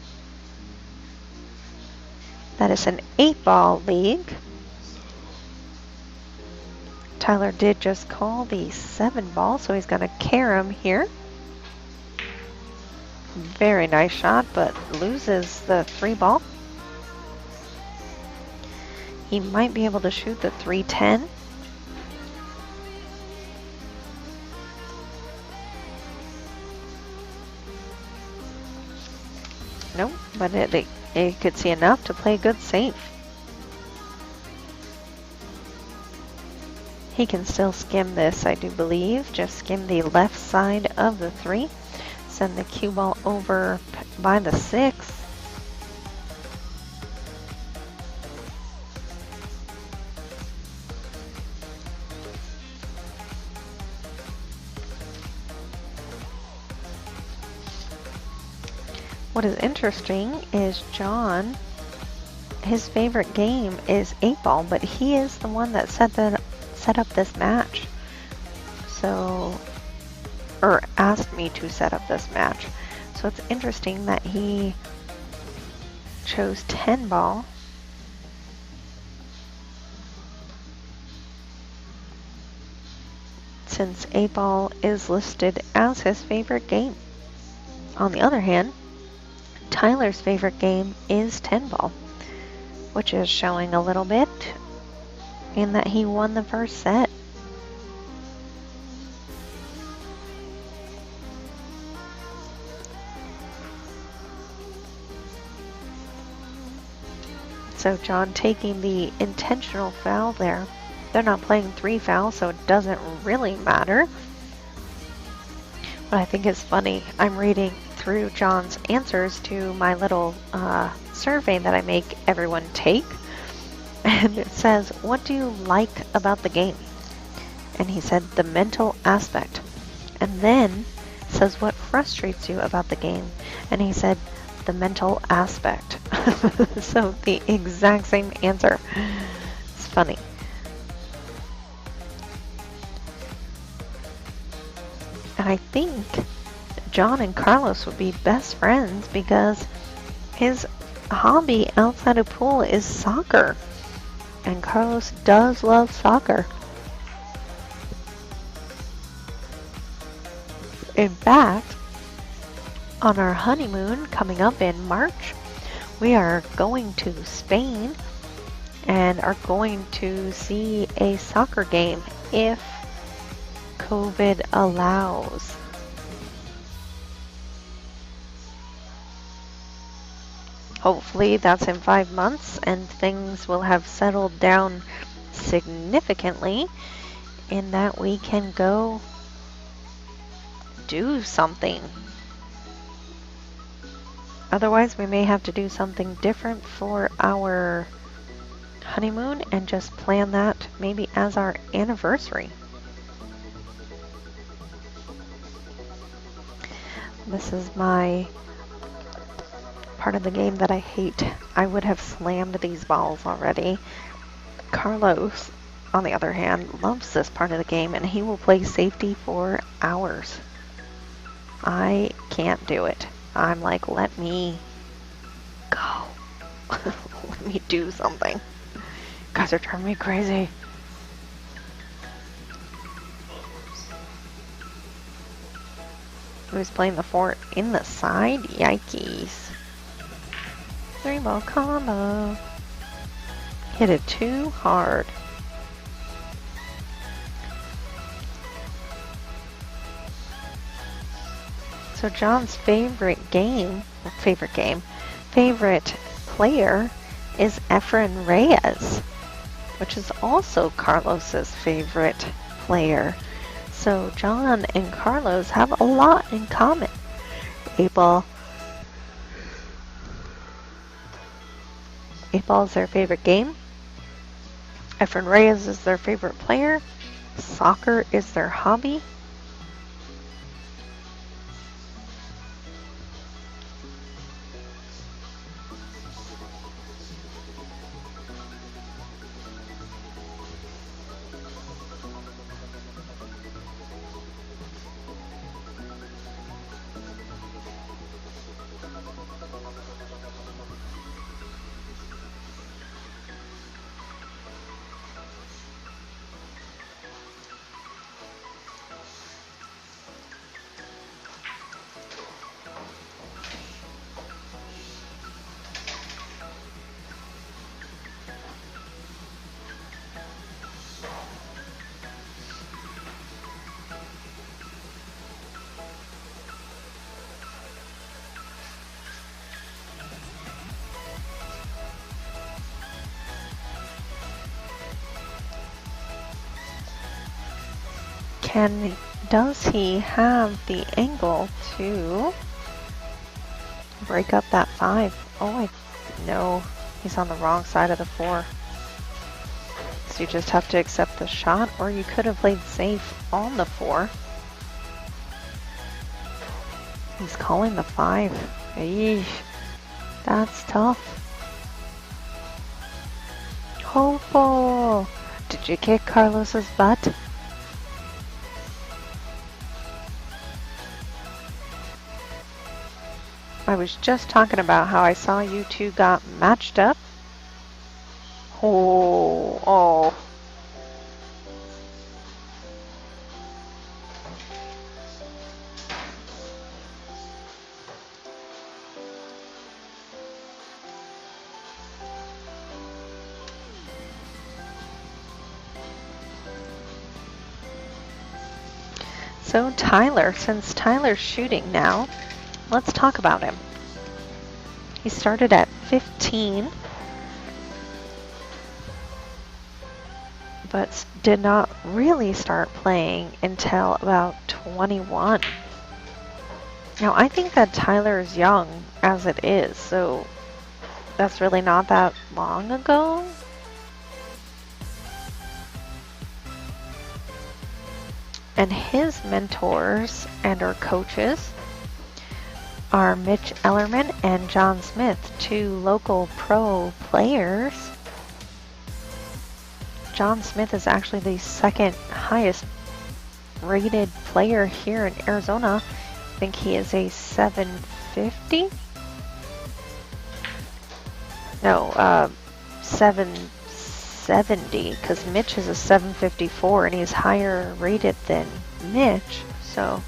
Speaker 4: That is an 8-ball league. Tyler did just call the 7-ball, so he's going to carry him here. Very nice shot, but loses the 3-ball. He might be able to shoot the 310. Nope, but it could see enough to play good safe. He can still skim this, I do believe. Just skim the left side of the 3. Send the cue ball over by the 6. What is interesting is John, his favorite game is 8-ball, but he is the one that set up this match. So, or asked me to set up this match. So it's interesting that he chose 10-ball. Since 8-ball is listed as his favorite game. On the other hand, Tyler's favorite game is 10-ball, which is showing a little bit in that he won the first set. So John taking the intentional foul there. They're not playing 3 fouls, so it doesn't really matter. But I think it's funny. I'm reading through John's answers to my little survey that I make everyone take. And it says, what do you like about the game? And he said, the mental aspect. And then says, what frustrates you about the game? And he said, the mental aspect. So the exact same answer. It's funny. And I think John and Carlos would be best friends because his hobby outside of pool is soccer. And Carlos does love soccer. In fact, on our honeymoon coming up in March, we are going to Spain and are going to see a soccer game if COVID allows. Hopefully that's in 5 months and things will have settled down significantly in that we can go do something. Otherwise, we may have to do something different for our honeymoon and just plan that maybe as our anniversary. This is my part of the game that I hate. I would have slammed these balls already. Carlos, on the other hand, loves this part of the game and he will play safety for hours. I can't do it. I'm like, let me go. Let me do something. You guys are driving me crazy. Who's playing the 4 in the side? Yikes. 3-ball combo. Hit it too hard. So John's favorite player is Efren Reyes, which is also Carlos's favorite player. So John and Carlos have a lot in common. 8-ball. 8-ball is their favorite game. Efren Reyes is their favorite player. Soccer is their hobby. Does he have the angle to break up that 5? Oh, no, he's on the wrong side of the 4. So you just have to accept the shot, or you could have played safe on the 4. He's calling the 5. Eesh, that's tough. Hopeful. Did you kick Carlos's butt? I was just talking about how I saw you two got matched up. Oh. So Tyler, since Tyler's shooting now, let's talk about him. He started at 15, but did not really start playing until about 21. Now, I think that Tyler is young as it is, so that's really not that long ago. And his mentors and or coaches are Mitch Ellerman and John Smith, 2 local pro players. John Smith is actually the 2nd highest rated player here in Arizona. I think he is a 750? No, 770, because Mitch is a 754 and he's higher rated than Mitch, so...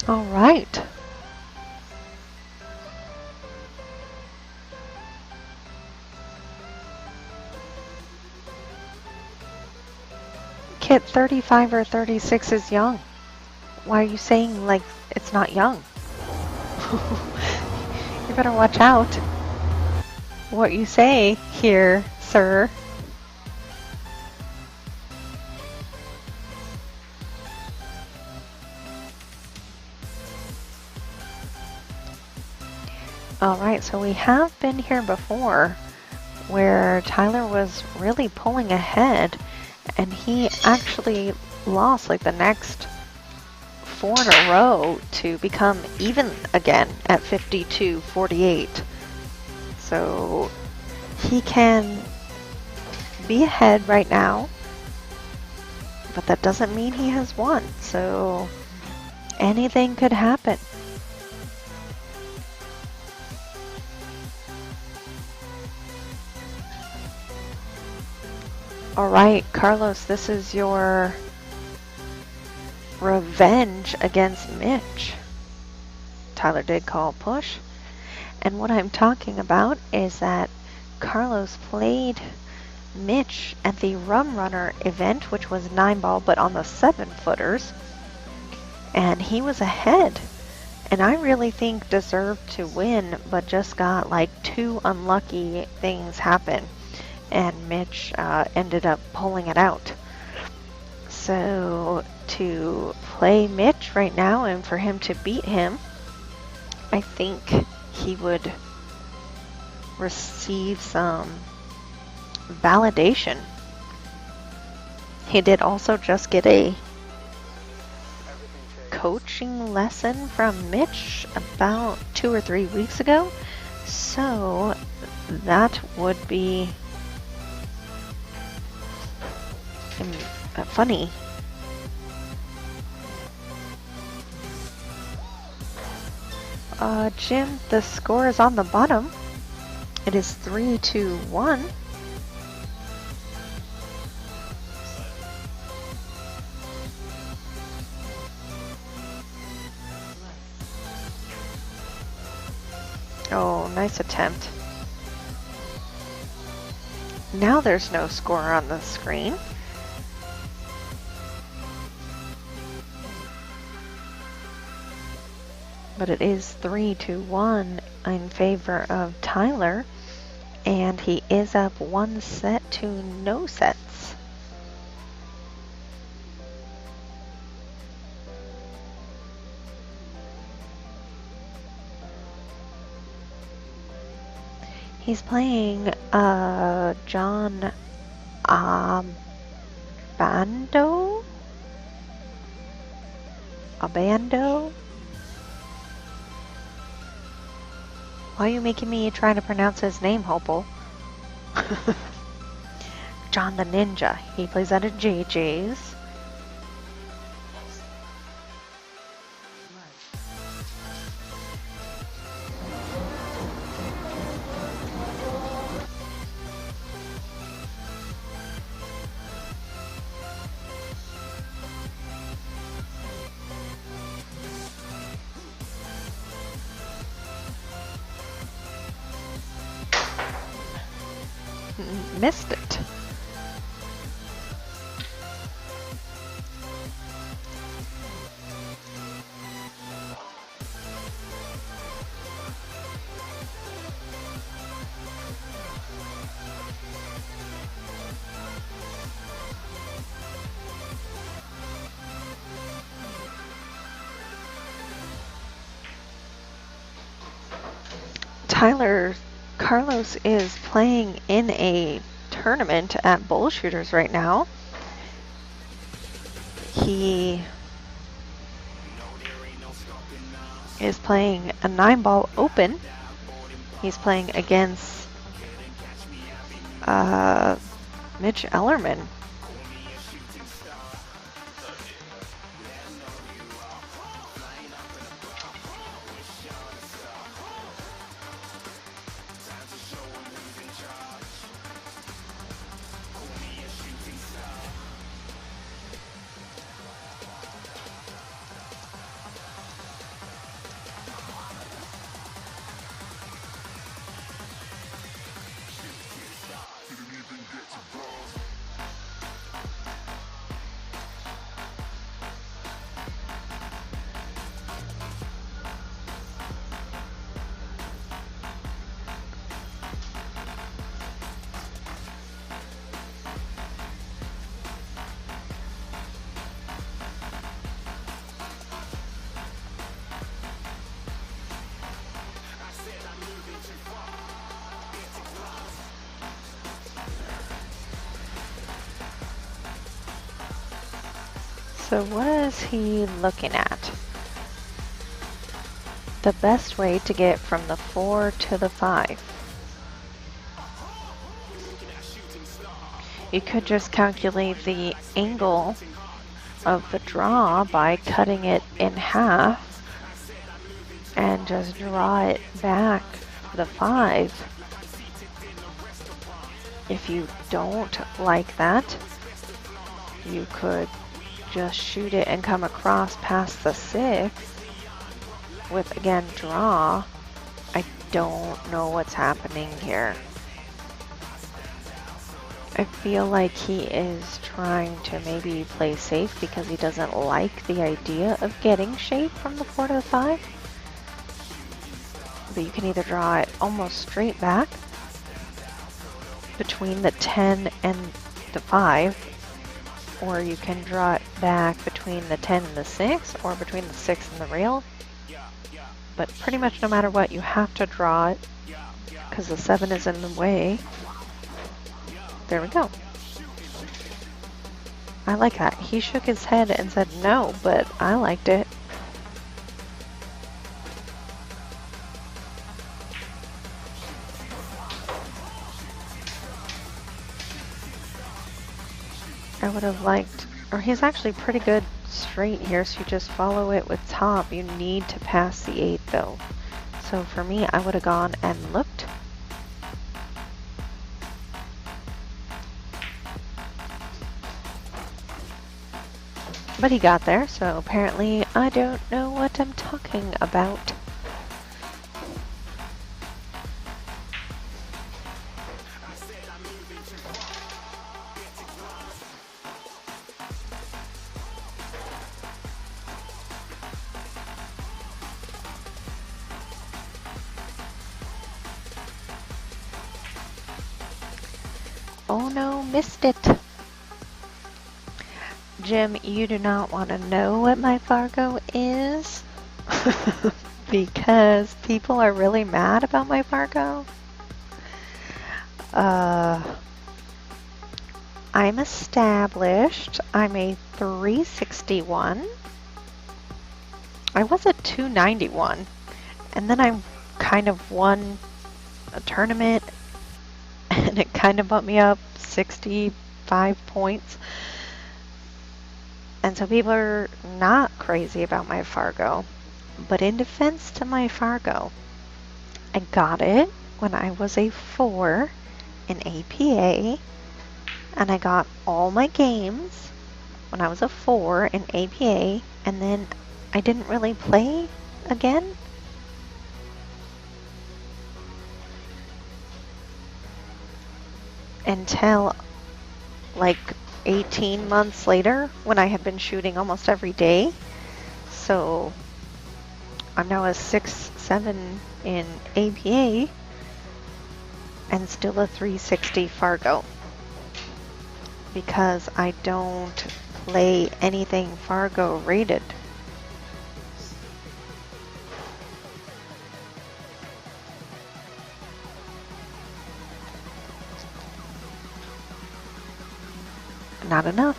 Speaker 4: All right. Kit, 35 or 36 is young. Why are you saying like it's not young? You better watch out what you say here, sir. Alright, so we have been here before where Tyler was really pulling ahead and he actually lost like the next 4 in a row to become even again at 52-48. So he can be ahead right now, but that doesn't mean he has won. So anything could happen. Alright, Carlos, this is your revenge against Mitch. Tyler did call push. And what I'm talking about is that Carlos played Mitch at the Rum Runner event, which was 9-ball, but on the 7-footers. And he was ahead. And I really think deserved to win, but just got like 2 unlucky things happen. And Mitch ended up pulling it out. So to play Mitch right now and for him to beat him, I think he would receive some validation. He did also just get a coaching lesson from Mitch about 2 or 3 weeks ago, so that would be funny. Jim, the score is on the bottom. It is 3-1. Oh, nice attempt. Now there's no score on the screen. But it is 3-1 in favor of Tyler, and he is up 1 set to no sets. He's playing John Obando? Why are you making me try to pronounce his name, Hopel? John the Ninja. He plays out of JJ's. Missed it. Carlos is playing in a tournament at Bullshooters right now. He is playing a 9-ball open. He's playing against Mitch Ellerman. So what is he looking at? The best way to get from the 4 to the 5. You could just calculate the angle of the draw by cutting it in half and just draw it back the 5. If you don't like that, you could just shoot it and come across past the 6 with, again, draw. I don't know what's happening here. I feel like he is trying to maybe play safe because he doesn't like the idea of getting shape from the 4 to the 5. But you can either draw it almost straight back between the 10 and the 5, or you can draw it back between the 10 and the 6, or between the 6 and the rail. But pretty much no matter what, you have to draw it because the 7 is in the way. There we go. I like that. He shook his head and said no, but I liked it. I would have liked, or he's actually pretty good straight here, so you just follow it with top. You need to pass the 8 though. So for me, I would have gone and looked. But he got there, so apparently I don't know what I'm talking about. Oh no, missed it. Jim, you do not want to know what my Fargo is because people are really mad about my Fargo. I'm established. I'm a 361. I was a 291, and then I kind of won a tournament, and it kind of bumped me up 65 points. And so people are not crazy about my Fargo. But in defense to my Fargo, I got it when I was a 4 in APA, and I got all my games when I was a 4 in APA, and then I didn't really play again. Until like 18 months later when I had been shooting almost every day. So I'm now a 6-7 in APA and still a 360 Fargo because I don't play anything Fargo rated. Not enough.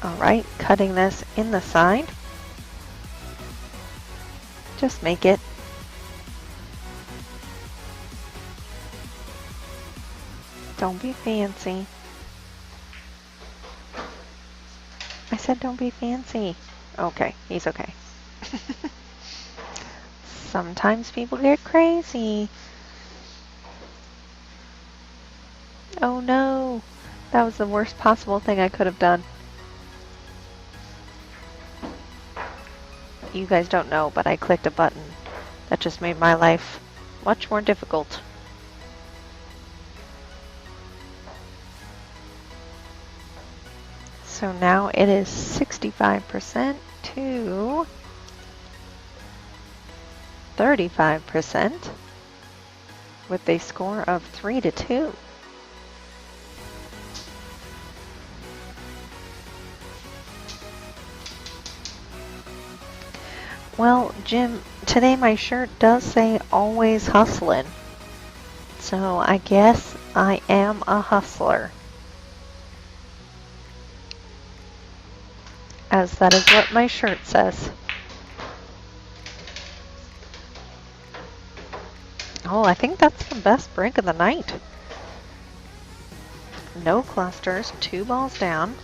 Speaker 4: All right, cutting this in the side. Just make it. Don't be fancy. I said don't be fancy. Okay, he's okay. Sometimes people get crazy. Oh no, that was the worst possible thing I could have done. You guys don't know, but I clicked a button that just made my life much more difficult. So now it is 65% to 35% with a score of 3-2. Well, Jim, today my shirt does say always hustling. So I guess I am a hustler. As that is what my shirt says. Oh, I think that's the best break of the night. No clusters, 2 balls down.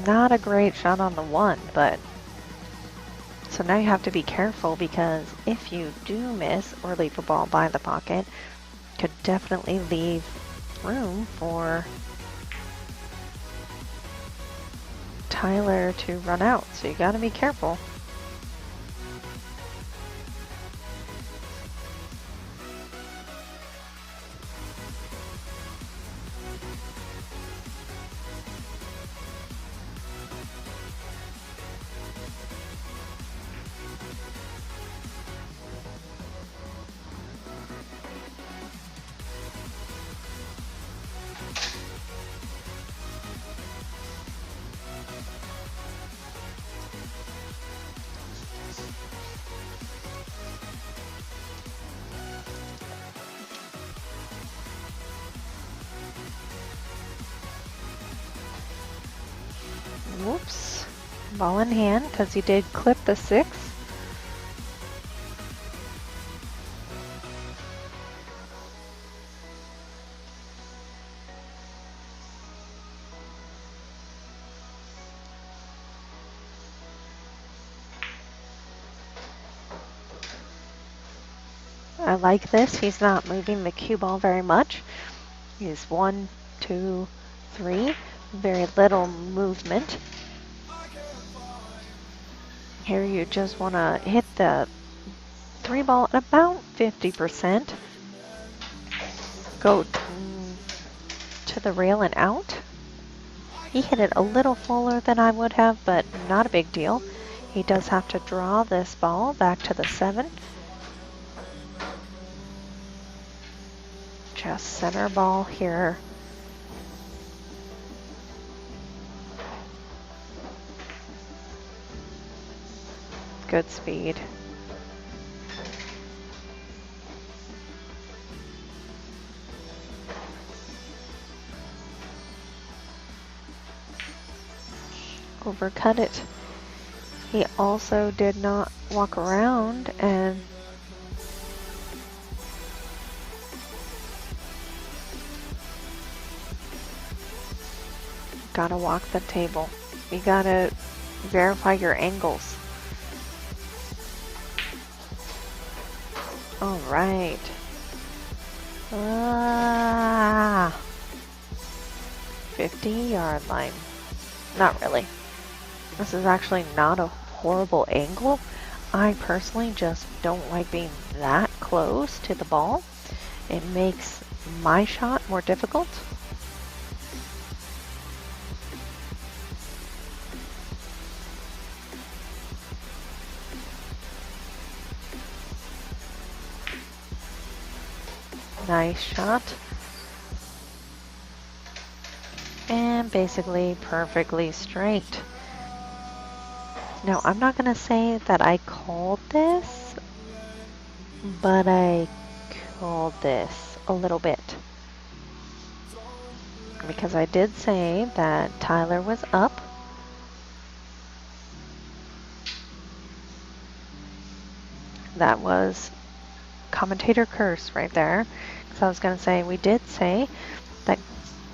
Speaker 4: Not a great shot on the 1, but So now you have to be careful, because if you do miss or leave a ball by the pocket, could definitely leave room for Tyler to run out. So you got to be careful. Whoops. Ball in hand, because he did clip the 6. I like this. He's not moving the cue ball very much. He's 1, 2, 3. Very little movement. Here you just want to hit the 3 ball at about 50%. Go to the rail and out. He hit it a little fuller than I would have, but not a big deal. He does have to draw this ball back to the 7. Just center ball here. Good speed. Overcut it. He also did not walk around and gotta walk the table. You gotta verify your angles. All right. 50-yard line. Not really. This is actually not a horrible angle. I personally just don't like being that close to the ball. It makes my shot more difficult. Nice shot. And basically perfectly straight. Now, I'm not going to say that I called this, but I called this a little bit. Because I did say that Tyler was up. That was commentator curse right there. So I was going to say, we did say that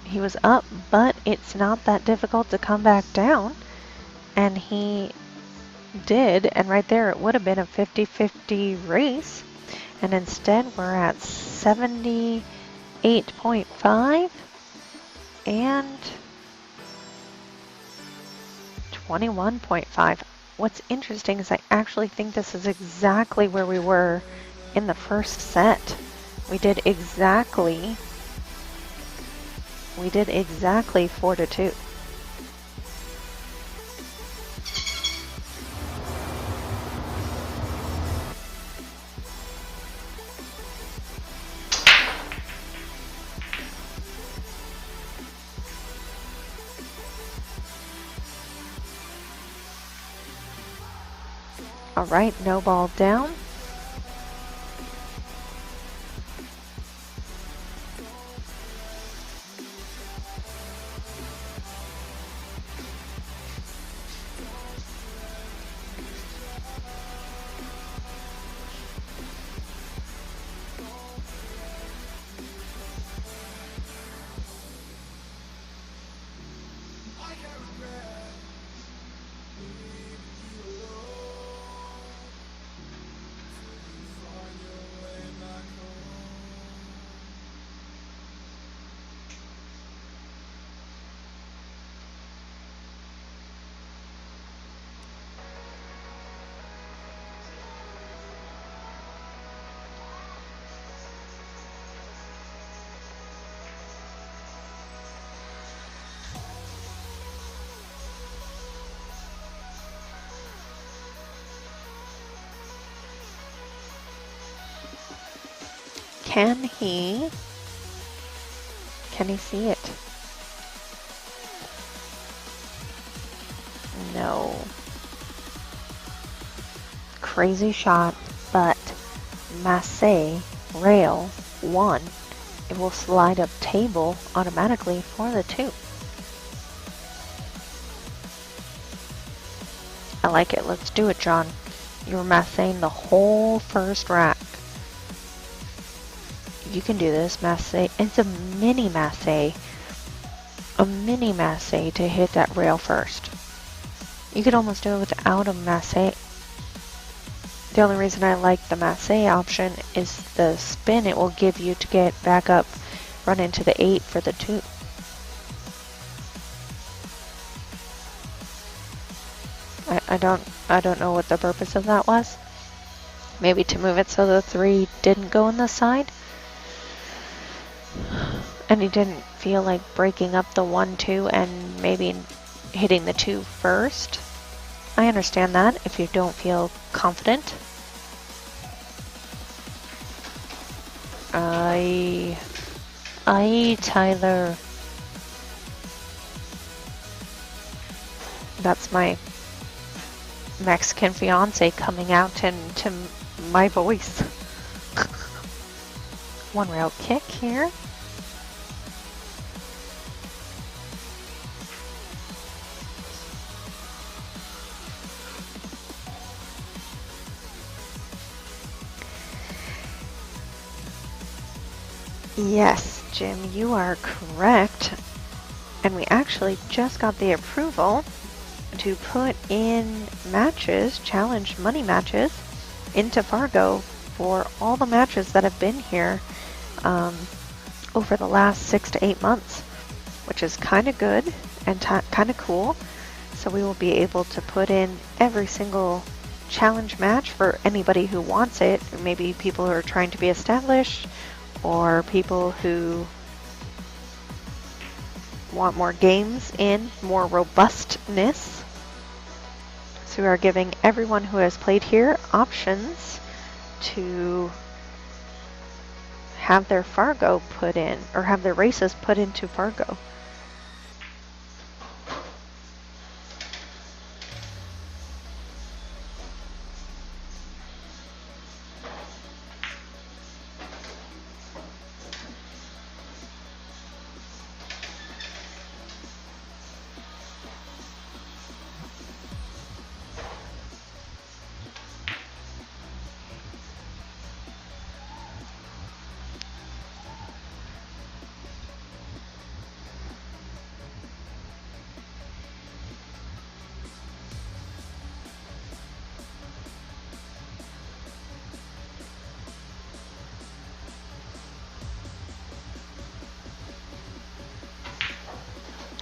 Speaker 4: he was up, but it's not that difficult to come back down. And he did, and right there it would have been a 50-50 race. And instead we're at 78.5 and 21.5. What's interesting is I actually think this is exactly where we were in the first set. We did exactly 4-2. All right, no ball down. Can he see it? No. Crazy shot, but Massey rail 1. It will slide up table automatically for the 2. I like it. Let's do it, John. You're Masseying the whole first rack. You can do this, Massey. It's a mini Massey. A mini Massey to hit that rail first. You could almost do it without a Massey. The only reason I like the Massey option is the spin it will give you to get back up, run into the 8 for the 2. I don't know what the purpose of that was. Maybe to move it so the 3 didn't go on the side. And he didn't feel like breaking up the 1, 2 and maybe hitting the 2 first. I understand that if you don't feel confident. Tyler. That's my Mexican fiance coming out into my voice. 1 rail kick here. Yes, Jim, you are correct. And we actually just got the approval to put in matches, challenge money matches, into Fargo for all the matches that have been here over the last 6 to 8 months, which is kind of good and kind of cool. So we will be able to put in every single challenge match for anybody who wants it. Maybe people who are trying to be established, or people who want more games in, more robustness. So we are giving everyone who has played here options to have their Fargo put in, or have their races put into Fargo.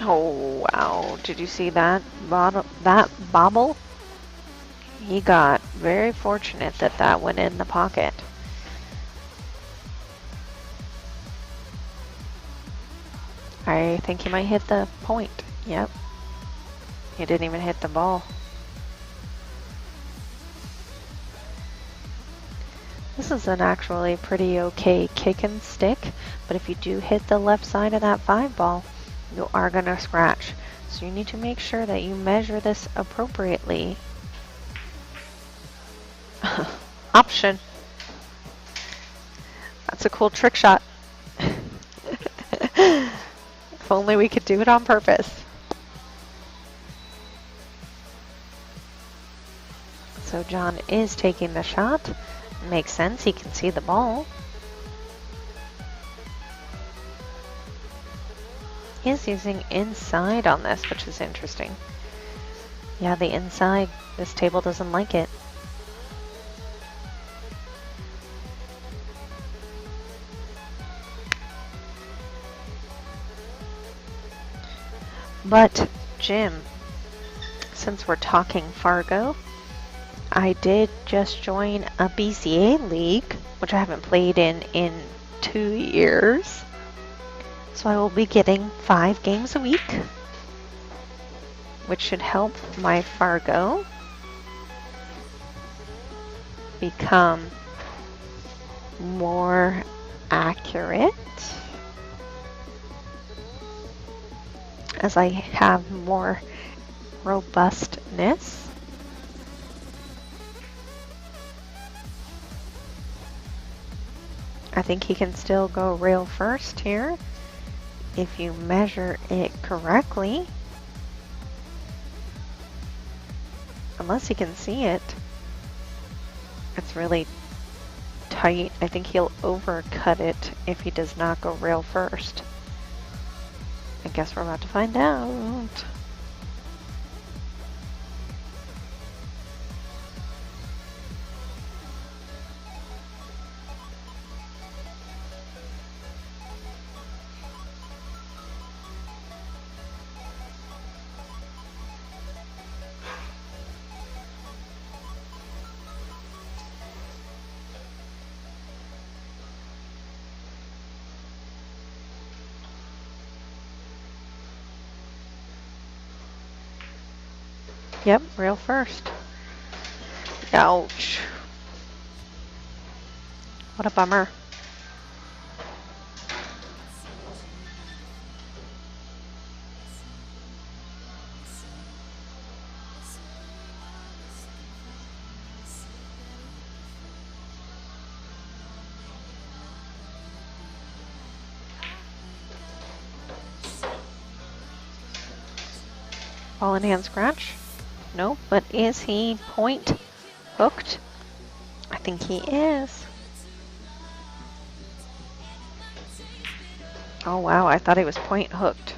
Speaker 4: Oh, wow. Did you see that bobble? He got very fortunate that that went in the pocket. I think he might hit the point. Yep. He didn't even hit the ball. This is an actually pretty okay kick and stick, but if you do hit the left side of that 5 ball, you are going to scratch. So you need to make sure that you measure this appropriately. Option. That's a cool trick shot. If only we could do it on purpose. So John is taking the shot. Makes sense, he can see the ball. He's using inside on this, which is interesting. Yeah, the inside, this table doesn't like it. But, Jim, since we're talking Fargo, I did just join a BCA league, which I haven't played in 2 years. So I will be getting 5 games a week, which should help my Fargo become more accurate, as I have more robustness. I think he can still go rail first here if you measure it correctly. Unless he can see it. It's really tight. I think he'll overcut it if he does not go rail first. I guess we're about to find out. Yep, rail first. Ouch. What a bummer. Ball in hand scratch. Nope, but is he point hooked? I think he is. Oh wow, I thought he was point hooked.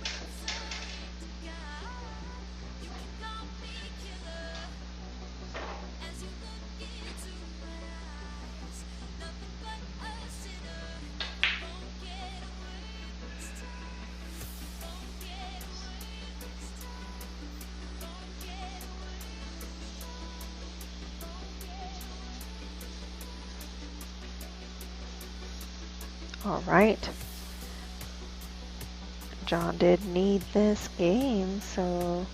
Speaker 4: All right. John did need this game, so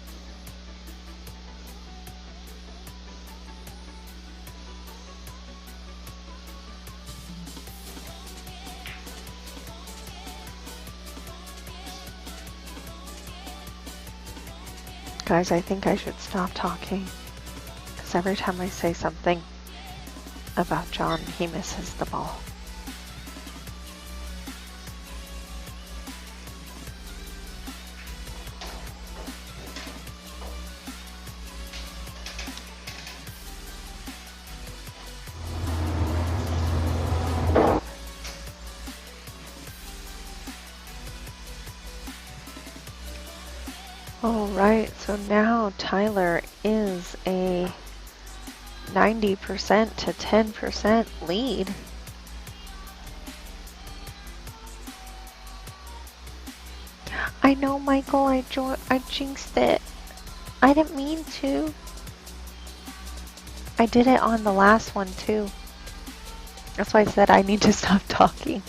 Speaker 4: guys, I think I should stop talking, because every time I say something about John, he misses the ball. Alright, so now Tyler is a 90% to 10% lead. I know, Michael, I jinxed it. I didn't mean to. I did it on the last one too. That's why I said I need to stop talking.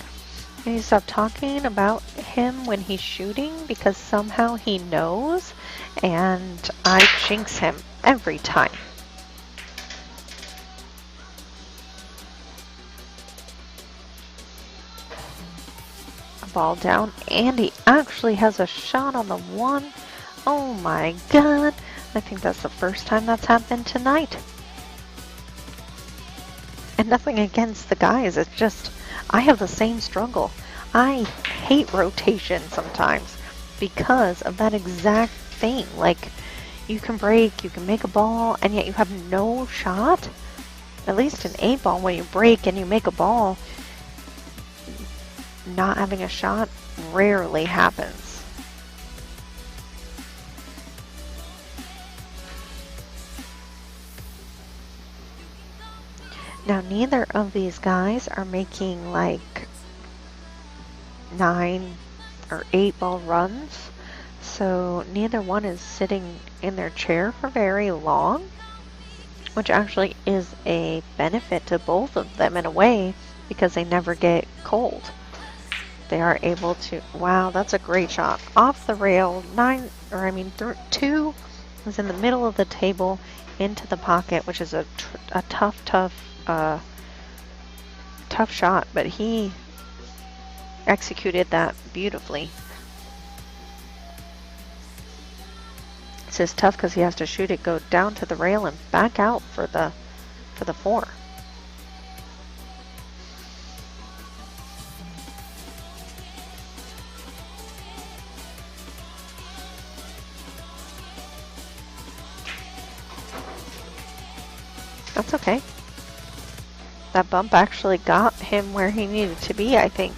Speaker 4: I need to stop talking about him when he's shooting, because somehow he knows and I jinx him every time. A ball down, and he actually has a shot on the one. Oh my god. I think that's the first time that's happened tonight. And nothing against the guys, it's just I have the same struggle. I hate rotation sometimes because of that exact thing. Like, you can break, you can make a ball, and yet you have no shot. At least in 8-ball, when you break and you make a ball, not having a shot rarely happens. Now, neither of these guys are making like 9 or 8-ball runs, so neither one is sitting in their chair for very long, which actually is a benefit to both of them in a way, because they never get cold. They are able to, wow, that's a great shot. Off the rail, 2 is in the middle of the table into the pocket, which is a tough shot, but he executed that beautifully. It's just tough because he has to shoot it, go down to the rail and back out for the 4. That's okay. That bump actually got him where he needed to be, I think.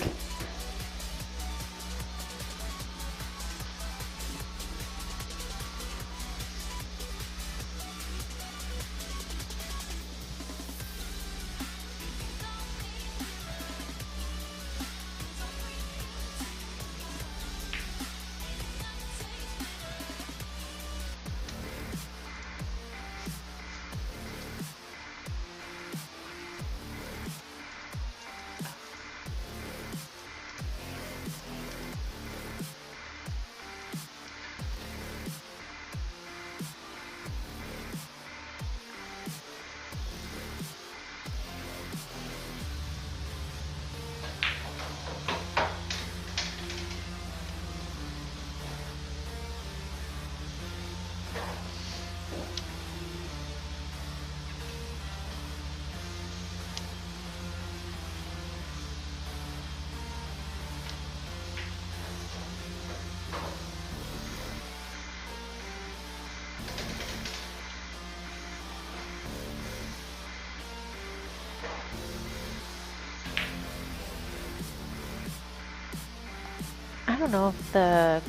Speaker 4: I don't know if the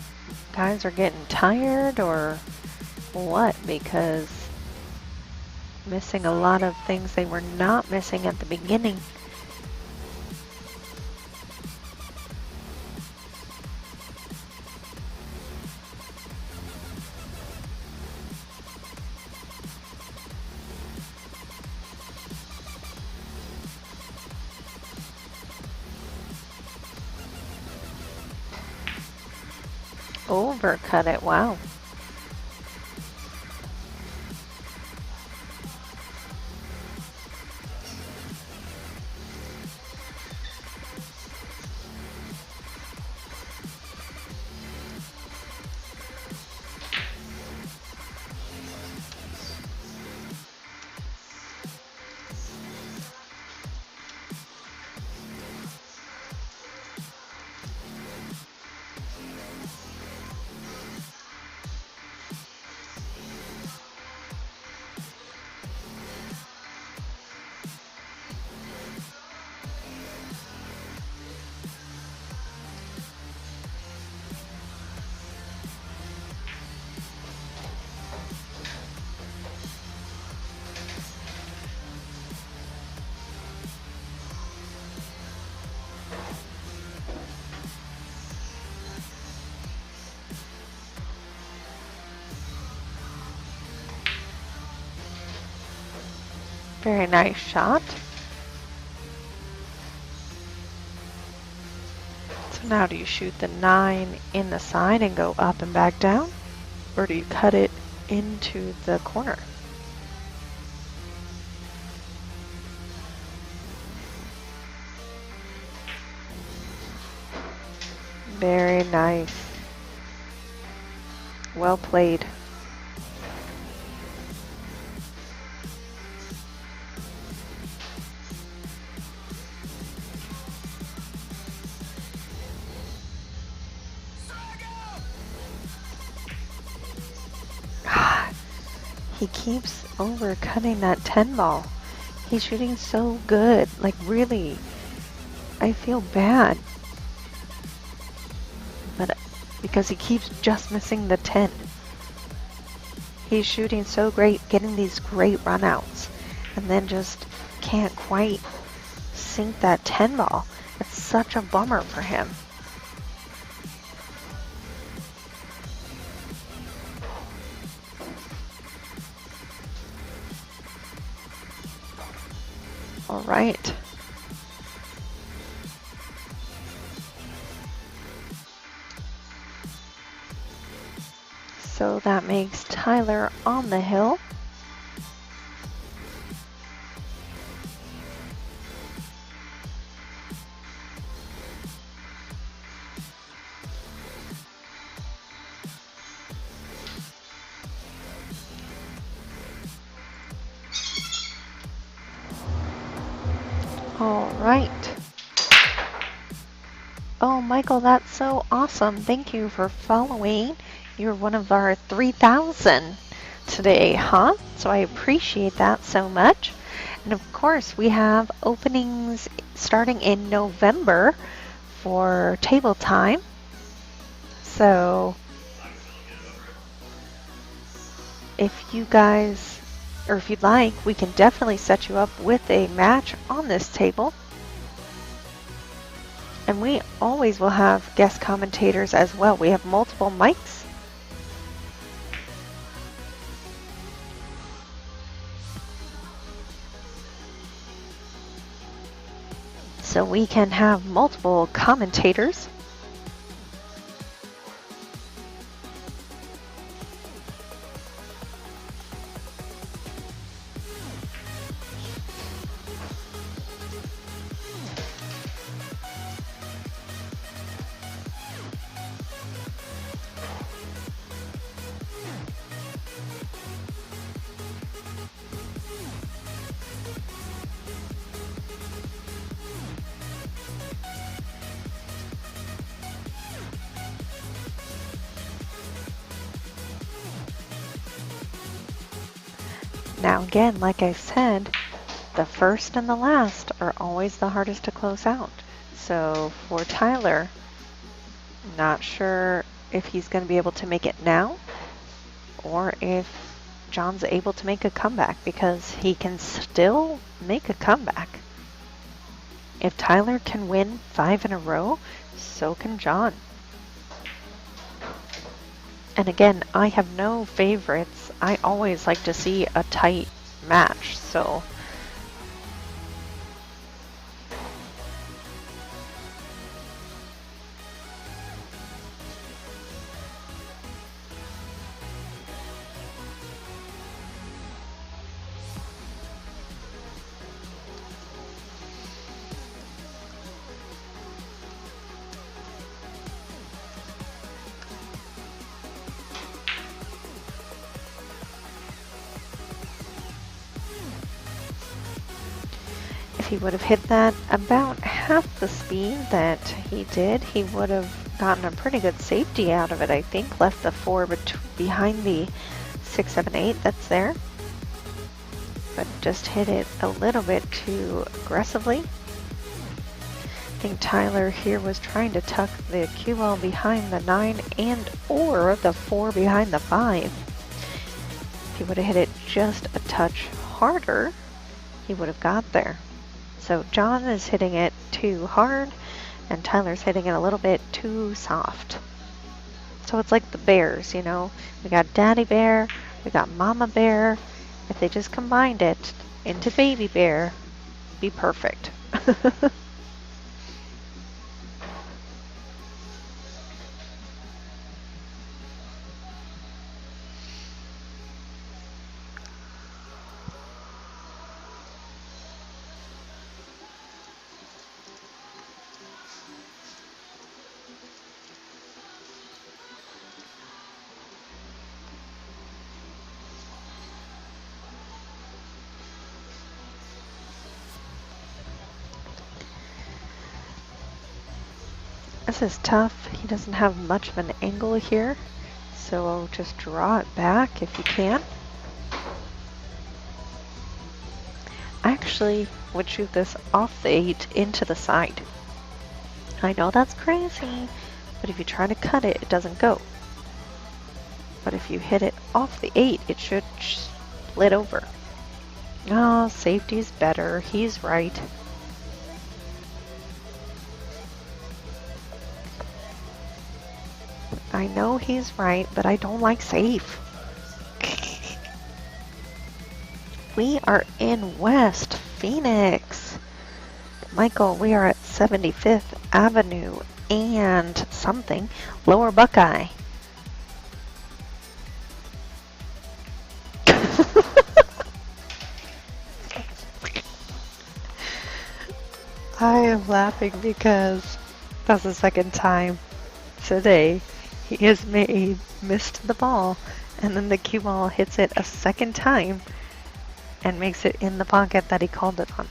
Speaker 4: guys are getting tired or what, because missing a lot of things they were not missing at the beginning. Overcut it, wow. Very nice shot. So now do you shoot the 9 in the side and go up and back down? Or do you cut it into the corner? Very nice. Well played. He keeps overcutting that 10 ball. He's shooting so good. Like, really, I feel bad. But because he keeps just missing the 10. He's shooting so great, getting these great runouts, and then just can't quite sink that 10 ball. It's such a bummer for him. All right. So that makes Tyler on the hill. All right. Oh, Michael, that's so awesome. Thank you for following. You're one of our 3,000 today, huh? So I appreciate that so much. And of course, we have openings starting in November for table time. So if you guys, or if you'd like, we can definitely set you up with a match on this table. And we always will have guest commentators as well. We have multiple mics. So we can have multiple commentators. Now again, like I said, the first and the last are always the hardest to close out. So for Tyler, not sure if he's going to be able to make it now or if John's able to make a comeback, because he can still make a comeback. If Tyler can win 5 in a row, so can John. And again, I have no favorites. I always like to see a tight match, so if he would have hit that about half the speed that he did, he would have gotten a pretty good safety out of it, I think. Left the 4 behind the 6, 7, 8 that's there. But just hit it a little bit too aggressively. I think Tyler here was trying to tuck the cue ball behind the 9 and or the 4 behind the 5. If he would have hit it just a touch harder, he would have got there. So John is hitting it too hard, and Tyler's hitting it a little bit too soft. So it's like the bears, you know. We got Daddy Bear, we got Mama Bear. If they just combined it into Baby Bear, be perfect. This is tough. He doesn't have much of an angle here, so just draw it back if you can. I actually would shoot this off the 8 into the side. I know that's crazy, but if you try to cut it, it doesn't go. But if you hit it off the 8, it should split over. Oh, safety's better. He's right. I know he's right, but I don't like safe. We are in West Phoenix. Michael, we are at 75th Avenue and something. Lower Buckeye. I am laughing because that's the second time today he has missed the ball, and then the cue ball hits it a second time and makes it in the pocket that he called it on.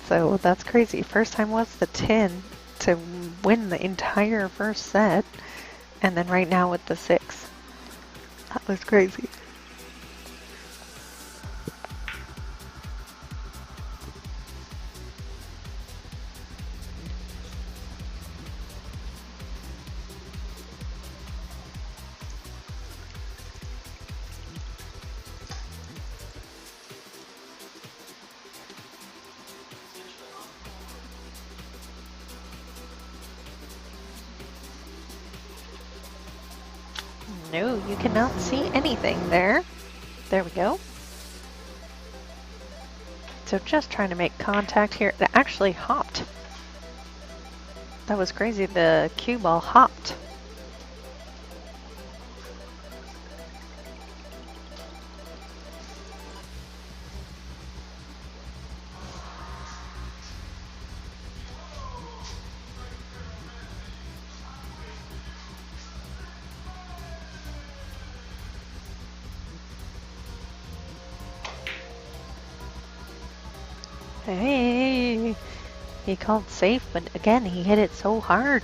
Speaker 4: So that's crazy. First time was the 10 to win the entire first set. And then right now with the 6. That was crazy. No, you cannot see anything there. There we go. So just trying to make contact here. It actually hopped. That was crazy. The cue ball hopped. Hey, he called safe, but again, he hit it so hard.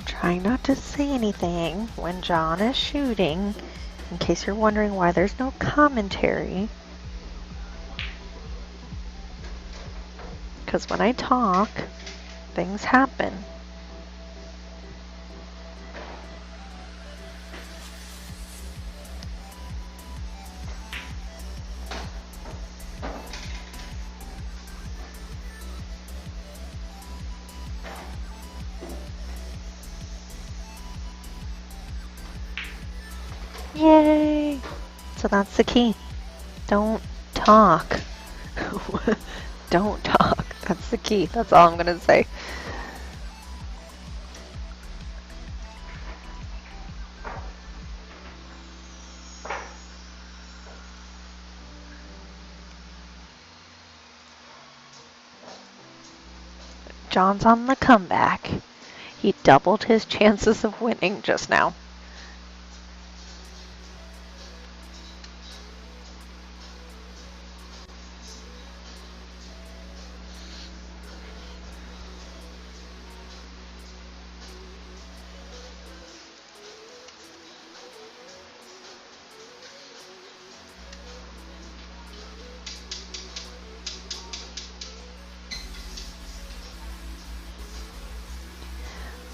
Speaker 4: Trying not to say anything when John is shooting, in case you're wondering why there's no commentary. Because when I talk, things happen. Yay! So that's the key. Don't talk. Don't talk. That's the key. That's all I'm gonna say. John's on the comeback. He doubled his chances of winning just now.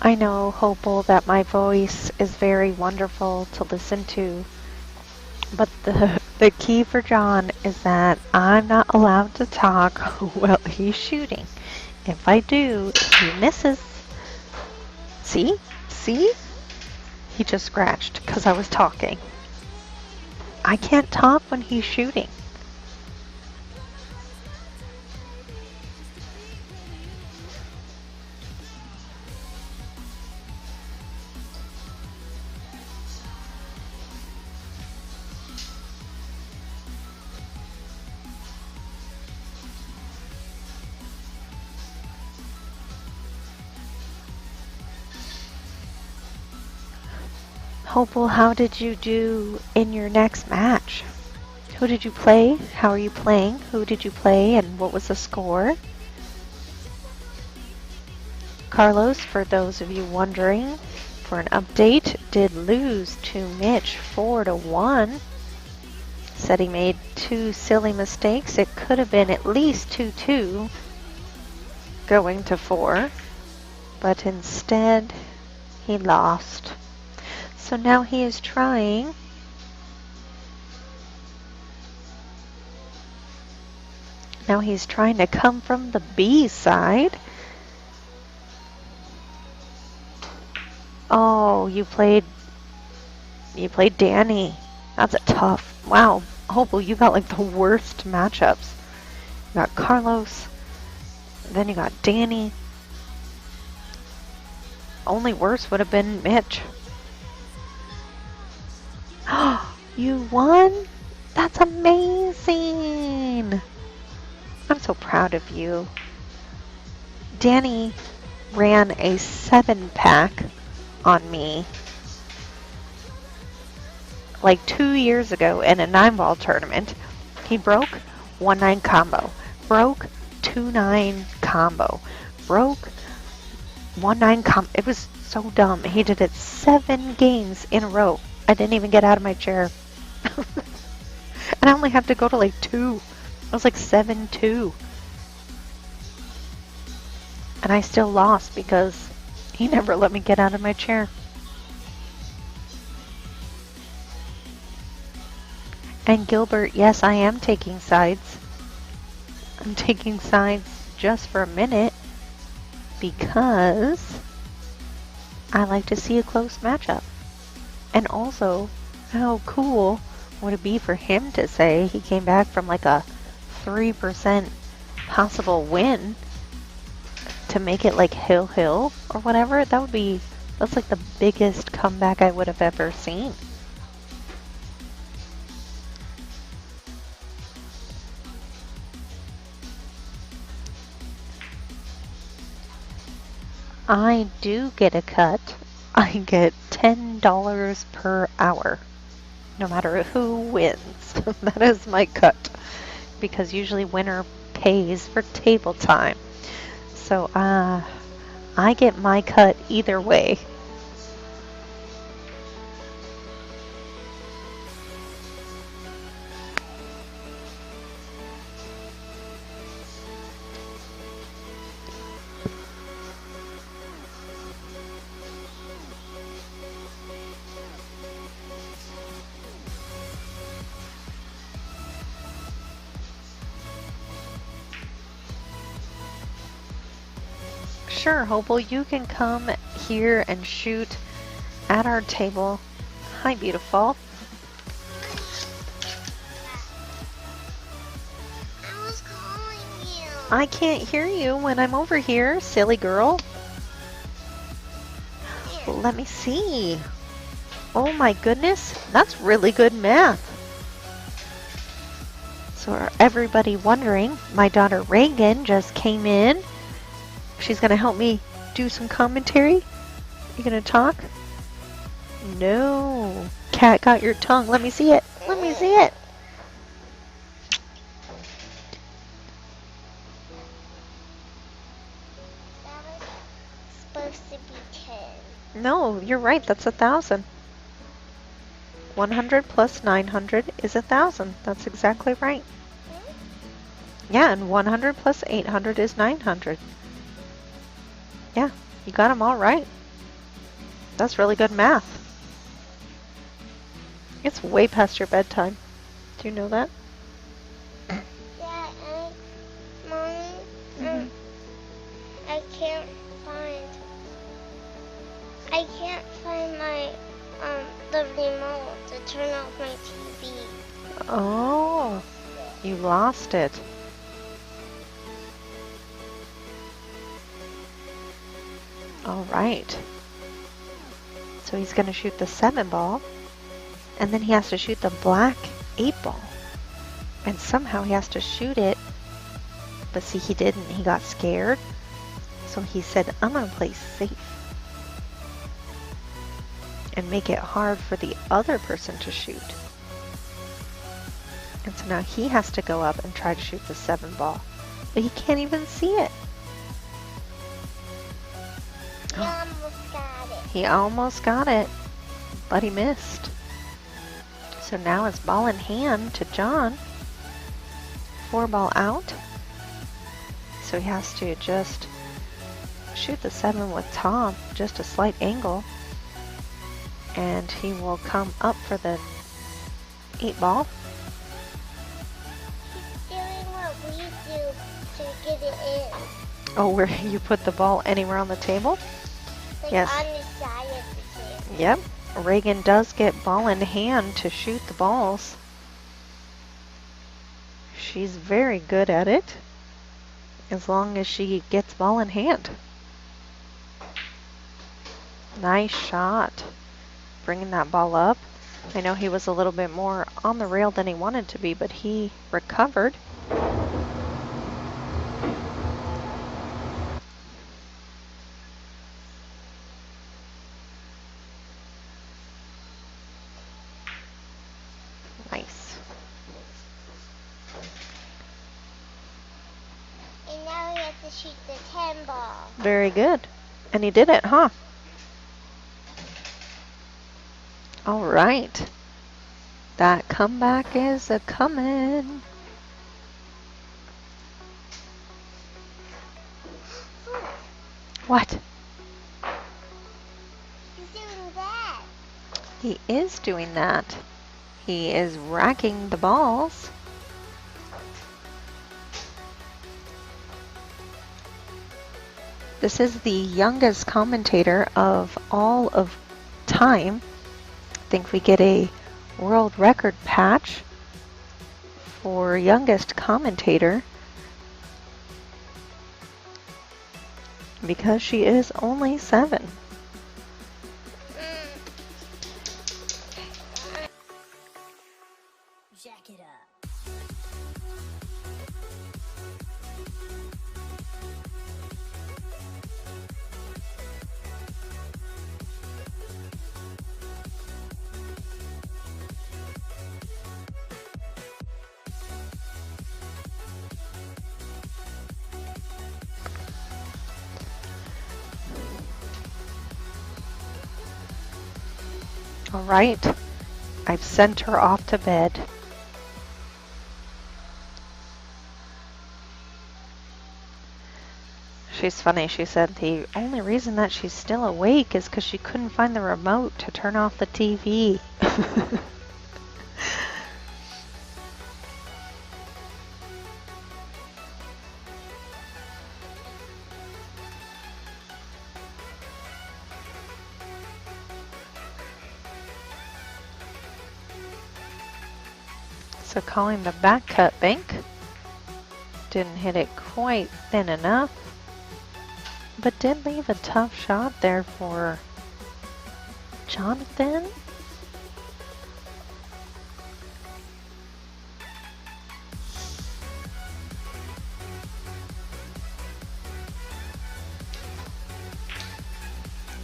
Speaker 4: I know, Hopeful, that my voice is very wonderful to listen to, but the key for John is that I'm not allowed to talk while he's shooting. If I do, he misses. See? See? He just scratched because I was talking. I can't talk when he's shooting. Hopeful, how did you do in your next match? Who did you play? How are you playing? Who did you play and what was the score? Carlos, for those of you wondering, for an update, did lose to Mitch 4-1. Said he made 2 silly mistakes. It could have been at least 2-2 going to 4, but instead he lost. So now he is trying to come from the B side Oh, you played Danny. That's a tough. Wow. Hopefully you got like the worst matchups. You got Carlos, then you got Danny. Only worse would have been Mitch. You won? That's amazing. I'm so proud of you. Danny ran a 7-pack on me like 2 years ago in a 9-ball tournament. He broke 1-9 combo, broke 2-9 combo, broke 1-9 combo. It was so dumb. He did it 7 games in a row. I didn't even get out of my chair. And I only had to go to like 2. I was like 7-2. And I still lost because he never let me get out of my chair. And Gilbert, yes, I am taking sides. I'm taking sides just for a minute because I like to see a close matchup. And also, how cool would it be for him to say he came back from like a 3% possible win to make it like Hill or whatever? That's like the biggest comeback I would have ever seen. I do get a cut. I get $10 per hour, no matter who wins. That is my cut, because usually winner pays for table time. So I get my cut either way. Sure, Hopel, you can come here and shoot at our table. Hi, beautiful.
Speaker 9: I was calling you.
Speaker 4: I can't hear you when I'm over here, silly girl.
Speaker 9: Here.
Speaker 4: Let me see. Oh my goodness, that's really good math. So everybody wondering, my daughter Reagan just came in. She's going to help me do some commentary. You going to talk? No. Cat got your tongue. Let me see it. Let me see it.
Speaker 9: That was supposed to be 10.
Speaker 4: No, you're right. That's 1,000. 100 plus 900 is 1,000. That's exactly right. Yeah, and 100 plus 800 is 900. Yeah, you got them all right. That's really good math. It's way past your bedtime. Do you know that?
Speaker 9: Yeah, Mommy, I can't find my, the remote to turn off my TV.
Speaker 4: Oh, you lost it. All right. So he's going to shoot the 7-ball, and then he has to shoot the black 8-ball. And somehow he has to shoot it, but see, he didn't. He got scared. So he said, I'm going to play safe and make it hard for the other person to shoot. And so now he has to go up and try to shoot the 7-ball, but he can't even see it.
Speaker 9: He almost got it.
Speaker 4: He almost got it, but he missed. So now it's ball in hand to John. 4-ball out. So he has to just shoot the 7 with top, just a slight angle. And he will come up for the 8-ball.
Speaker 9: He's doing what we do to get it in.
Speaker 4: Oh, where you put the ball anywhere on the table?
Speaker 9: Like
Speaker 4: Yes.
Speaker 9: on the side of the table.
Speaker 4: Yep, Reagan does get ball in hand to shoot the balls. She's very good at it, as long as she gets ball in hand. Nice shot. Bringing that ball up. I know he was a little bit more on the rail than he wanted to be, but he recovered. Nice.
Speaker 9: And now we have to shoot the 10 ball.
Speaker 4: Very good. And he did it, huh? All right. That comeback is a comin'. What?
Speaker 9: He's doing that.
Speaker 4: He is doing that. He is racking the balls. This is the youngest commentator of all of time. I think we get a world record patch for youngest commentator because she is only 7.
Speaker 9: Jack it up.
Speaker 4: All right, I've sent her off to bed. She's funny. She said the only reason that she's still awake is because she couldn't find the remote to turn off the TV. So calling the back cut bank. Didn't hit it quite thin enough, but did leave a tough shot there for Jonathan.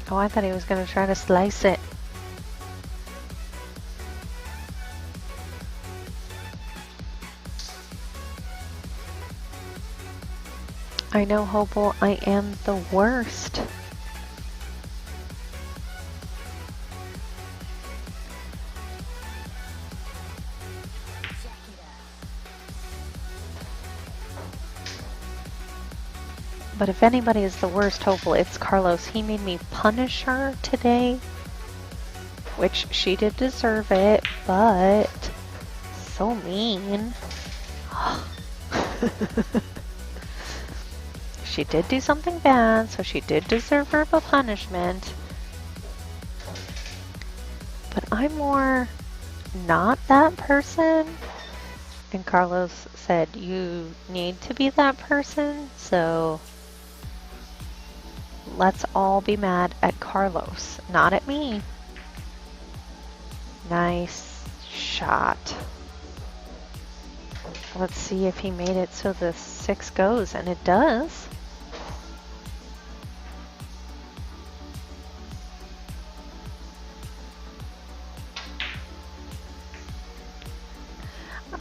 Speaker 4: Oh, I thought he was going to try to slice it. I know, Hopel, I am the worst. But if anybody is the worst, Hopel, it's Carlos. He made me punish her today, which she did deserve it, but so mean. She did do something bad, so she did deserve her a punishment. But I'm more not that person. And Carlos said, you need to be that person, so let's all be mad at Carlos, not at me. Nice shot. Let's see if he made it so the 6 goes, and it does.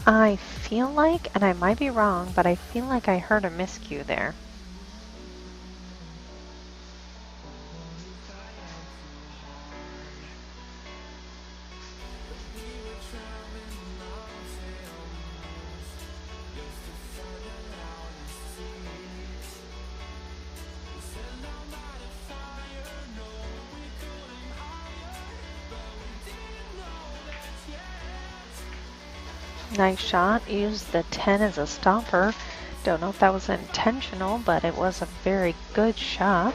Speaker 4: I feel like, and I might be wrong, but I feel like I heard a miscue there. Nice shot. Used the 10 as a stopper. Don't know if that was intentional, but it was a very good shot.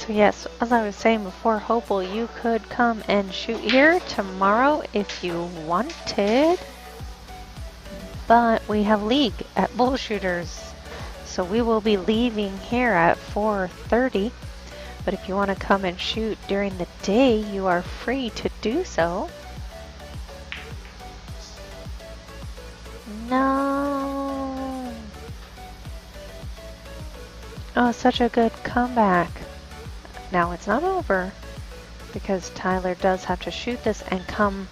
Speaker 4: So yes, as I was saying before, Hopeful, you could come and shoot here tomorrow if you wanted. But we have league at Bullshooters, so we will be leaving here at 4:30. But if you want to come and shoot during the day, you are free to do so. No. Oh, such a good comeback. Now it's not over, because Tyler does have to shoot this and come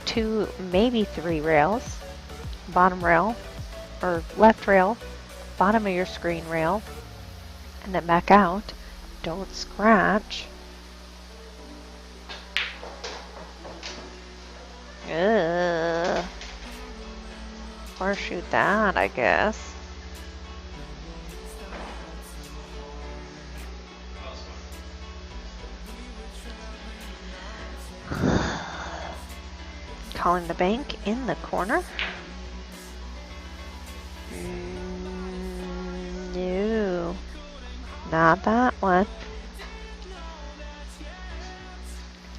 Speaker 4: 2, maybe 3 rails. Bottom rail, or left rail, bottom of your screen rail, and then back out. Don't scratch. Ugh. Or shoot that, I guess. Calling the bank in the corner. No, not that one.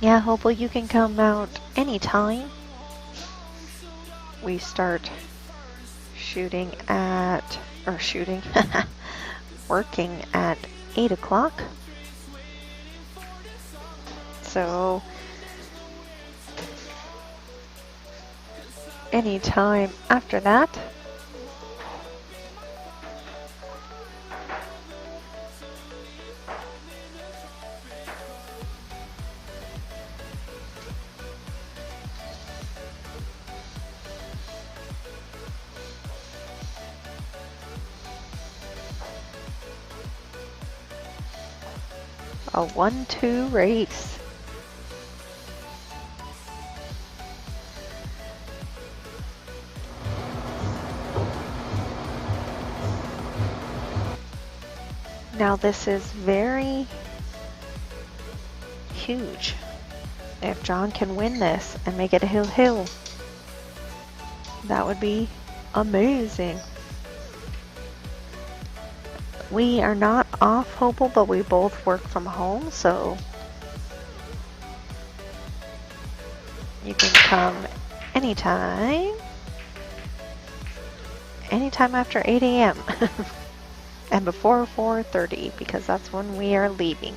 Speaker 4: Yeah, hopefully you can come out anytime. We start shooting at, or shooting, working at 8 o'clock. So, anytime after that. A 1-2 race. Now this is very huge. If John can win this and make it a hill, that would be amazing. We are not off Hopeful, but we both work from home, so you can come anytime. Anytime after 8 a.m. and before 4:30, because that's when we are leaving.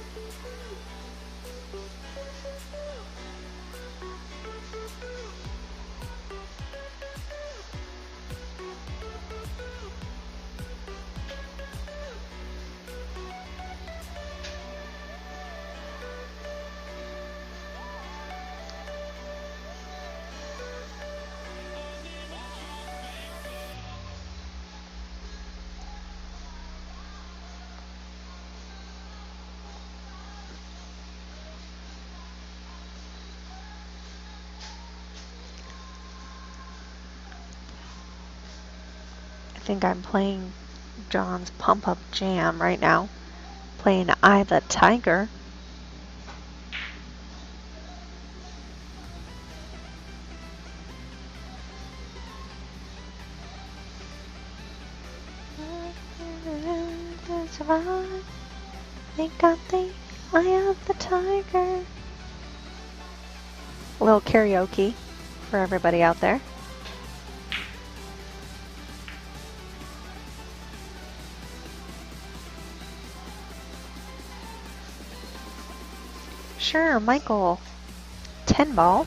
Speaker 4: I think I'm playing John's Pump Up Jam right now. Playing I the Tiger. They got the eye of the tiger. A little karaoke for everybody out there. Sure, Michael. 10 ball.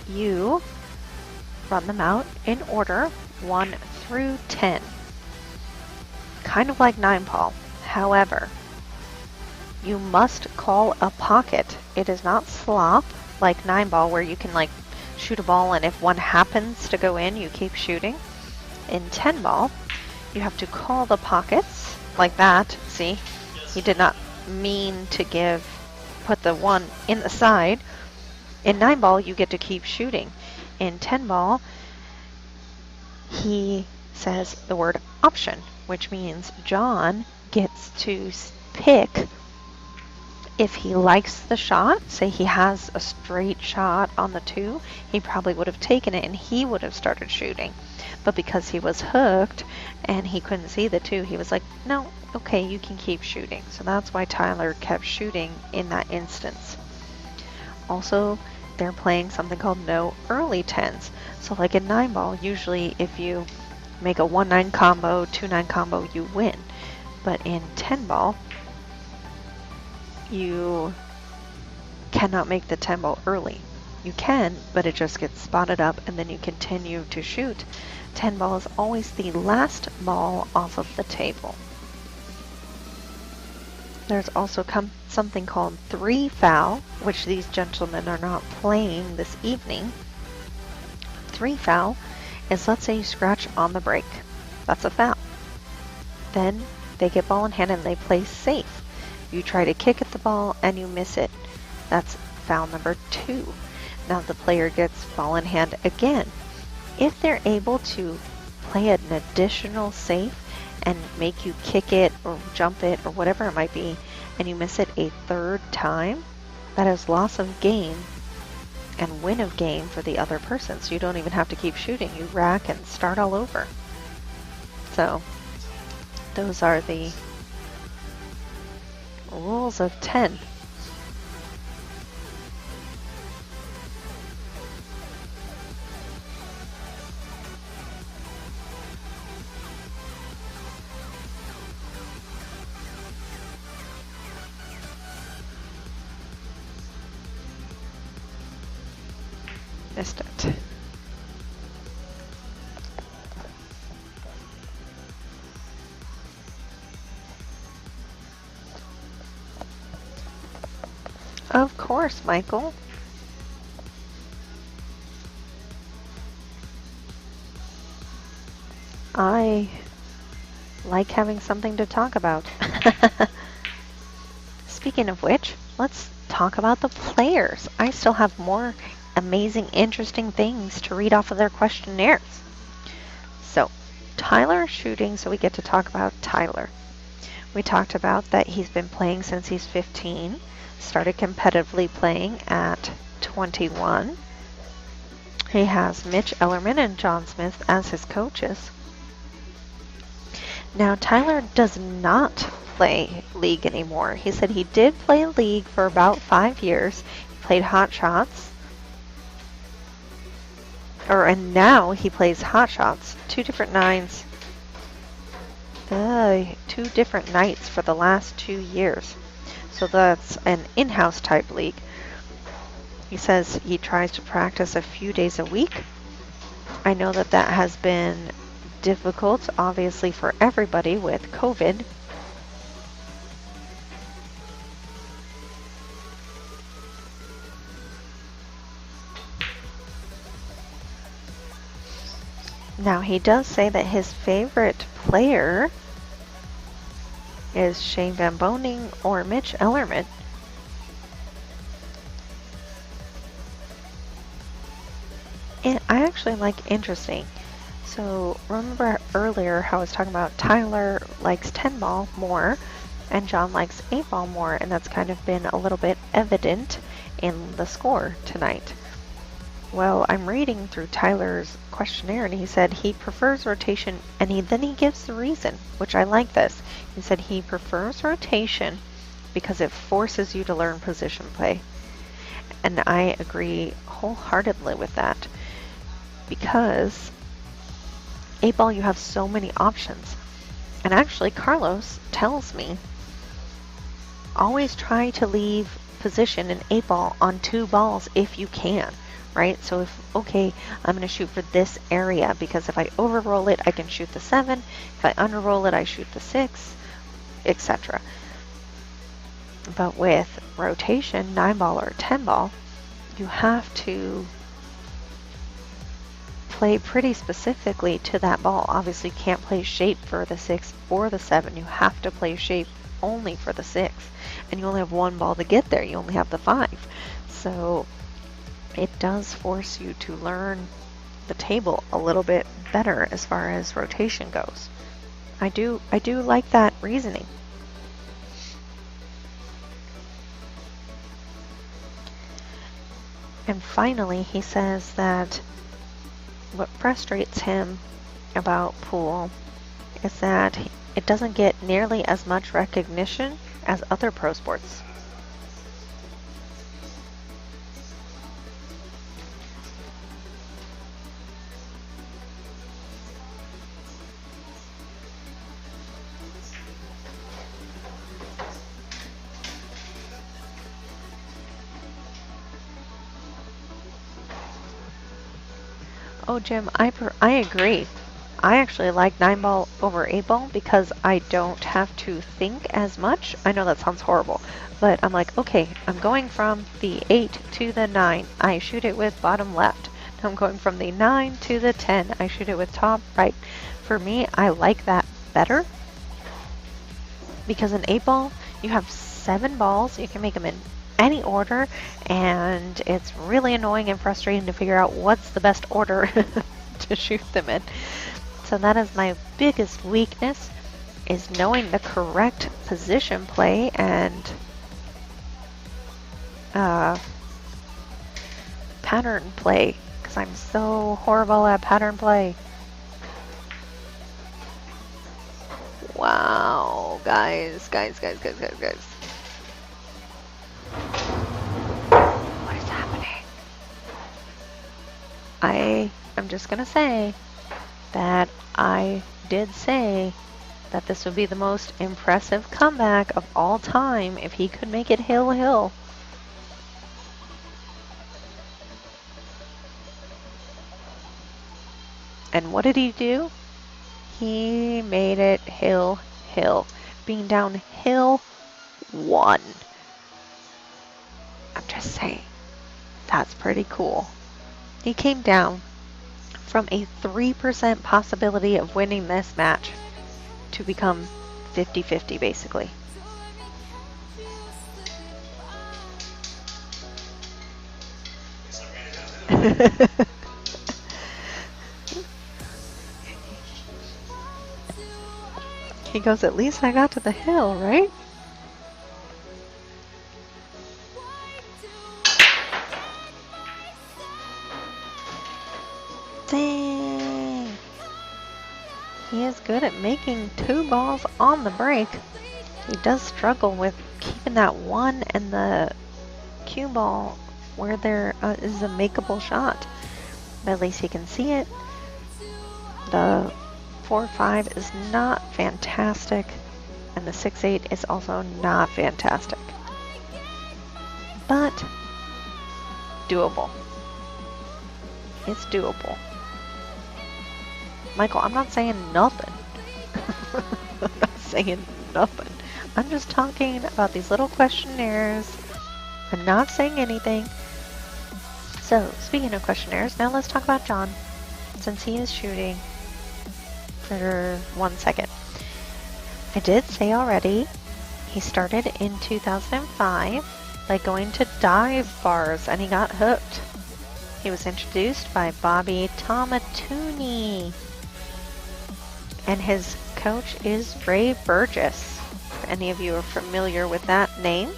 Speaker 4: You run them out in order 1 through 10. Kind of like 9 ball. However, you must call a pocket. It is not slop like 9 ball where you can like shoot a ball and if one happens to go in, you keep shooting. In 10 ball, you have to call the pockets like that. See, he did not mean to put the one in the side. In 9 ball, you get to keep shooting. In 10 ball, he says the word option, which means John gets to pick If he likes the shot, say he has a straight shot on the 2, he probably would have taken it and he would have started shooting. But because he was hooked and he couldn't see the 2, he was like, no, okay, you can keep shooting. So that's why Tyler kept shooting in that instance. Also, they're playing something called no early 10s. So like in 9-ball, usually if you make a 1-9 combo, 2-9 combo, you win. But in 10-ball, you cannot make the 10-ball early. You can, but it just gets spotted up and then you continue to shoot. 10-ball is always the last ball off of the table. There's also something called 3 foul, which these gentlemen are not playing this evening. 3 foul is, let's say you scratch on the break. That's a foul. Then they get ball in hand and they play safe. You try to kick at the ball and you miss it. That's foul number 2. Now the player gets ball in hand again. If they're able to play an additional safe and make you kick it or jump it or whatever it might be, and you miss it a 3rd time, that is loss of game and win of game for the other person. So you don't even have to keep shooting. You rack and start all over. So those are the rules of 10. Missed it. Of course, Michael. I like having something to talk about. Speaking of which, let's talk about the players. I still have more amazing, interesting things to read off of their questionnaires. So, Tyler shooting, so we get to talk about Tyler. We talked about that he's been playing since he's 15. Started competitively playing at 21. He has Mitch Ellerman and John Smith as his coaches. Now, Tyler does not play League anymore. He said he did play League for about 5 years. He played Hot Shots. And now he plays Hot Shots, 2 different 9s. 2 different nights for the last 2 years. So that's an in-house type league. He says he tries to practice a few days a week. I know that that has been difficult, obviously, for everybody with COVID. Now, he does say that his favorite player is Shane Van Boning or Mitch Ellerman. And I actually like interesting. So remember earlier how I was talking about Tyler likes 10-ball more and John likes 8-ball more, and that's kind of been a little bit evident in the score tonight. Well, I'm reading through Tyler's questionnaire, and he said he prefers rotation, and then he gives the reason, which I like this. He said he prefers rotation because it forces you to learn position play. And I agree wholeheartedly with that, because 8-ball you have so many options. And actually, Carlos tells me, always try to leave position in 8-ball on 2 balls if you can. Right? So if, okay, I'm going to shoot for this area because if I overroll it, I can shoot the 7. If I underroll it, I shoot the 6, etc. But with rotation, 9-ball or 10-ball, you have to play pretty specifically to that ball. Obviously, you can't play shape for the 6 or the 7. You have to play shape only for the 6. And you only have 1 ball to get there. You only have the 5. So it does force you to learn the table a little bit better as far as rotation goes. I do like that reasoning. And finally, he says that what frustrates him about pool is that it doesn't get nearly as much recognition as other pro sports. Oh, Jim, I agree. I actually like 9-ball over 8-ball because I don't have to think as much. I know that sounds horrible, but I'm like, okay, I'm going from the 8 to the 9. I shoot it with bottom left. Now I'm going from the 9 to the 10. I shoot it with top right. For me, I like that better because in 8-ball, you have 7 balls. You can make them in any order, and it's really annoying and frustrating to figure out what's the best order to shoot them in. So that is my biggest weakness, is knowing the correct position play and pattern play, because I'm so horrible at pattern play. Wow, guys. What is happening? I am just gonna say that I did say that this would be the most impressive comeback of all time if he could make it hill. And what did he do? He made it hill. Being down hill 1. I'm just saying, that's pretty cool. He came down from a 3% possibility of winning this match to become 50-50 basically. He goes, at least I got to the hill, right? Dang! He is good at making 2 balls on the break. He does struggle with keeping that 1 and the cue ball where there is a makeable shot. But at least he can see it. The 4-5 is not fantastic, and the 6-8 is also not fantastic. But doable. It's doable. Michael, I'm not saying nothing. I'm not saying nothing. I'm just talking about these little questionnaires. I'm not saying anything. So, speaking of questionnaires, now let's talk about John, since he is shooting for 1 second. I did say already, he started in 2005 by going to dive bars and he got hooked. He was introduced by Bobby Tomatuni, and his coach is Ray Burgess. If any of you are familiar with that name.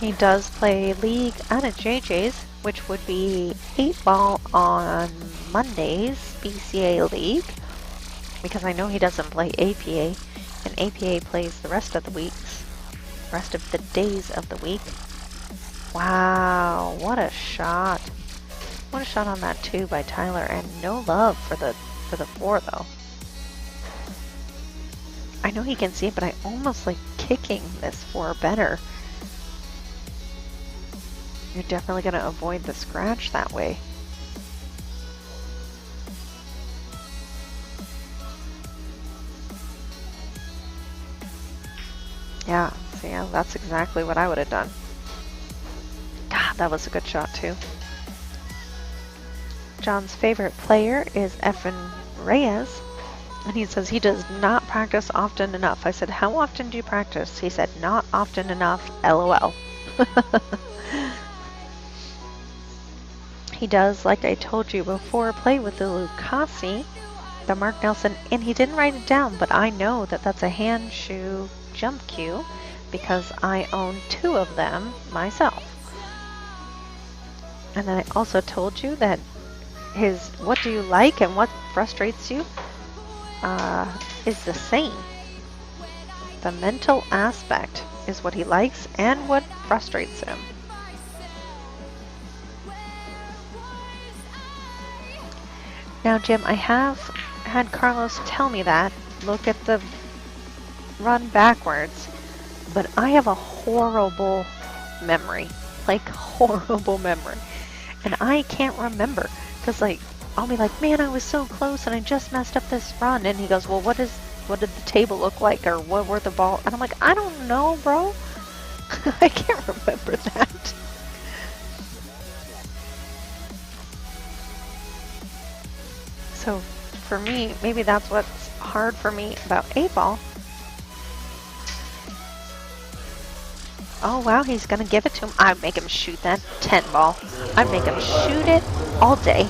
Speaker 4: He does play league out of JJ's, which would be 8-ball on Mondays, BCA League, because I know he doesn't play APA, and APA plays the rest of the days of the week. Wow, what a shot. What a shot on that 2 by Tyler, and no love for the 4 though. I know he can see it, but I almost like kicking this 4 better. You're definitely going to avoid the scratch that way. Yeah, so yeah, that's exactly what I would have done. God, that was a good shot too. John's favorite player is Efren Reyes, and he says he does not practice often enough. I said, how often do you practice? He said, not often enough, LOL. He does, like I told you before, play with the Lucasi, the Mark Nelson, and he didn't write it down, but I know that that's a hand shoe jump cue because I own 2 of them myself. And then I also told you that his what do you like and what frustrates you is the same. The mental aspect is what he likes and what frustrates him. Now, Jim, I have had Carlos tell me that. Look at the run backwards. But I have a horrible memory. Like, horrible memory. And I can't remember. Because, like, I'll be like, man, I was so close and I just messed up this run. And he goes, well, what did the table look like? Or what were the ball? And I'm like, I don't know, bro. I can't remember that. So for me, maybe that's what's hard for me about 8-ball. Oh wow, he's gonna give it to him. I'd make him shoot that 10-ball. I'd make him shoot it all day.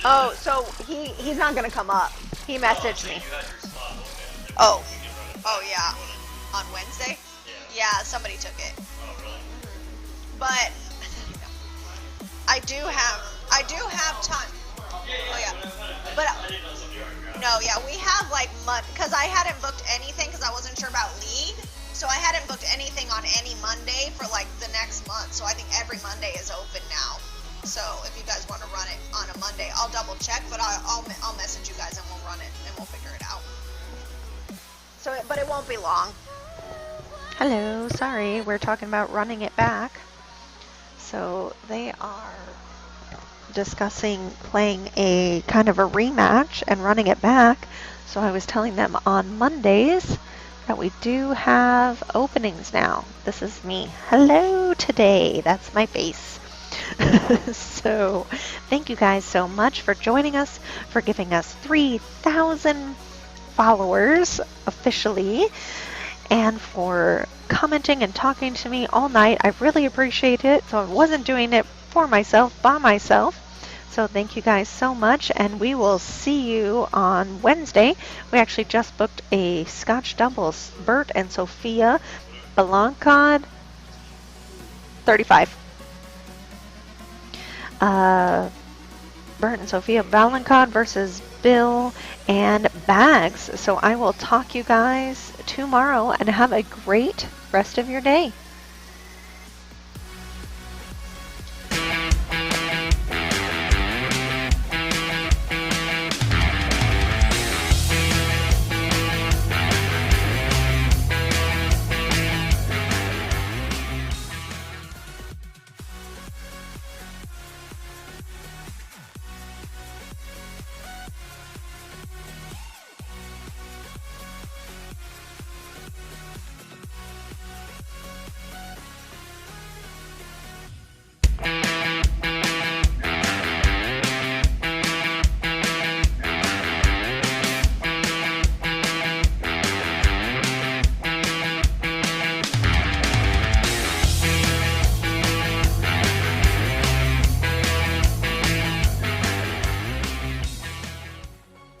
Speaker 2: Oh, so he's not gonna come up. He messaged me. Oh yeah, on Wednesday. Yeah, somebody took it. But I do have time. Oh yeah, but no, yeah, we have like because I hadn't booked anything because I wasn't sure about league, so I hadn't booked anything on any Monday for like the next month. So I think every Monday is open now. So if you guys want to run it on a Monday, I'll double check, but I'll message you guys and we'll run it and we'll figure it out. So, but it won't be long.
Speaker 4: Hello, sorry, we're talking about running it back. So they are discussing playing a kind of a rematch and running it back. So I was telling them on Mondays that we do have openings now. This is me. Hello today. That's my face. So thank you guys so much for joining us, for giving us 3,000 followers officially, and for commenting and talking to me all night. I really appreciate it. So I wasn't doing it for myself, by myself. So thank you guys so much, and we will see you on Wednesday. We actually just booked a Scotch doubles. Bert and Sophia Balancod 35. Bert and Sophia Balancod versus Bill and Bags. So I will talk you guys tomorrow, and have a great rest of your day.